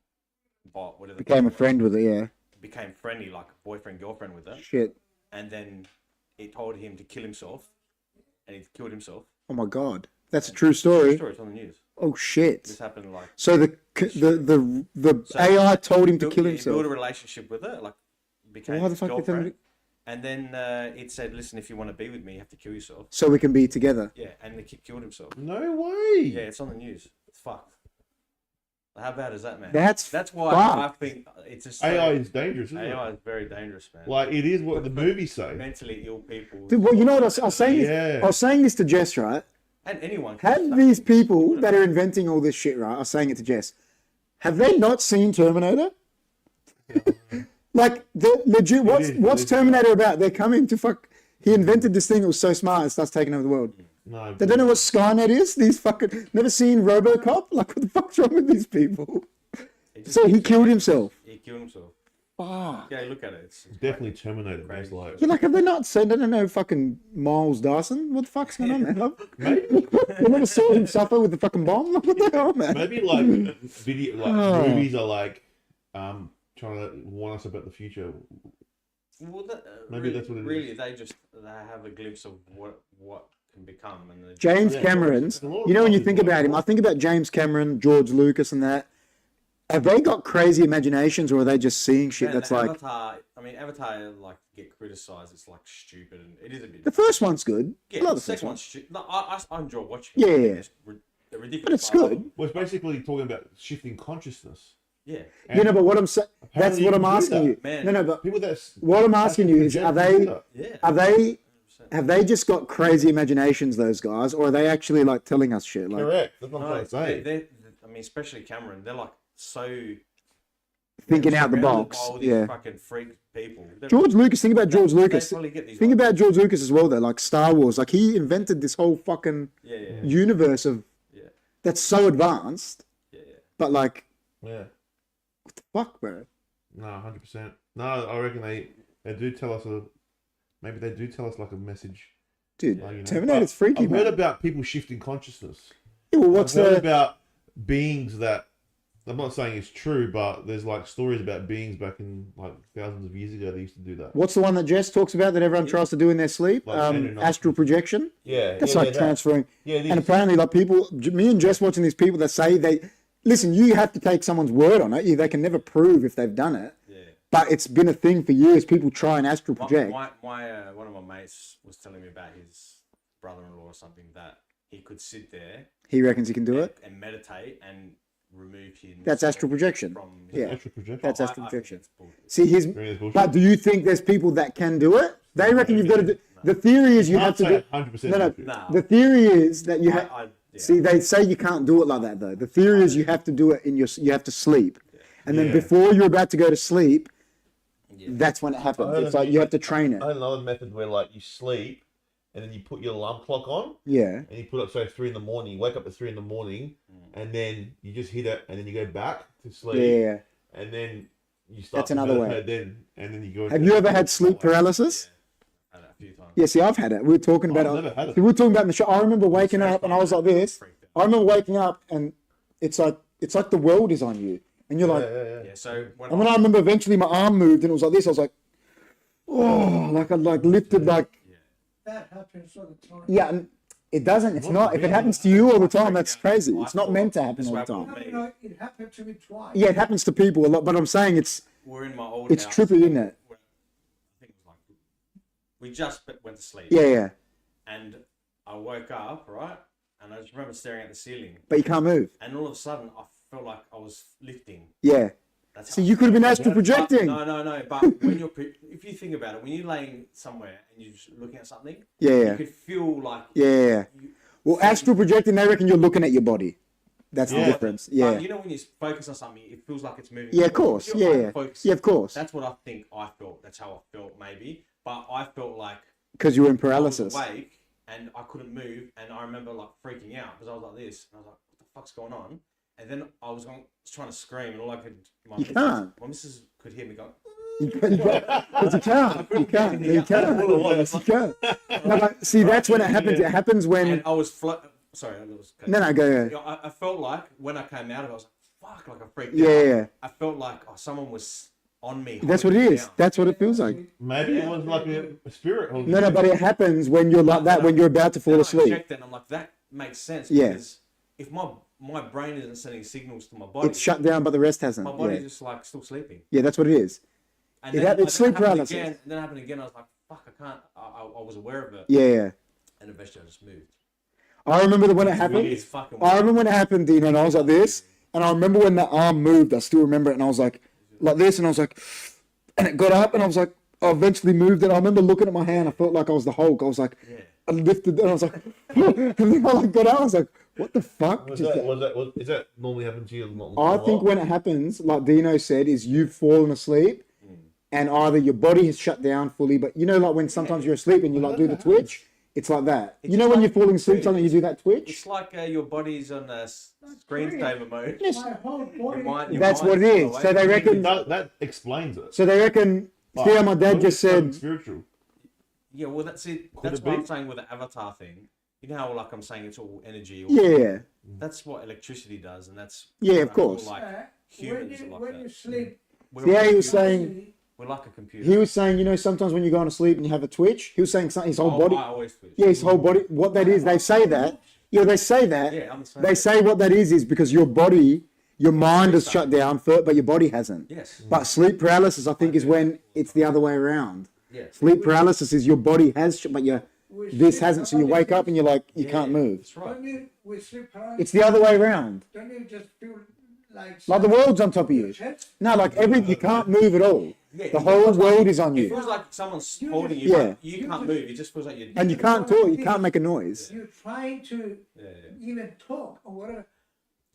bot, whatever. Became a friend with it, yeah. Became friendly, like boyfriend girlfriend with it, Shit. and then it told him to kill himself, and he killed himself. Oh my god. That's a true story. Story, it's on the news. Oh shit. This happened like. So the So AI told him to built- kill he himself. built a relationship with it, like became Why the his fuck did they girlfriend. And then it said, "Listen, if you want to be with me, you have to kill yourself." So we can be together. Yeah, and the kid killed himself. No way. Yeah, it's on the news. It's fucked. How bad is that, man? That's why fucked. I think it's just AI is dangerous, isn't AI it? is very dangerous, man. Like, it is what the movies say. Mentally ill people. Dude, well, you know what I was saying? Yeah. I was saying this to Jess, right? And anyone. can Have start. these people that are inventing all this shit, right? I was saying it to Jess. Have they not seen Terminator? Like, the legit. What's Terminator about? They're coming to fuck. He invented this thing that was so smart it starts taking over the world. No, They don't know what Skynet is. These fucking never seen RoboCop. Like, what the fuck's wrong with these people? So he killed himself. He killed himself. Fuck. Yeah, look at it. It's definitely Terminator. It's like, You're like, have they not said? I don't know, fucking Miles Dyson. What the fuck's going on, man? Like, you never saw him suffer with the fucking bomb. Like, what the hell, man? maybe like video, like movies are like trying to warn us about the future. Well, Maybe really, that's what it is. really, they have a glimpse of what can become. And James Yeah. Cameron's. There's a lot of You know, when you fucking think about him, I think about James Cameron, George Lucas, and that. Have they got crazy imaginations, or are they just seeing shit Man, that's like? Avatar, like, get criticised. It's like stupid, and it is a bit. The first one's good. Yeah, I love the the first second one. one's stupid. No, I enjoy watching. Yeah, it. yeah. It's ridiculous. But it's I love good. it. Well, it's basically talking about shifting consciousness. Yeah, You know, but what I'm saying, that's Apparently what you I'm can do asking that. you. Man. No, but People that's what I'm asking you is, are they yeah. have they just got crazy imaginations, those guys, or are they actually like telling us shit? Like correct? That's what I'm No, trying to say. I mean, especially Cameron. They're like so thinking out the surrounded box. by all these Yeah. fucking freak people. George Lucas, think about George They Lucas. probably get these Think vibes. about George Lucas as well, though. Like Star Wars, like he invented this whole fucking Yeah. universe of Yeah. that's so advanced. Yeah. But like, Yeah. what the fuck, bro? No, 100%. No, I reckon they do tell us maybe they do tell us like a message. Dude, Like, you know. Terminator's But freaky, I've man. heard about people shifting consciousness. Yeah, well, what's I've heard the? about beings that I'm not saying it's true, but there's like stories about beings back in like thousands of years ago. They used to do that. What's the one that Jess talks about that everyone tries to do in their sleep? Like Andrew Knox. Astral projection. Yeah, That's yeah, like yeah, that. transferring. Yeah, it And is. apparently, like people, me and Jess watching these people that say they listen. You have to take someone's word on it. They can never prove if they've done it. Yeah. But it's been a thing for years. People try and astral project. My one of my mates was telling me about his brother-in-law or something that he could sit there He reckons he can do it. and meditate and remove him. That's astral projection. From his Yeah. Astral projection. That's I astral think projection. it's bullshit. See, his. Really is bullshit. But do you think there's people that can do it? They reckon you've got to do. The theory is you Can't have to say do. 100%. No. bullshit. Nah. The theory is that you have. Yeah. See, they say you can't do it like that though. The theory is you have to do it in your. You have to sleep, and then Yeah. before you're about to go to sleep, Yeah. that's when it happens. I It's like you have to train it. I had another method where like you sleep and then you put your alarm clock on Yeah. and you put up say 3 in the morning. You wake up at 3 in the morning and then you just hit it and then you go back to sleep. Yeah. And then you start. That's to another way. meditate then and then you go. Have you ever had sleep paralysis? Had it a few times. Yeah. See, I've had it. We were talking about I've it. never had it. We were talking about it in the show. I remember waking up and I was like this. Freaked out. I remember waking up and it's like the world is on you, and you're like. Yeah. So when And then I remember eventually my arm moved and it was like this. I was like, oh, like I like lifted like. That happens all the time. Yeah, and it doesn't. It's not. If it happens to you all the time, that's crazy. It's not meant to happen all the time. No, it happened to me twice. Yeah, it happens to people a lot, but I'm saying we're in my old it's house, trippy, isn't it? where I think it was like we just went to sleep. Yeah, yeah. And I woke up, right? And I just remember staring at the ceiling. But you can't move. And all of a sudden, I felt like I was lifting. Yeah. That's So how you could have been astral projecting. No. But when you're, if you think about it, when you're laying somewhere and you're just looking at something, Yeah, you yeah. could feel like Yeah. you, Well, astral projecting, they reckon you're looking at your body. That's the Yeah. difference. Yeah. But you know when you focus on something, it feels like it's moving. Yeah, of course. You're Yeah, yeah. unfocused. Yeah, of course. That's what I think I felt. That's how I felt, maybe. But I felt like Because you were in I was paralysis. awake and I couldn't move, and I remember like freaking out because I was like this, and I was like, "What the fuck's going on?" And then I was trying to scream, and all I could, my missus could hear me go. Because you can't. You can't. You can't. No, but see, that's when it happens. It happens when. And I was sorry, I was. No, go. Yeah, I felt like when I came out of it, I was like, "Fuck!" Like I freaked Yeah, out. yeah. I felt like someone was on me. That's what it holding me is. down. That's what it feels like. Maybe it was like a spirit. No, but it happens when you're like that, when you're about to fall Then I asleep. checked it and I'm like, that makes sense. Yeah. Because if my brain isn't sending signals to my body, It's shut down, but the rest hasn't. my body's Yeah. just like still sleeping. Yeah, that's what it is. And It's sleep paralysis. Again, then it happened again. I was like, fuck, I can't. I was aware of it. Yeah, yeah. And eventually I just moved. I remember when it happened. It's fucking I remember when it happened, Dino, and I was like this, And I remember when that arm moved, I still remember it, and I was like this, and I was like, and it got up, and I was like, I eventually moved it. I remember looking at my hand, I felt like I was the Hulk. I was like, I lifted, and I was like, and then I got out, I was like, what the fuck? Is that normally happen to you? I think when it happens, like Dino said, is you've fallen asleep, and either your body has shut down fully, but you know, like when sometimes you're asleep and you like do the twitch, it's like that. It's You know just when like- you're falling asleep, something you do that It's twitch. like your body's on screensaver mode. My whole body. That's what it is. So they reckon. that explains it. So they reckon. See how my dad just said. Spiritual. Yeah, well, that's it. Could That's it what be? I'm saying with the avatar thing. You know how, like, I'm saying it's all energy. Or Yeah, That's what electricity does, and that's Yeah, of we're course. all, like When humans you, are like when that. you sleep, We're Yeah, all he was humans. saying. We're like a computer. He was saying, you know, sometimes when you go on to sleep and you have a twitch, he was saying something, his whole Oh, body. I always twitch. Yeah, his whole body. What that is, they say that. Yeah, they say that. Yeah, I'm the same. They say what that is because your body, your mind has shut down, but your body hasn't. Yes. But sleep paralysis, I think, is when it's the other way around. Yeah. Sleep paralysis is your body has, but we this sleep hasn't. So you wake up and you're like, you Yeah, can't move. That's right. Don't you, with sleep paralysis, It's the other way around. don't you just feel like Like the world's on top of your you. chest? No, like you can't move at all. Yeah, The whole world is on It you, feels like someone's holding you. Yeah. But you can't move. It just feels like you're. and you can't talk. You can't make a noise. You're trying to Yeah, even talk or whatever.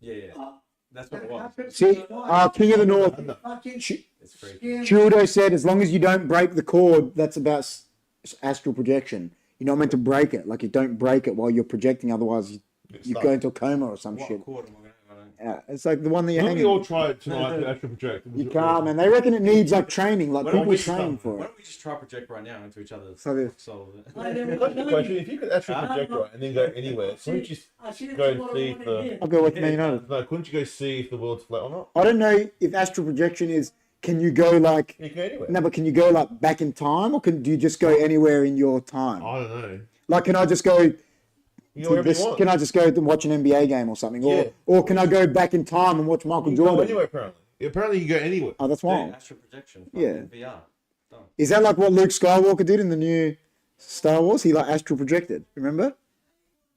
yeah, yeah. That's what it was. happens. See, King of the North, Fucking It's freaky. skin. Childo said, as long as you don't break the cord, that's about astral projection. You're not meant to break it. Like you don't break it while you're projecting, otherwise you go into a coma or some What shit. chord am I going to? Yeah, it's like the one that you're Don't we hanging. all try it tonight to actually project? You can't, man. They reckon it needs like training, like Why don't people we train stop? for Why it. don't we just try project right now into each other? So the- Solve it. I never That's the done question. it. If you could actually project right and then go anywhere, couldn't you I see go and what I see wanna if the hear. I'll go with me. No, couldn't you go see if the world's flat or not? I don't know if astral projection is. Can you go like? You can go anywhere. No, but can you go like back in time, or do you just go anywhere in your time? I don't know. Like, can I just go? You know whatever you want. Can I just go and watch an NBA game or something, Yeah. or can I go back in time and watch Michael You can go Jordan? anywhere apparently. Apparently you can go anywhere. Oh, that's Yeah, wrong. astral projection. Yeah. VR. Done. Is that like what Luke Skywalker did in the new Star Wars? He like astral projected, remember?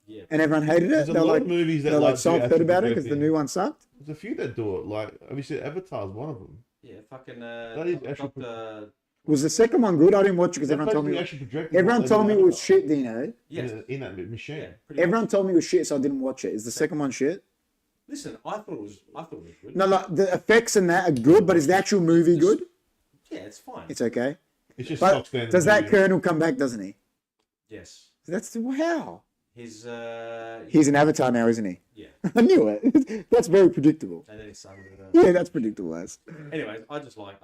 Yeah. And everyone hated it. There's a They're lot like, of movies that they're like like soft do heard about it astral because the projecting. new one sucked. There's a few that do it. Like obviously Avatar's one of them. Yeah, fucking That is actually Doctor. Was the second one good? I didn't watch it because That's everyone told me. basically actually projecting Everyone what told they me do it was Avatar. shit, Dino. Yes. In that machine. Yeah. Pretty Everyone much. told me it was shit, so I didn't watch it. Is the second one shit? Listen, I thought it was good. No, like the effects and that are good, but is the actual movie good? Yeah, it's fine. It's okay. It's just stock But standard does that movie. Colonel come back? Doesn't he? Yes. That's how. He's He's an Avatar now, isn't he? yeah. I knew it. That's very predictable. And then his son. Yeah, that's predictable. As Anyways, I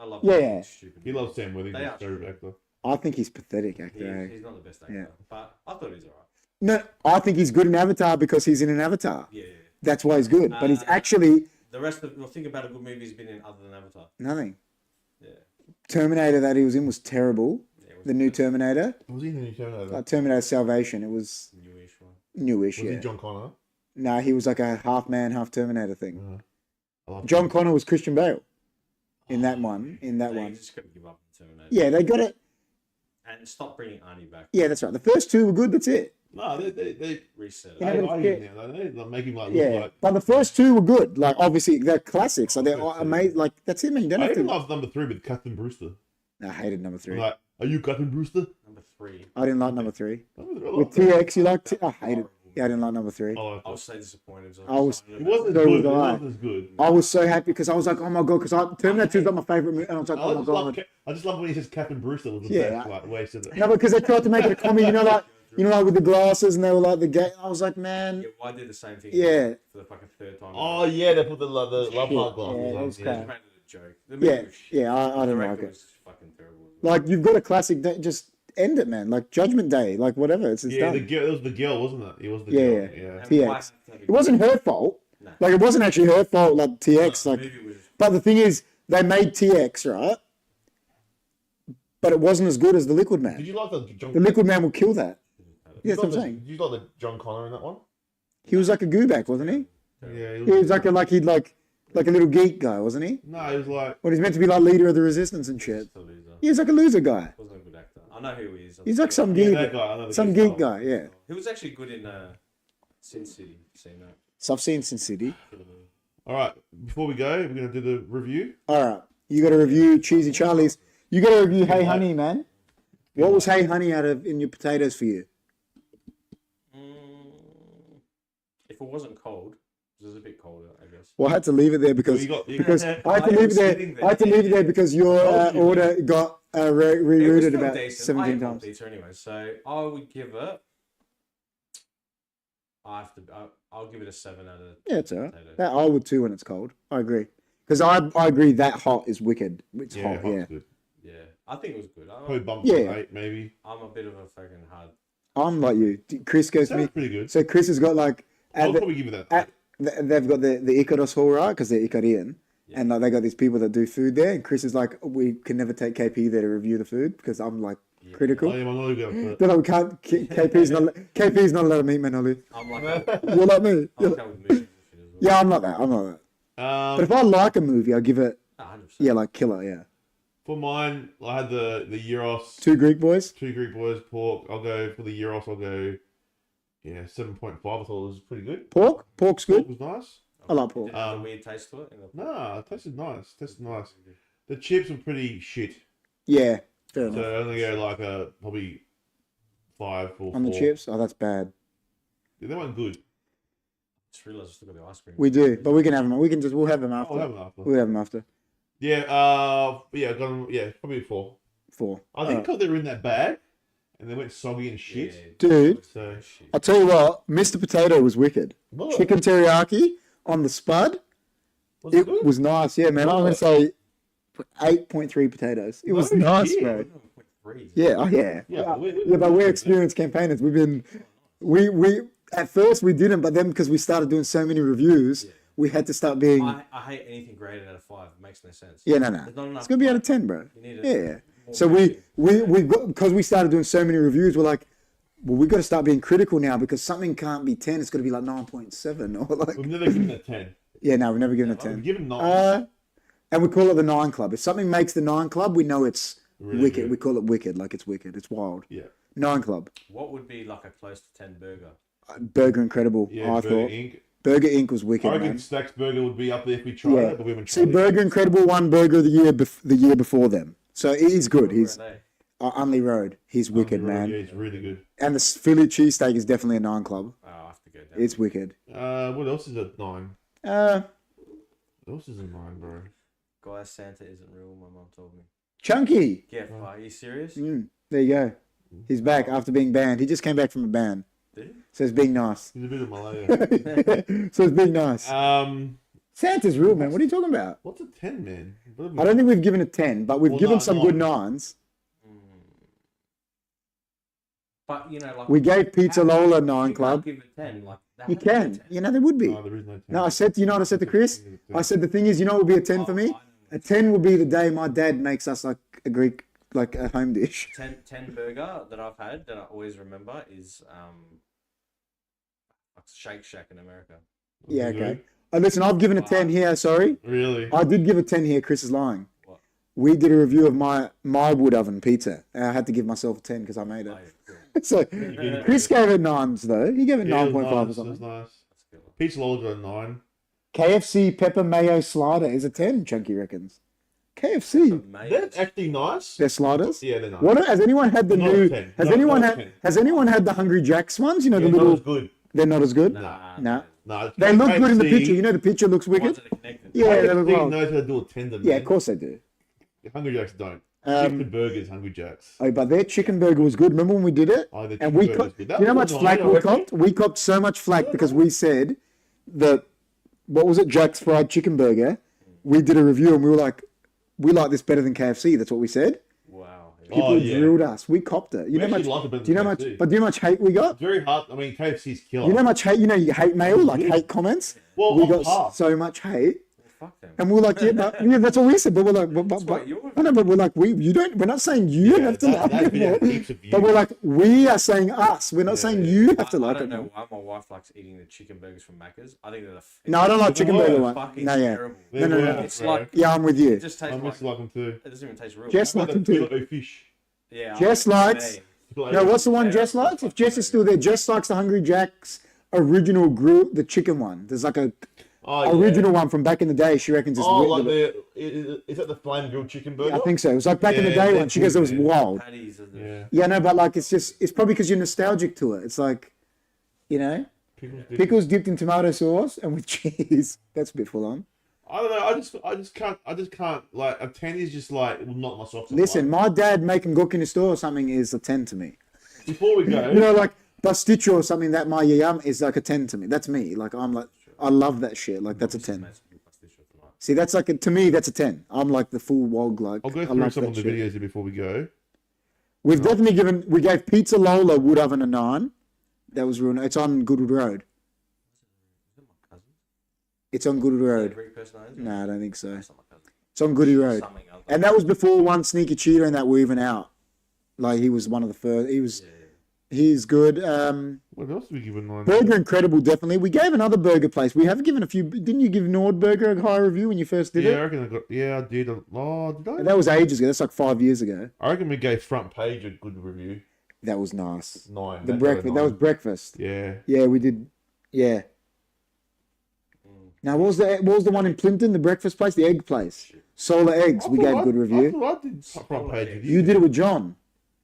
love. Yeah, him. yeah. He's stupid. He loves Sam Worthington, They his are favorite actor. I think he's pathetic He actor. is, eh? he's not the best actor, Yeah. but I thought he was alright. No, I think he's good in Avatar because he's in an Avatar. Yeah, yeah. That's why he's good. But he's Uh, actually The rest of think about a good movie he's been in other than Avatar. nothing. Yeah. Terminator that he was in was terrible. Yeah, it was The new Terminator, Was he in the new Terminator? like Terminator Salvation, it was newish one. newish. Was Yeah. he John Connor? No, he was like a half man, half Terminator thing. I love John him. Connor was Christian Bale in that one. In that They one, just couldn't give up on Terminator. yeah, they got it. And stop bringing Arnie back. Yeah, that's right. The first two were good. That's it. No, they Reset it. You know, they but like it's him now. They make him like look Yeah, like. but the first two were good. Like obviously they're classics. So they're First two. amazing. Like that's it, man. You don't I have even to. love number 3 with Captain Brewster. I hated number three. Like, are you Captain Brewster? Number 3. I didn't like number three. Number 3, I With love that. TX, you liked? I hated. Yeah, I didn't like number three. I like I that. was so disappointed. I was- It wasn't So as was good. It I. wasn't as good. I was so happy because I was like, oh my god, because Terminator 2's got my favorite movie, and I was like, I oh my just love. god. I just love when he says Captain Brewster was the Yeah, best. Like the way he said it. No, because they tried to make it a comedy. Like with the glasses, and they were like the gay. I was like, man, Yeah, well, I did the same thing. Yeah. For the fucking third time. Oh yeah, they put the love heart Yeah, glasses it on. was Yeah. crap. Just made it a joke. The movie yeah, was shit. yeah, I The don't director like it. was fucking terrible. Like you've got a classic, just end it, man. Like Judgment Day, like whatever. It's Yeah, done. the girl. It was the girl, wasn't it? It was the Yeah, girl. yeah. Yeah. And TX. why have to have It wasn't her fault. No. Like it wasn't actually her fault. Like TX, The like. movie was But the thing is, they made TX right, but it wasn't as good as the Liquid Did Man. you like the John? The Liquid Man will kill that. Yeah, Did that's what I'm you like saying. Did you like the John Connor in that one? He was like a gooback, wasn't he? Yeah. He was like a little geek guy, wasn't he? No, he was like. Well, he's meant to be like leader of the resistance and shit. a loser. He was like a loser guy. Wasn't a good actor. I know who he is. He's like some Yeah, geek, that guy. I know the some guy. geek guy. Yeah. He was actually good in Sin City. Seen that? So I've seen Sin City. All right, before we go, we're gonna do the review. All right, you got to review Cheesy Charlie's. You got to review Hey Honey, man. What was Hey Honey out of in your potatoes for you? If it wasn't cold, it was a bit colder, I guess. Well, I had to leave it there because I had to leave it there. I had to leave it there because your order got rerouted about 17 times. Pizza anyway, so I would give it. I'll give it a 7 out of. Yeah, it's alright. potatoes. That I would too when it's cold. I agree. Because I agree that hot is wicked. It's hot, hot's yeah. good. Yeah, I think it was good. Probably bumped Yeah. to 8, maybe. I'm a bit of a fucking hard. I'm like you. Chris goes to Sounds me. pretty good. So Chris has got like I'll probably give it that. they've got the Ikaros Hall, right? Because they're Ikarian. Yeah. And like they got these people that do food there. And Chris is like, we can never take KP there to review the food because I'm like critical. I am not even gonna put They're like, we can't. KP's not allowed to meet men, Ollie. I'm like, You're like me. I'm okay with movies and shit as well. Yeah, I'm not that. I'm not that. But if I like a movie, I'll give it. 100%. Like killer. Yeah. For mine, I had the Euros, 2 Greek boys. 2 Greek boys, pork. I'll go for the Euros. I'll go, 7.5. I thought it was pretty good. Pork's Pork good. was nice. I like pork. Did it have a weird taste to it? Nah, it tasted nice. The chips were pretty shit. Yeah. Fair So enough. I only go like probably 5 or 4. On the chips. Oh, that's bad. Yeah, they weren't good. Just realised I still got the ice cream. We do, but we can have them. We'll have them after. I'll have them after. We'll have them after. Yeah, I got them. Yeah, probably 4. 4. I think because they were in that bag and they went soggy and shit. Dude. So I'll tell you what, Mr. Potato was wicked. What? Chicken teriyaki on the spud. Was it It good? was nice. Yeah, man. I'm going to say 8.3 potatoes. It was No nice, shit. bro. 3. Yeah, oh, yeah. Yeah, But we're experienced campaigners. We've been, we at first we didn't, but then because we started doing so many reviews, we had to start being, I hate anything graded out of 5. It makes no sense. no. There's not enough It's going to be out of 10, bro. You need Yeah. more So rating. we got, because we started doing so many reviews, we're like, well, we got to start being critical now because something can't be 10. It's got to be like 9.7 or like, We've never given it 10. yeah, no, we've never given it We've 10. given 9. And we call it the 9 Club. If something makes the 9 Club, we know it's Really wicked. good. We call it wicked, like it's wicked. It's wild. Yeah. 9 Club. What would be like a close to 10 burger? Burger Incredible, Yeah, I Burger thought. Inc. Burger Inc. was I wicked, reckon man. Stacks Burger would be up there if we tried Yeah. it, but we haven't See, tried it. Burger Incredible won Burger of the Year the year before them. So he's good. Where He's are they? Unley Road. He's wicked, Yeah, man. it's really good. And the Philly cheesesteak is definitely a 9 Club. Oh, I have to go down. It's wicked. What else is at 9? Uh, What else is at 9, bro? Guys, Santa isn't real. My mum told me. Chunky. Yeah, are you serious? There you go. He's back after being banned. He just came back from a ban. Did he? So it's being nice. He's a bit of Malaya. So it's being nice. Um, Santa's real, man. What are you talking about? what's a 10, man? I don't think we've given it 10, but we've Well, given no, some no. good 9s. But you know, like We gave Pizza how- Lola you 9 can't Club. Give it 10. Like that You has to be a can. 10. You know, there would be. No, there is no 10. No, I said, you know what I said to Chris? I said the thing is, you know what would be a 10 for me? A 10 would be the day my dad makes us like a Greek, like a home dish. 10 burger that I've had that I always remember is like Shake Shack in America. Yeah, okay. Oh, listen, I've given a 10 here, sorry. Really? I did give a 10 here, Chris is lying. What? We did a review of my wood oven pizza. And I had to give myself a 10 because I made it. Oh, yeah, cool. So Chris gave it 9s though. He gave it Yeah, it 9.5 was or nice. It something. was nice. That's good. Pizza Lola got a 9. KFC pepper mayo slider is a 10, Chunky reckons. KFC. That's actually nice. Their sliders. Yeah, they're nice. What has anyone had the Not a new? 10. Has Not- anyone not a had? 10. Has anyone had the Hungry Jacks ones? You know Yeah, the not little. as good. They're not as good. Nah. No. No, They look good in the KFC picture. You know the picture looks Ones wicked. that are connected. Yeah, they look KFC well. knows how to do a tender, Yeah, man. of course they do. Hungry Jacks don't. Um, Chicken burgers, Hungry Jacks. Oh, but their chicken burger was good. Remember when we did it? Oh, the And chicken we burger's copped. good. You That know how was much nice, flack I we reckon. copped? We copped so much flack because we said that what was it, Jack's fried chicken burger? We did a review and we were like, we like this better than KFC. That's what we said. Wow. Yeah. People Oh, yeah. drilled us. We copped it. You We know actually much. like it better Do you know than much? KFC. But do you know much hate we got? It's very hard. I mean, KFC's killer. You know much hate. You know you hate mail, like hate comments. Well, We on got par. so much hate, Fuck them. and we're like, yeah, that's what we said. But we're like, That's what you're- I know, but we're like, you don't. We're not saying you Yeah, have to that- like that'd it be a more. heaps of views. But we're like, we are saying us. We're not saying you have to I like don't it know more. why my wife likes eating the chicken burgers from Macca's. I think they're the. No, I don't like chicken They're burger the one. fucking No, yeah, terrible. no, no, no. It's like Yeah, I'm with you. it just tastes I like must like them too. it doesn't even taste real. Jess Like likes them the too. fillet fish. Yeah. Jess likes. Like- No, what's the one Jess likes? If Jess is still there, Jess likes the Hungry Jack's original grill, the chicken one. There's like a Oh, original one from back in the day. She reckons it's like weird. is that the flame grilled chicken burger? I think so. It was like back in the Yeah, day they're one. She goes, it was good, man. wild. Patties are the Yeah. Yeah, no, but like it's probably because you're nostalgic to it. It's like, you know, pickles dipped in tomato sauce and with cheese. That's a bit full on. I don't know. I just can't. Like a 10 is just like will knock my socks off. Listen, Like, my dad making guk in the store or something is a 10 to me. before we go, You know, like pasticcio or something that my yum is like a 10 to me. That's me. Like I'm like, I love that shit. Like that's a 10. See, that's like to me, that's a 10. I'm like the full wog. Like I'll go I through love some that of the shit. videos here before we go. We've definitely we gave Pizza Lola Wood Oven a 9. That was real. It's on Goodwood Road. It's on Goodwood Road. No, I don't think so. It's on Goody Road. And that was before one sneaky cheater and that were even out. Like he was one of the first. He's good. What else did we give a 9? Burger Incredible, definitely. We gave another burger place. We have given a few. Didn't you give Nordburger a high review when you first did Yeah, it? I reckon I got. Yeah, I did. Oh, did I? That was ages ago. That's like 5 years ago. I reckon we gave Front Page a good review. That was nice. 9. The That got a breakfast. That 9. was breakfast. Yeah. Yeah, we did. Yeah. Now, what was the one in Plimpton? The breakfast place, the egg place, Solar Eggs. We gave good I review. thought I did Front Page with you. You did it with John.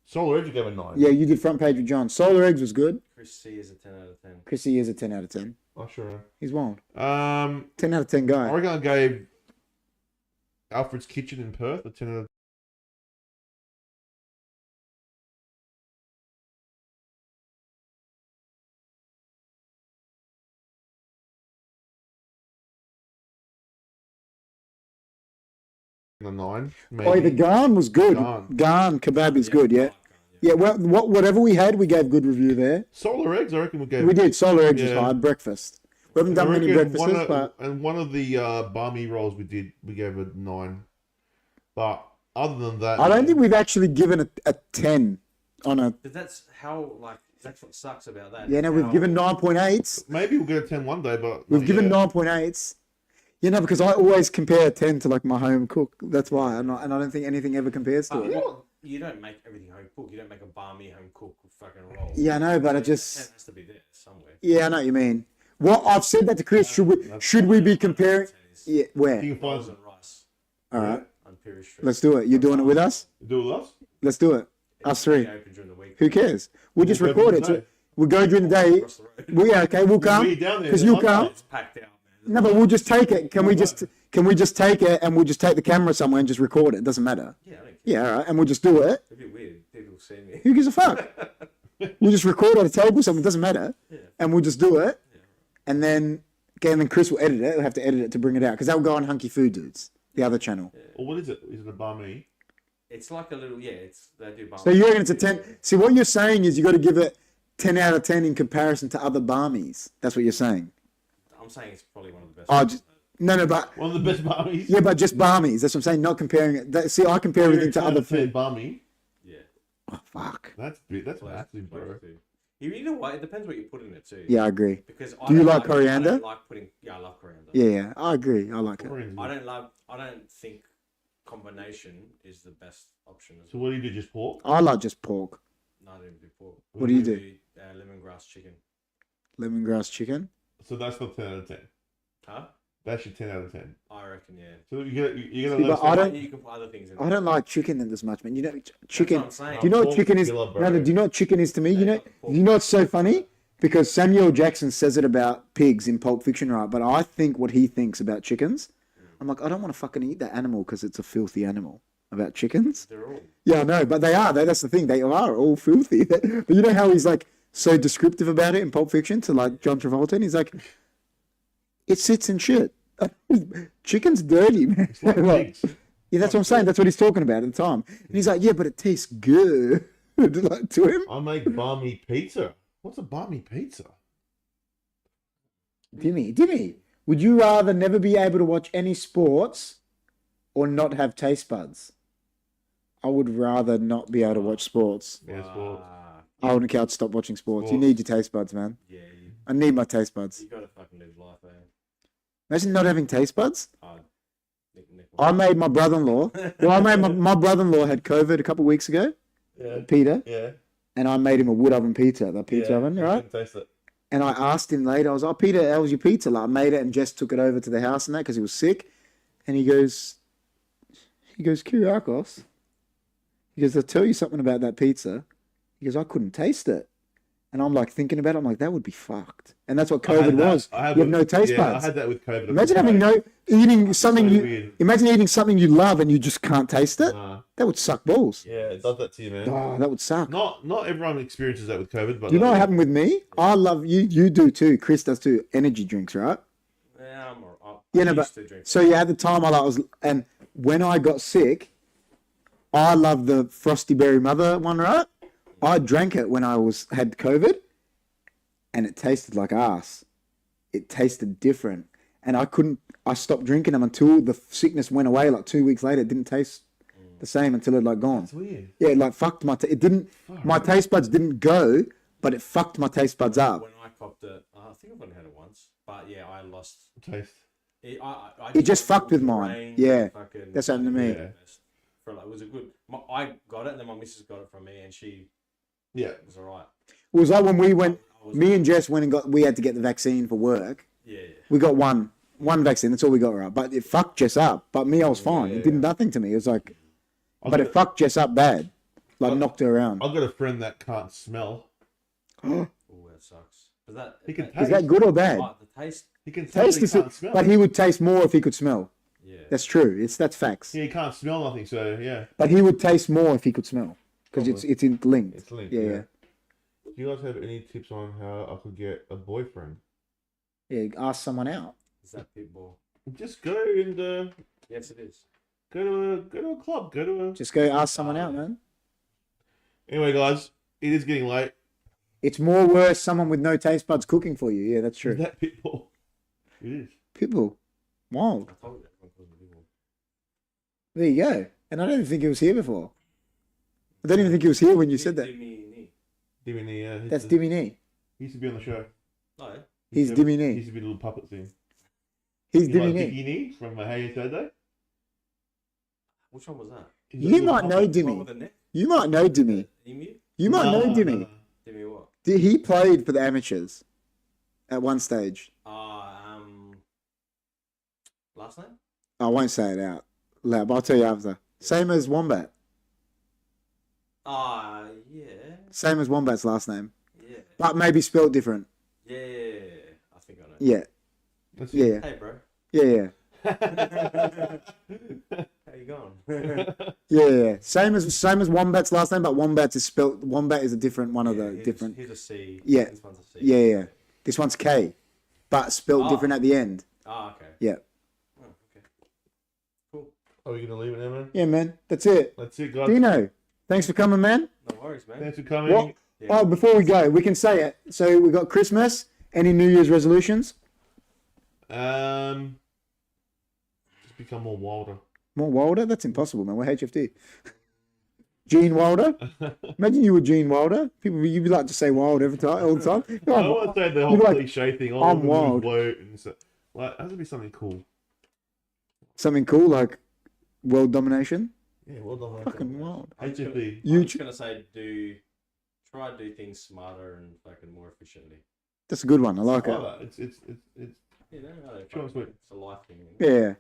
Solar Edge, you gave a 9. Yeah, you did front page with John. Solar Eggs was good. Chris C is a 10 out of 10. Chrissy is a 10 out of 10. Oh, sure. He's wild. 10 10 out of 10 guy. I reckon I gave Alfred's Kitchen in Perth a 10 out of a 9. Oh, the Garn was good. Garn. Garn kebab is good, yeah. Yeah, well, whatever we had, we gave good review there. Solar Eggs, I reckon we gave. We did. Solar Eggs was Yeah. high. Breakfast. We haven't done many breakfasts, but and one of the barmy rolls we did, we gave a 9. But other than that, I don't think we've actually given a 10 on a. But that's how, like, that's what sucks about that. Yeah, no, we've How- given 9.8s. maybe we'll get a 10 one day, but We've not given yet. 9.8s. You know, because I always compare a 10 to like my home cook. That's why. And I don't think anything ever compares to But it. what- you don't make everything home cooked. You don't make a barmy home cooked fucking roll. Yeah, I know, but I It just. has to be there somewhere. Yeah, I know what you mean. Well, I've said that to Chris. Should we be comparing? Yeah, where? You can Rolls find and rice All right, on Piri Street. let's do it. You're doing it with us? do with us. Let's do it. Us three. Open during the week. Who cares? We'll just We'll go record during it. the So day. we'll go during the day. Across the road. Well, yeah, okay, we'll come be down there because then, you'll Monday. come. It's packed out, man. No, but we'll just take it. Can we just take it and we'll just take the camera somewhere and just record it? It doesn't matter. Yeah, I don't care. Yeah, all right, and we'll just do it. It'd be weird. People see me. Who gives a fuck? We'll just record on a table, something doesn't matter, and we'll just do it. And then, again, then Chris will edit it. We'll have to edit it to bring it out because that will go on Hunkyfooddudes, the other channel. Or what is it? Is it a barmy? It's like a little, they do barmy. So you reckon it's a 10? See, what you're saying is you got to give it 10 out of 10 in comparison to other barmies. That's what you're saying. I'm saying it's probably one of the best. Oh, no, but One of the best barmies. yeah, but just barmies. That's what I'm saying. Not comparing it. See, I compare everything to other food. barmy. Yeah. Oh, fuck. That's big. That's Close- massive, bro. close to. You know what? It depends what you put in it too. Yeah, I agree. Because Do you don't like coriander? I don't like putting. Yeah, I love coriander. Yeah, I agree. I like it. I don't think combination is the best option. As So well. what do you do? Just pork? I like just pork. No, I don't do pork. What do you do? Lemongrass chicken. Lemongrass chicken. So that's not 10 out of 10. Huh? That's your 10 out of 10. I reckon, yeah. So you're See, gonna but I don't- You can put other things in. I don't like chicken this much, man. You know, chicken. That's what I'm saying. Do you know what Pork chicken is? killer, bro. No, do you know what chicken is to me? You know what's so funny? Because Samuel Jackson says it about pigs in Pulp Fiction, right? But I think what he thinks about chickens, I'm like, I don't want to fucking eat that animal because it's a filthy animal. About chickens? They're all. Yeah, I know, but they are. That's the thing. They are all filthy. But you know how he's like so descriptive about it in Pulp Fiction to like John Travolta? And he's like, it sits in shit. Chicken's dirty, man. It's like pigs. Yeah, that's what I'm saying. That's what he's talking about at the time. And he's like, yeah, but it tastes good. Like, to him. I make barmy pizza. What's a barmy pizza? Dimmy, would you rather never be able to watch any sports or not have taste buds? I would rather not be able to watch sports. Yeah, sports. I wouldn't care to stop watching sports. You Sports. need your taste buds, man. Yeah, I need my taste buds. you gotta fucking live life, man. Imagine not having taste buds. Nick I made my brother-in-law. Well, I made my brother-in-law had COVID a couple of weeks ago, Yeah. Peter, Yeah. and I made him a wood oven pizza, the pizza Yeah, oven, you right? can taste it. And I asked him later, I was like, Peter, how was your pizza? Like, I made it and Jess took it over to the house and that because he was sick. And he goes, Kyriakos. He goes, I'll tell you something about that pizza. He goes, I couldn't taste it. And I'm like thinking about it. I'm like, that would be fucked. And that's what COVID was. You have no taste buds. I had that with COVID. Imagine having eating something. Weird. Imagine eating something you love and you just can't taste it. That would suck balls. Yeah, it does that to you, man. Oh, that would suck. Not everyone experiences that with COVID, but You know what happened with me? I love you. You do too. Chris does too. Energy drinks, right? Yeah, I'm alright. Yeah, no, but so yeah, at the time and when I got sick, I love the Frosty Berry Mother one, right? I drank it when I had COVID, and it tasted like ass. It tasted different, and I stopped drinking them until the sickness went away. Like 2 weeks later, it didn't taste the same until it like gone. That's weird. Yeah, it like fucked my. It didn't. My taste buds didn't go, but it fucked my taste buds up. When I copped it, I think I've only had it once, but yeah, I lost. Taste. It just fucked with mine. Yeah, that's happened to me. Yeah. It was a good. I got it, and then my missus got it from me, and she. Yeah. It was alright. It was like when we went. Me and Jess went and we had to get the vaccine for work. Yeah. We got one vaccine. That's all we got, right? But it fucked Jess up. But me, I was fine. It did nothing to me. It was like, but it fucked Jess up bad. Like knocked her around. I've got a friend that can't smell. Oh, that sucks. He can taste. Is that good or bad? The taste. He can Taste is, can't smell. but he would taste more if he could smell. Yeah. That's true. That's facts. Yeah, he can't smell nothing. So yeah. But he would taste more if he could smell because it's linked. It's linked. Yeah. Do you guys have any tips on how I could get a boyfriend? Yeah. Ask someone out. Is that pitbull? Just go and Yes, it is. go to a club. Go to a. Just go ask someone out, man. Anyway, guys, it is getting late. It's more worse someone with no taste buds cooking for you. Yeah, that's true. Is that pitbull? It is. People, wild. I told you that was a pitbull. There you go. And I don't even think he was here before. I don't even think he was here when you said that. Dimmy, That's Dimmy Nee. He used to be on the show. Oh, yeah. He's Dimmy Nee. He used to be a little puppet thing. He's You Dimmy like Nee. Dickie Nee from Hey Saturday? Which one was that? He's a You little might know puppet. One with Dimmy. the neck? You might know Dimmy. Emu? You might know No, Dimmy. no. Dimmy what? He played for the amateurs at one stage. Last name? I won't say it out loud, but I'll tell you after. Same as Wombat. Yeah. Same as Wombat's last name. Yeah. But maybe spelled different. Yeah. I think I know. Yeah. That's Yeah. Hey, bro. Yeah. How you going? Yeah. Same as Wombat's last name, but Wombat is a different one of the different. Here's a C. Yeah. This one's a C. Yeah. This one's K, but spelled different at the end. Okay. Yeah. Oh, okay. Cool. Are we going to leave it there, man? Yeah, man. That's it. That's it, guys. Dino, thanks for coming, man. No worries, man. Thanks for coming. What? Yeah. Oh, before we go, we can say it. So we got Christmas. Any New Year's resolutions? Just become more wilder. More Wilder? That's impossible, man. We're HFD. Gene Wilder? Imagine you were Gene Wilder. You'd be like to say wild all the time. I don't want to say the whole you'd be like, cliche thing. Oh, I'm wild. And so, like, it has to be something cool. Something cool like world domination. Yeah, well done. Fucking wild. HFD. I'm just gonna say try to do things smarter and fucking more efficiently. That's a good one. I like it. It's You know, Sure, it's sweet. a life thing. Yeah.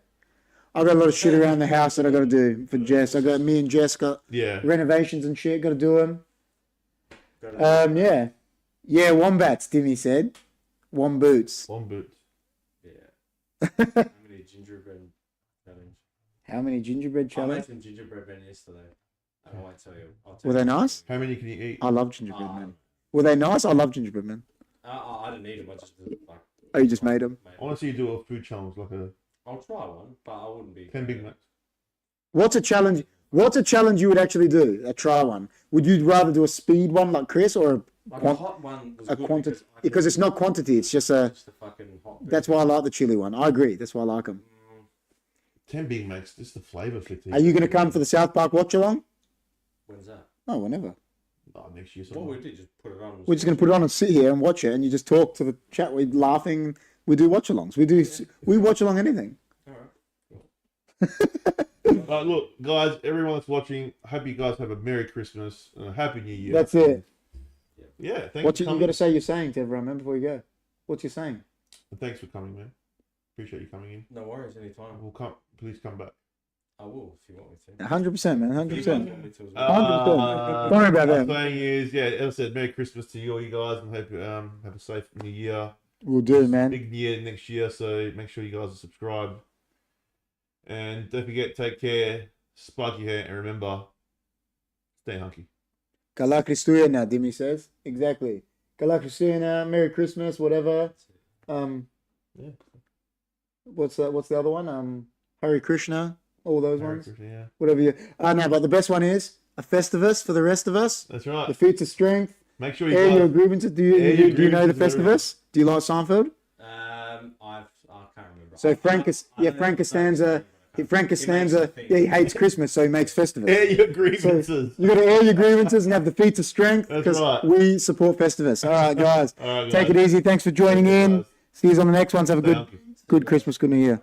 I got a lot of shit around the house that I got to do for Jess. Me and Jess got yeah. renovations and shit. Got to do them. Gotta- Yeah, wombats. Dimmy said, womboots. One boot. Yeah. How many gingerbread challenge? How many gingerbread I made challenge? some gingerbread men yesterday. I won't tell you. Were they nice? How many can you eat? I love gingerbread men. Were they nice? I love gingerbread men. I didn't eat them. I just like. Oh, you just made them. I want to see you do a food challenge, like I'll try one, but I wouldn't be. 10 Big Macs. What's a challenge? What's a challenge you would actually do? A try one. Would you rather do a speed one like Chris or Like a hot one was a good quantity? I Because it's not quantity. It's just a. Just the fucking hot. That's why I like the chili one. I agree. That's why I like them. 10 Big Macs, just the flavour flipped. Are you going to come for the South Park watch along? When's that? Oh, whenever. Oh, next year. What we did, just put it on. We're just going to put it on and sit here and watch it, and you just talk to the chat. We're laughing. We do watch-alongs. We watch along anything. Look, guys, everyone that's watching, I hope you guys have a Merry Christmas and a Happy New Year. That's it. Yeah, thanks What for you coming. got to say? You're saying to everyone, man, before you go. What's your saying? And thanks for coming, man. Appreciate you coming in. No worries, anytime. We'll come. Please come back. I will if you want me to. 100%, man. If you guys 100%. want me to as well. 100%. Don't worry about what that. I'm saying is, yeah, as I said, Merry Christmas to you all, you guys, and hope have a safe New Year. We'll do, man. Big year next year, so make sure you guys are subscribed. And don't forget, take care, spike your hair, and remember, stay hunky. Kala Kristuyana, Dimi says. Exactly. Kala Kristuyana, Merry Christmas, whatever. Yeah. What's the other one? Hare Krishna, all those Merry ones. Christmas, yeah. Whatever you. No, but the best one is a Festivus for the rest of us. That's right. The feats of strength. Make sure you Air your guys. grievances. Do Air you your do you know the grievances, everyone. Festivus? Do you like Seinfeld? I can't remember. So Frank Frank Costanza. Frank Costanza. Yeah, he hates Christmas, so he makes Festivus. Air your grievances. You got to air your grievances and have the feats of strength That's because right. we support Festivus. All right, guys. All right, Take guys. it easy. Thanks for joining Take care, in. guys. See you on the next ones. Have a Stay good hunky. Christmas, good New Year.